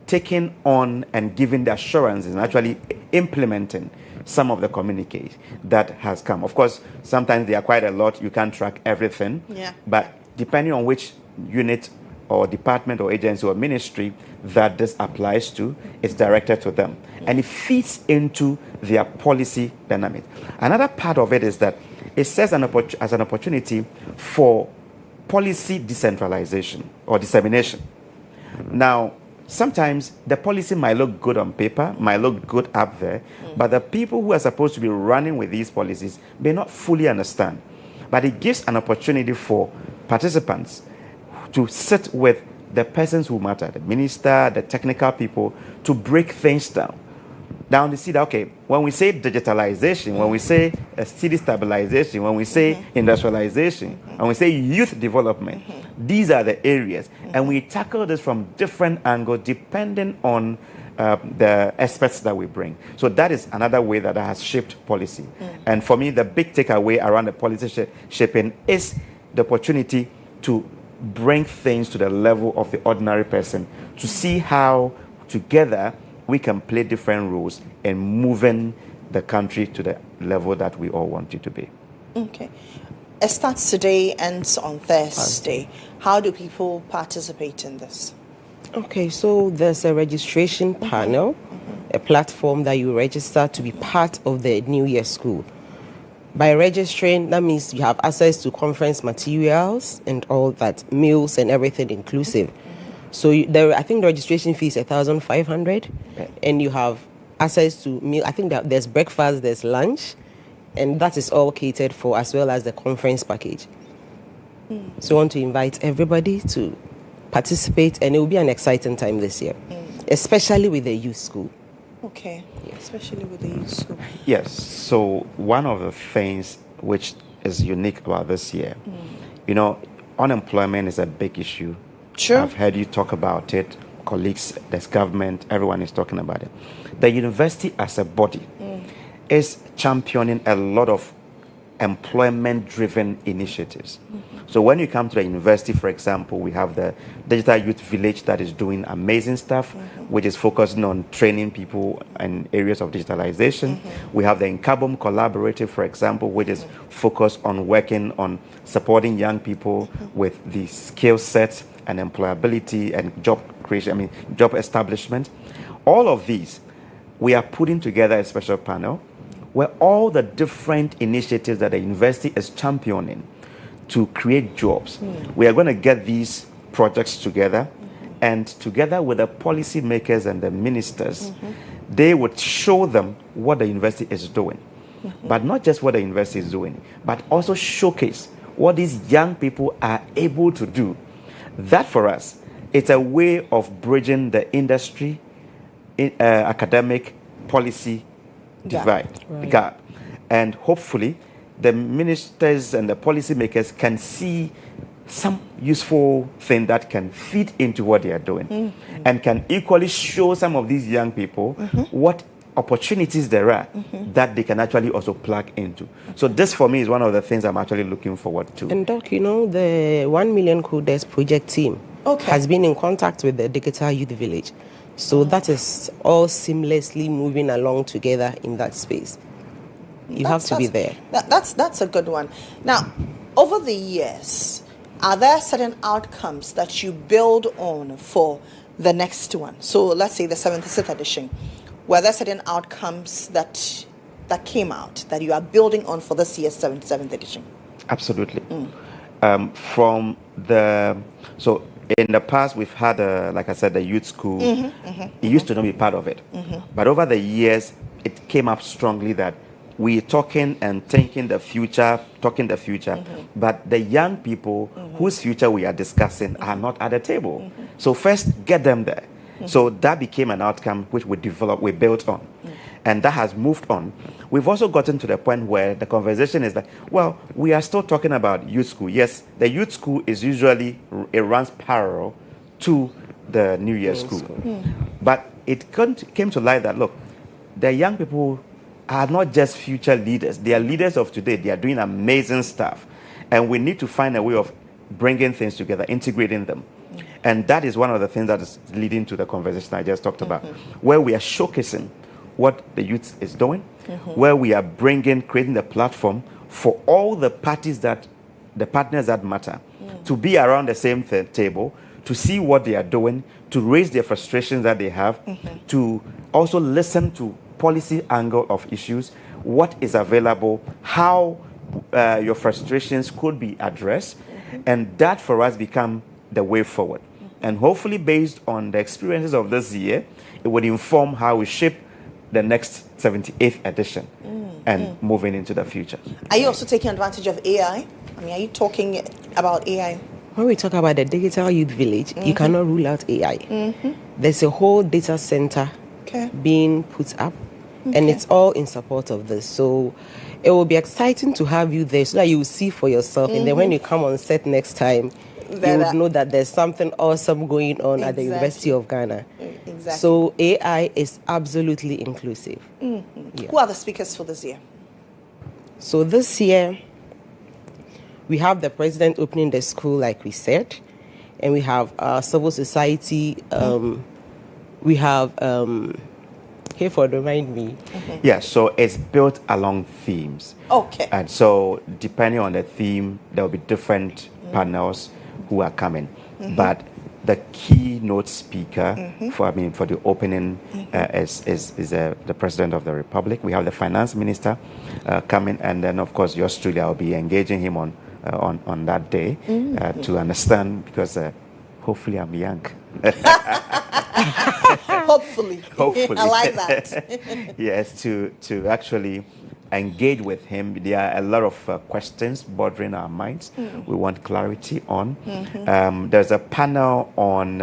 taking on and giving the assurances and actually implementing some of the communiques that has come. Of course, sometimes they are quite a lot. You can't track everything. But depending on which unit or department or agency or ministry that this applies to, it's directed to them. And it feeds into their policy dynamic. Another part of it is that it serves as an opportunity for policy decentralization or dissemination. Now, sometimes the policy might look good on paper, might look good up there, but the people who are supposed to be running with these policies may not fully understand. But it gives an opportunity for participants to sit with the persons who matter, the minister, the technical people, to break things down. Down to see that, okay, when we say digitalization, when we say city stabilization, when we say industrialization, when we say youth development, these are the areas. And we tackle this from different angles depending on the experts that we bring. So that is another way that has shaped policy. And for me, the big takeaway around the policy shaping is the opportunity to bring things to the level of the ordinary person, to see how together we can play different roles in moving the country to the level that we all want it to be. Okay. It starts today, ends on Thursday. How do people participate in this? Okay, so there's a registration panel, a platform that you register to be part of the New Year School. By registering, that means you have access to conference materials and all that, meals and everything inclusive. So I think the registration fee is 1,500, and you have access to meal. I think that there's breakfast, there's lunch, and that is all catered for, as well as the conference package. So I want to invite everybody to participate, and it will be an exciting time this year, especially with the youth school. Okay, especially with the youth school. Yes, so one of the things which is unique about this year, unemployment is a big issue Sure. I've heard you talk about it. Colleagues, there's government, everyone is talking about it. The university as a body is championing a lot of employment-driven initiatives. So when you come to the university, for example, we have the Digital Youth Village that is doing amazing stuff, which is focusing on training people in areas of digitalization. We have the Incabom Collaborative, for example, which is focused on working on supporting young people with the skill set and employability and job creation, job establishment. All of these, we are putting together a special panel where all the different initiatives that the university is championing to create jobs, we are going to get these projects together, and together with the policy makers and the ministers, they would show them what the university is doing. But not just what the university is doing, but also showcase what these young people are able to do. That for us, it's a way of bridging the industry, academic, policy gap. And hopefully, the ministers and the policymakers can see some useful thing that can feed into what they are doing and can equally show some of these young people what opportunities there are that they can actually also plug into. So this for me is one of the things I'm actually looking forward to. And Doc, the 1 Million Coders project team has been in contact with the Digital Youth Village. So that is all seamlessly moving along together in that space. You have to be there. That's a good one. Now, over the years, are there certain outcomes that you build on for the next one? So let's say the 76th edition. Were there certain outcomes that came out that you are building on for this year's 77th edition? Absolutely. So in the past, we've had, like I said, the youth school. It used to not be part of it. But over the years, it came up strongly that we're talking and thinking the future, but the young people whose future we are discussing are not at the table. So first, get them there. So that became an outcome which we built on. And that has moved on. We've also gotten to the point where the conversation is that, well, we are still talking about youth school. Yes, the youth school is usually, it runs parallel to the New Year school. But it came to light that, look, the young people are not just future leaders. They are leaders of today. They are doing amazing stuff. And we need to find a way of bringing things together, integrating them. And that is one of the things that is leading to the conversation I just talked about, where we are showcasing what the youth is doing, where we are creating the platform for all the partners that matter to be around the same table, to see what they are doing, to raise their frustrations that they have, to also listen to policy angle of issues, what is available, how your frustrations could be addressed, and that for us become the way forward. And hopefully based on the experiences of this year, it would inform how we shape the next 78th edition and moving into the future. Are you also taking advantage of AI? Are you talking about AI? When we talk about the Digital Youth Village, you cannot rule out AI. There's a whole data center being put up, and it's all in support of this. So it will be exciting to have you there so that you will see for yourself. And then when you come on set next time, you would know that there's something awesome going on at the University of Ghana. So AI is absolutely inclusive. Who are the speakers for this year? So this year, we have the president opening the school, like we said, and we have civil society. We have, Hayford, remind me. Yeah, so it's built along themes. Okay. And so depending on the theme, there will be different panels who are coming. But the keynote speaker for the opening is the President of the Republic. We have the Finance Minister coming, and then of course yours truly, I'll be engaging him on that day to understand, because hopefully I'm young. Hopefully. I like that. Yes, to actually engage with him. There are a lot of questions bothering our minds. We want clarity on. There's a panel on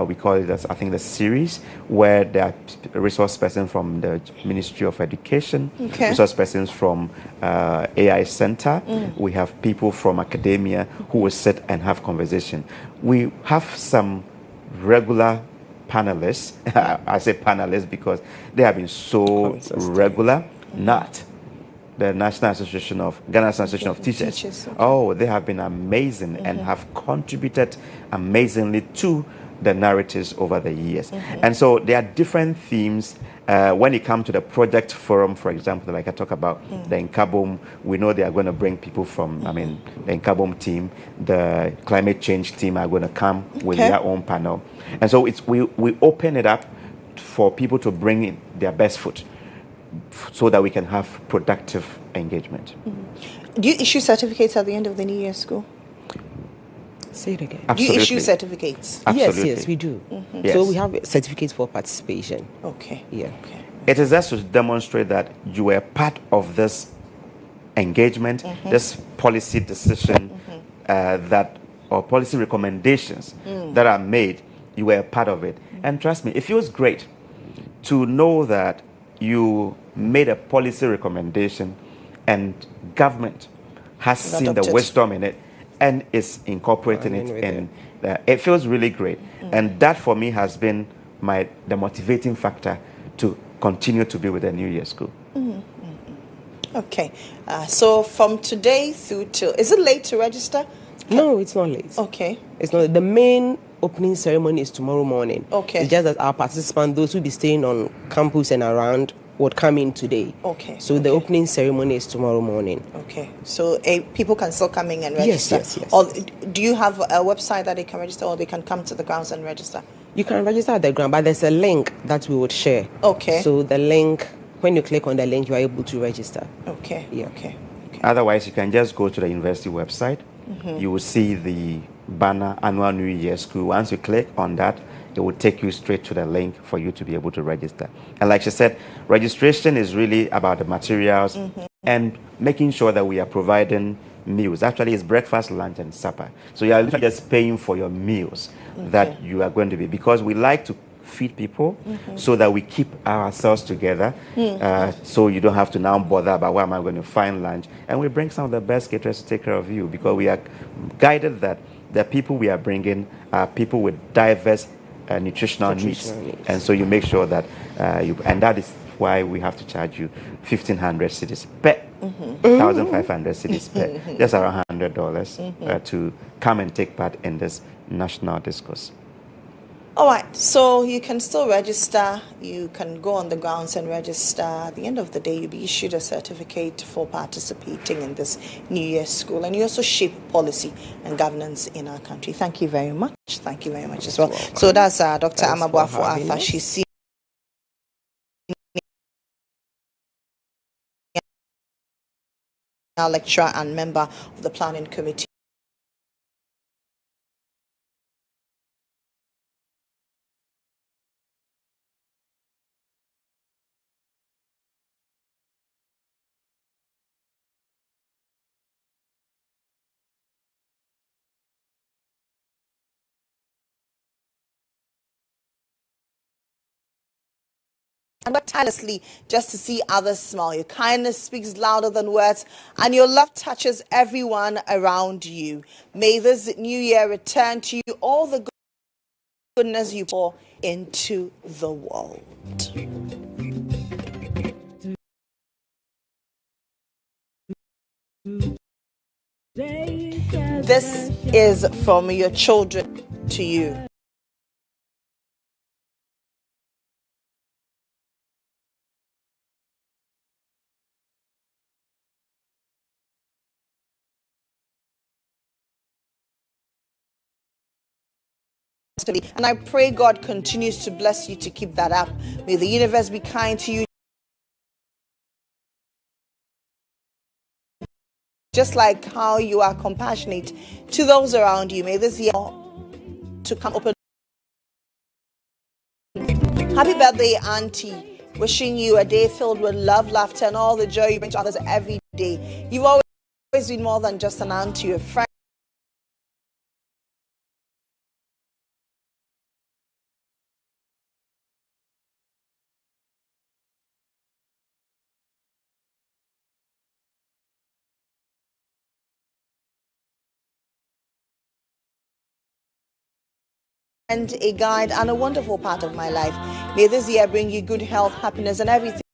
we call it, I think, the series, where there are resource persons from the Ministry of Education, resource persons from AI Center. We have people from academia who will sit and have conversation. We have some regular panelists. I say panelists because they have been so regular. Not the Ghana National Association of Teachers. Oh, they have been amazing and have contributed amazingly to the narratives over the years. And so there are different themes. When it comes to the project forum, for example, like I talk about the Nkabom, we know they are going to bring people from, the Nkabom team, the climate change team are going to come with their own panel. And so we open it up for people to bring in their best foot so that we can have productive engagement. Do you issue certificates at the end of the New Year school? Say it again. Do you issue certificates? Absolutely. Yes, we do. Yes. So we have certificates for participation. Okay. Yeah. It is just to demonstrate that you were part of this engagement, this policy decision or policy recommendations that are made. You were a part of it. And trust me, it feels great to know that you made a policy recommendation and government has seen the wisdom in it and is incorporating it in. It feels really great. And that for me has been the motivating factor to continue to be with the New Year school. Okay. So from today through till, is it late to register? No, it's not late. Okay. It's not. The main opening ceremony is tomorrow morning. Okay. It's just that our participants, those who be staying on campus and around, would come in today. Okay. So the opening ceremony is tomorrow morning. Okay. So people can still come in and register? Yes. Or do you have a website that they can register, or they can come to the grounds and register? You can register at the ground, but there's a link that we would share. Okay. So the link, when you click on the link, you are able to register. Okay. Yeah. Okay. Otherwise, you can just go to the university website. You will see the banner Annual New Year School. Once you click on that, it will take you straight to the link for you to be able to register. And like she said, registration is really about the materials and making sure that we are providing meals. Actually, it's breakfast, lunch, and supper. So you are literally just paying for your meals that you are going to be, because we like to feed people so that we keep ourselves together, so you don't have to now bother about where am I going to find lunch. And we bring some of the best caterers to take care of you, because we are guided that the people we are bringing are people with diverse nutritional needs. And so you make sure that and that is why we have to charge you 1,500 cedis per 1,500 cedis per, just around $100 to come and take part in this national discourse. All right, so you can still register. You can go on the grounds and register. At the end of the day, you'll be issued a certificate for participating in this New Year school. And you also shape policy and governance in our country. Thank you very much. Thank you very much as well. So that's Dr. Amabuafo Arthur. She's senior lecturer and member of the planning committee. And work tirelessly just to see others smile. Your kindness speaks louder than words, and your love touches everyone around you. May this new year return to you all the goodness you pour into the world. This is from your children to you. And I pray God continues to bless you to keep that up. May the universe be kind to you, just like how you are compassionate to those around you. May this year to come open. Happy birthday, Auntie. Wishing you a day filled with love, laughter, and all the joy you bring to others every day. You've always been more than just an auntie, a friend. and a guide and a wonderful part of my life. May this year bring you good health, happiness, and everything